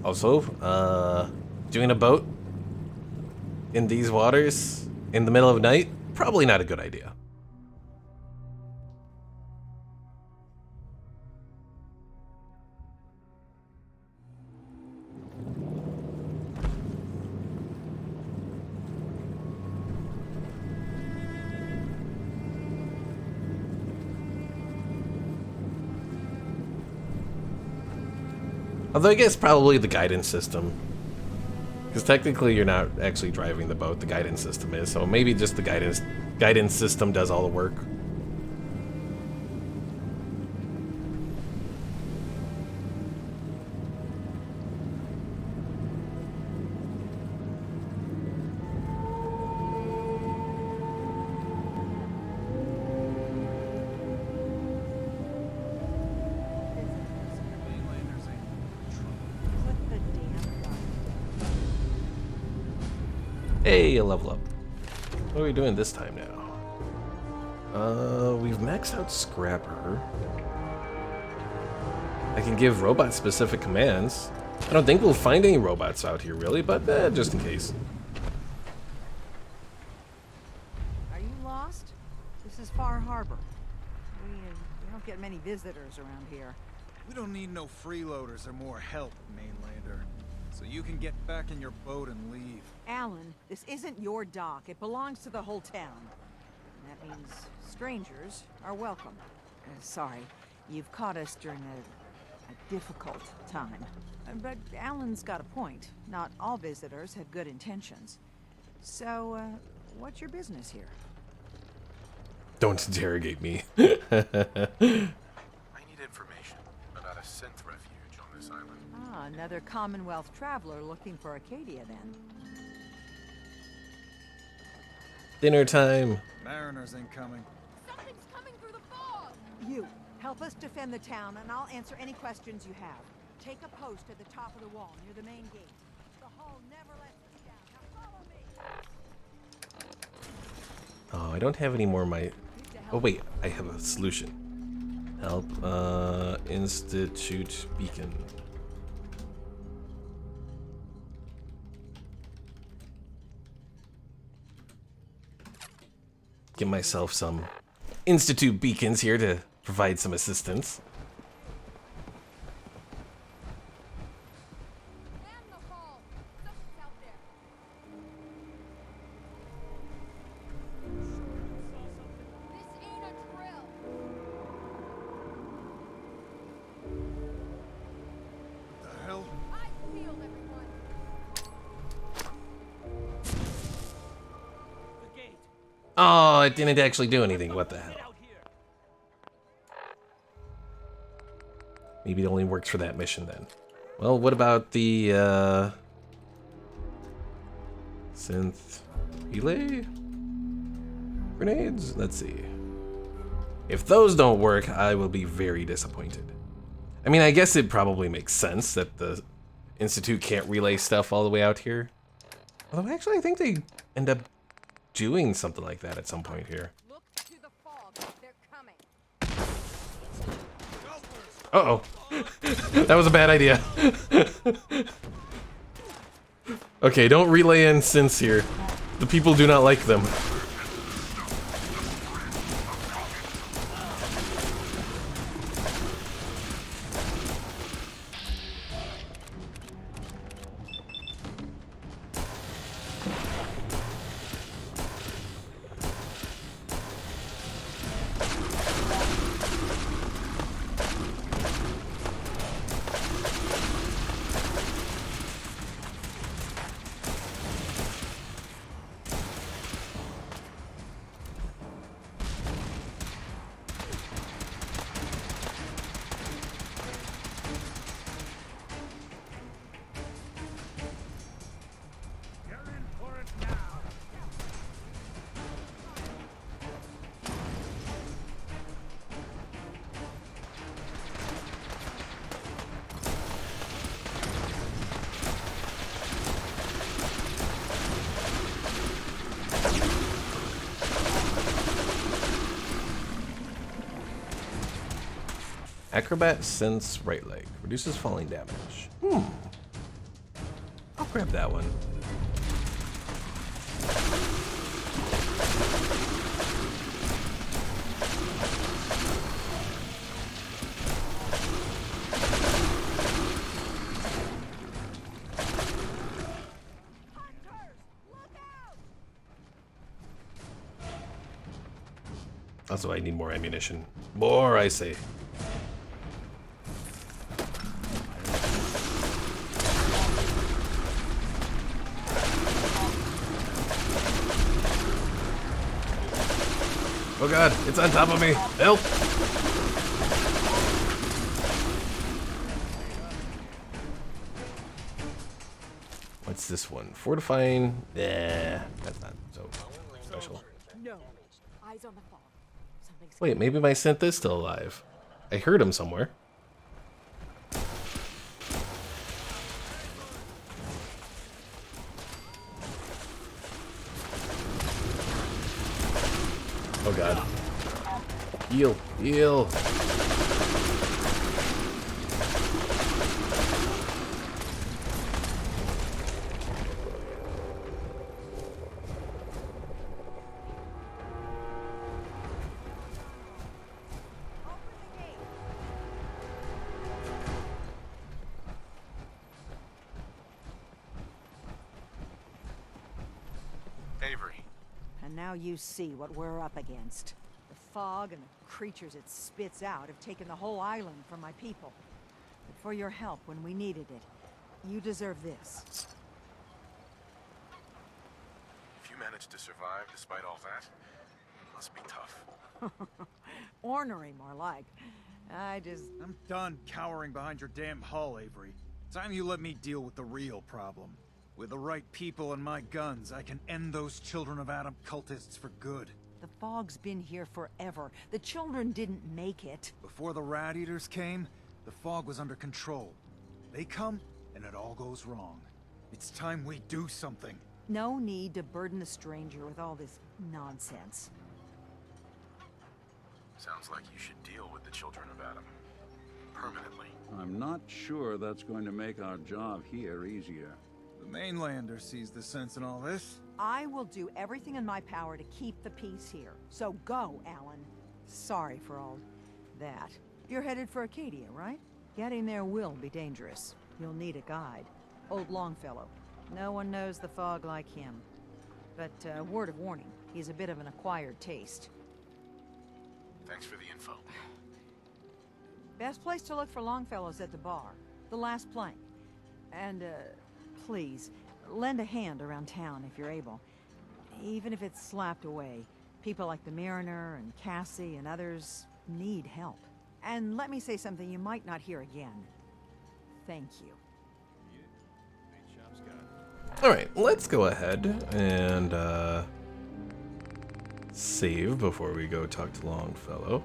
Also, doing a boat in these waters in the middle of the night, probably not a good idea. Although I guess probably the guidance system. Because technically you're not actually driving the boat, the guidance system is. So maybe just the guidance system does all the work. Hey, a level up. What are we doing this time now? We've maxed out Scrapper. I can give robot specific commands. I don't think we'll find any robots out here really, but just in case. Are you lost? This is Far Harbor. We don't get many visitors around here. We don't need no freeloaders or more help, mainlander. So you can get back in your boat and leave. Alan, this isn't your dock. It belongs to the whole town. And that means strangers are welcome. Sorry. You've caught us during a difficult time. But Alan's got a point. Not all visitors have good intentions. So, what's your business here? Don't interrogate me. I need information about a synth refuge on this island. Ah, another Commonwealth traveler looking for Acadia, then. Dinner time. Mariners incoming. Something's coming through the fog! You, help us defend the town, and I'll answer any questions you have. Take a post at the top of the wall, near the main gate. The hall never lets us down. Now follow me! Oh, I don't have any more of my... Oh wait, I have a solution. Help, institute beacon. Give myself some institute beacons here to provide some assistance. Oh, it didn't actually do anything. What the hell? Maybe it only works for that mission then. Well, what about the synth relay grenades? Let's see. If those don't work, I will be very disappointed. I mean, I guess it probably makes sense that the Institute can't relay stuff all the way out here. Although actually I think they end up doing something like that at some point here. Uh-oh. That was a bad idea. Okay, don't relay in synths here. The people do not like them. Acrobat sense right leg. Reduces falling damage. I'll grab that one. Also, I need more ammunition. More, I say. Oh god, it's on top of me. Help! What's this one? Fortifying? Yeah, that's not so special. No. Eyes on the fog. Wait, maybe my synth is still alive. I heard him somewhere. Oh god. Heal, heal. And now you see what we're up against. The fog and the creatures it spits out have taken the whole island from my people. But for your help when we needed it, you deserve this. If you managed to survive despite all that, it must be tough. Ornery, more like. I'm done cowering behind your damn hull, Avery. Time you let me deal with the real problem. With the right people and my guns, I can end those Children of Adam cultists for good. The fog's been here forever. The children didn't make it. Before the Rat Eaters came, the fog was under control. They come, and it all goes wrong. It's time we do something. No need to burden a stranger with all this nonsense. Sounds like you should deal with the Children of Adam. Permanently. I'm not sure that's going to make our job here easier. The mainlander sees the sense in all this. I will do everything in my power to keep the peace here. So go, Alan. Sorry for all that. You're headed for Acadia, right? Getting there will be dangerous. You'll need a guide. Old Longfellow. No one knows the fog like him. But, word of warning, he's a bit of an acquired taste. Thanks for the info. Best place to look for Longfellow's at the bar. The last plank. And, please, lend a hand around town if you're able. Even if it's slapped away. People like the Mariner and Cassie and others need help. And let me say something you might not hear again. Thank you. Alright, let's go ahead and save before we go talk to Longfellow.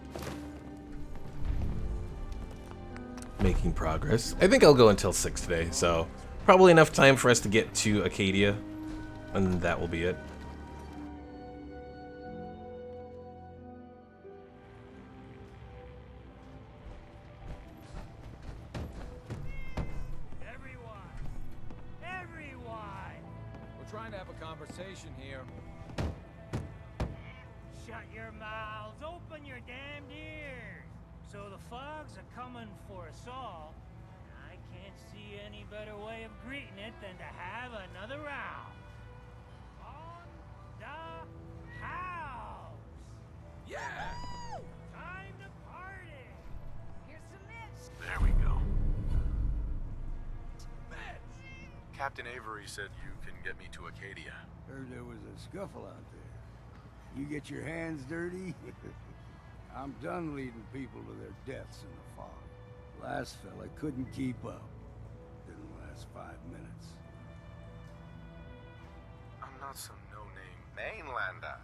Making progress. I think I'll go until 6 today, so probably enough time for us to get to Acadia, and that will be it. We're trying to have a conversation here. Shut your mouths, open your damned ears. So the fogs are coming for us all. I can't see any better way of greeting it than to have another round. On the house. Yeah! Time to party. Here's some mitts. There we go. Captain Avery said you can get me to Acadia. Heard there was a scuffle out there. You get your hands dirty? I'm done leading people to their deaths in the fog. Last fella couldn't keep up. Didn't last 5 minutes. I'm not some no-name mainlander.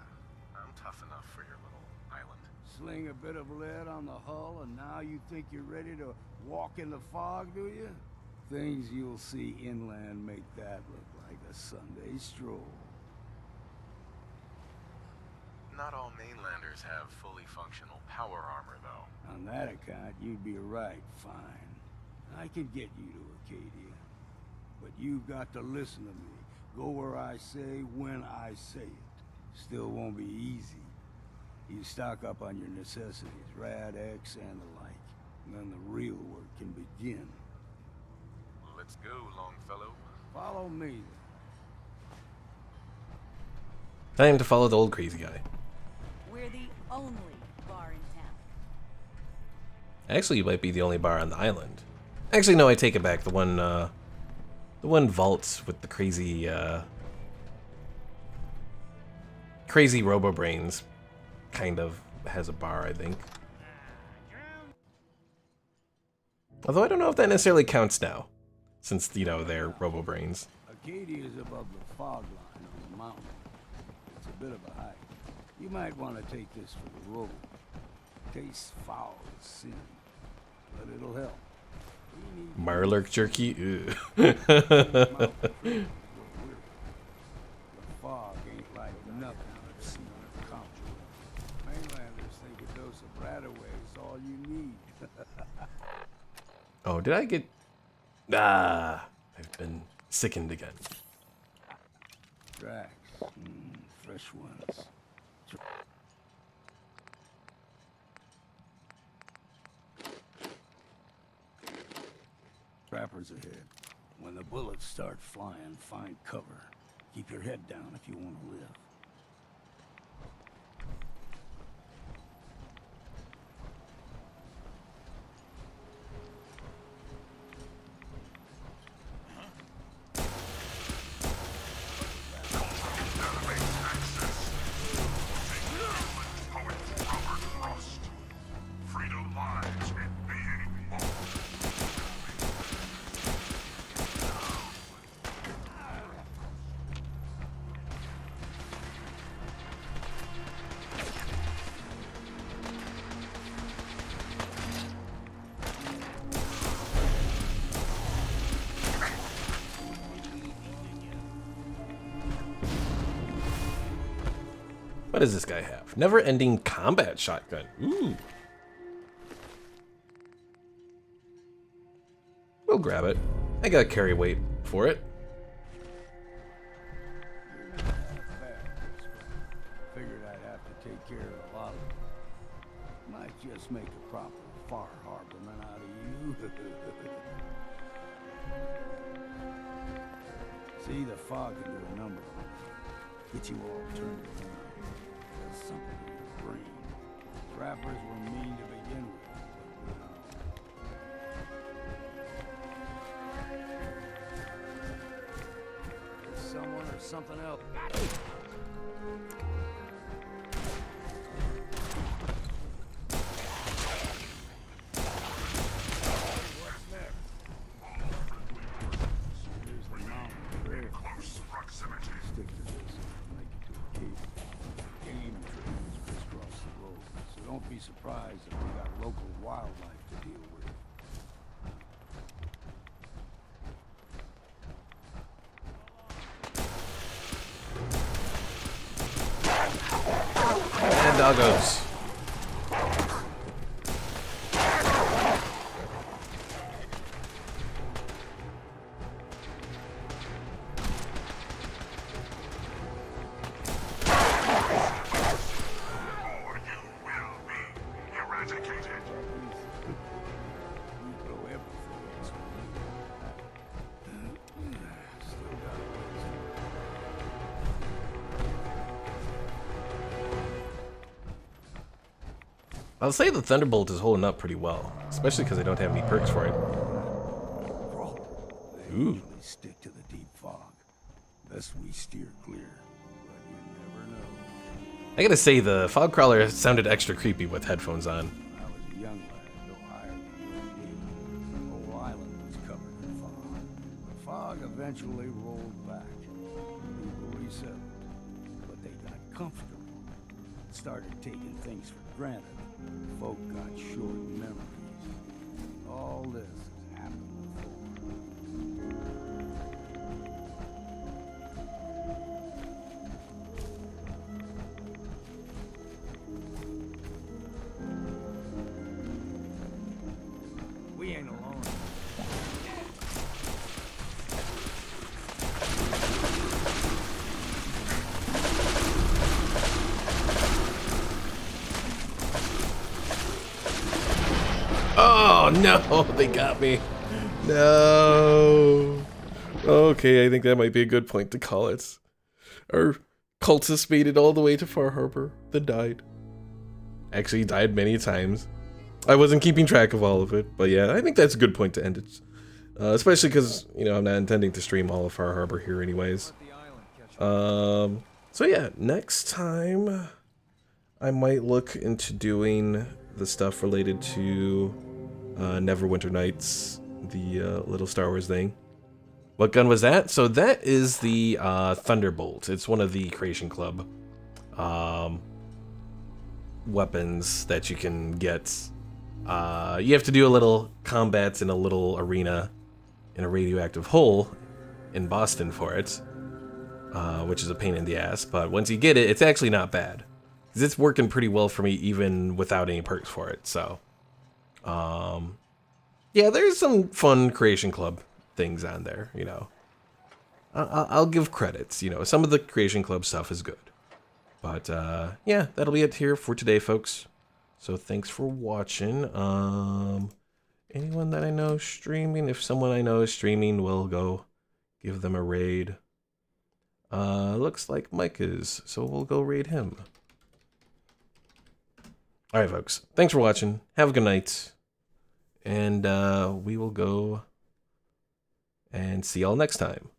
I'm tough enough for your little island. Sling a bit of lead on the hull and now you think you're ready to walk in the fog, do you? Things you'll see inland make that look like a Sunday stroll. Not all mainlanders have fully functional power armor, though. On that account, you'd be right, fine. I can get you to Acadia. But you've got to listen to me. Go where I say, when I say it. Still won't be easy. You stock up on your necessities, Rad X and the like. And then the real work can begin. Let's go, Longfellow. Follow me. Time to follow the old crazy guy. We're the only bar in town. Actually, you might be the only bar on the island. Actually, no, I take it back. The one vault with the crazy, crazy robo-brains kind of has a bar, I think. Although I don't know if that necessarily counts now, since, you know, they're robo-brains. Acadia is above the fog line on the mountain. It's a bit of a hike. You might want to take this for the road. Tastes foul as sin, but it'll help. Marlurk jerky? Ew. The fog ain't like nothing I've seen on the country. Mainlanders think a dose of Bradaway is all you need. Oh, did I get... Ah, I've been sickened again. Tracks, fresh ones. Trappers ahead. When the bullets start flying, find cover. Keep your head down if you want to live. What does this guy have? Never-ending combat shotgun. Ooh. We'll grab it. I got carry weight for it. Figured I'd have to take care of a lot of them. Might just make a proper far harborman out of you. See, the fog can do a number on you. Get you all turned around. Does something to your brain. Trappers were mean to begin with, but now... Someone or something else. What's next? Here's the mountain. Very close proximity. Stick to this. Make it to a cave. Game trails crisscross the road, so don't be surprised if we got local wildlife to deal with. And doggos. I'll say the Thunderbolt is holding up pretty well, especially because I don't have any perks for it. Ooh. Stick to the deep fog. Best we steer clear, but you never know. I gotta say, the fog crawler sounded extra creepy with headphones on. When I was a young lad, no higher than 1 The whole island was covered in fog. The fog eventually rolled back. People resettled, but they got comfortable. Started taking things for granted. Folk got short memories. All this has happened before. We ain't alone. Oh no, they got me. No. Okay, I think that might be a good point to call it. Our cultist made it all the way to Far Harbor, then died. Actually died many times. I wasn't keeping track of all of it, but yeah, I think that's a good point to end it. Especially because, you know, I'm not intending to stream all of Far Harbor here anyways. So yeah, next time I might look into doing the stuff related to Neverwinter Nights, the little Star Wars thing. What gun was that? So that is the Thunderbolt. It's one of the Creation Club weapons that you can get. You have to do a little combats in a little arena in a radioactive hole in Boston for it, which is a pain in the ass. But once you get it, it's actually not bad. 'Cause it's working pretty well for me even without any perks for it. So, yeah, there's some fun Creation Club things on there, you know. I'll give credits, you know. Some of the Creation Club stuff is good. But, yeah, that'll be it here for today, folks. So thanks for watching. Anyone that I know streaming, if someone I know is streaming, we'll go give them a raid. Looks like Mike is, so we'll go raid him. Alright, folks. Thanks for watching. Have a good night. And we will go and see y'all next time.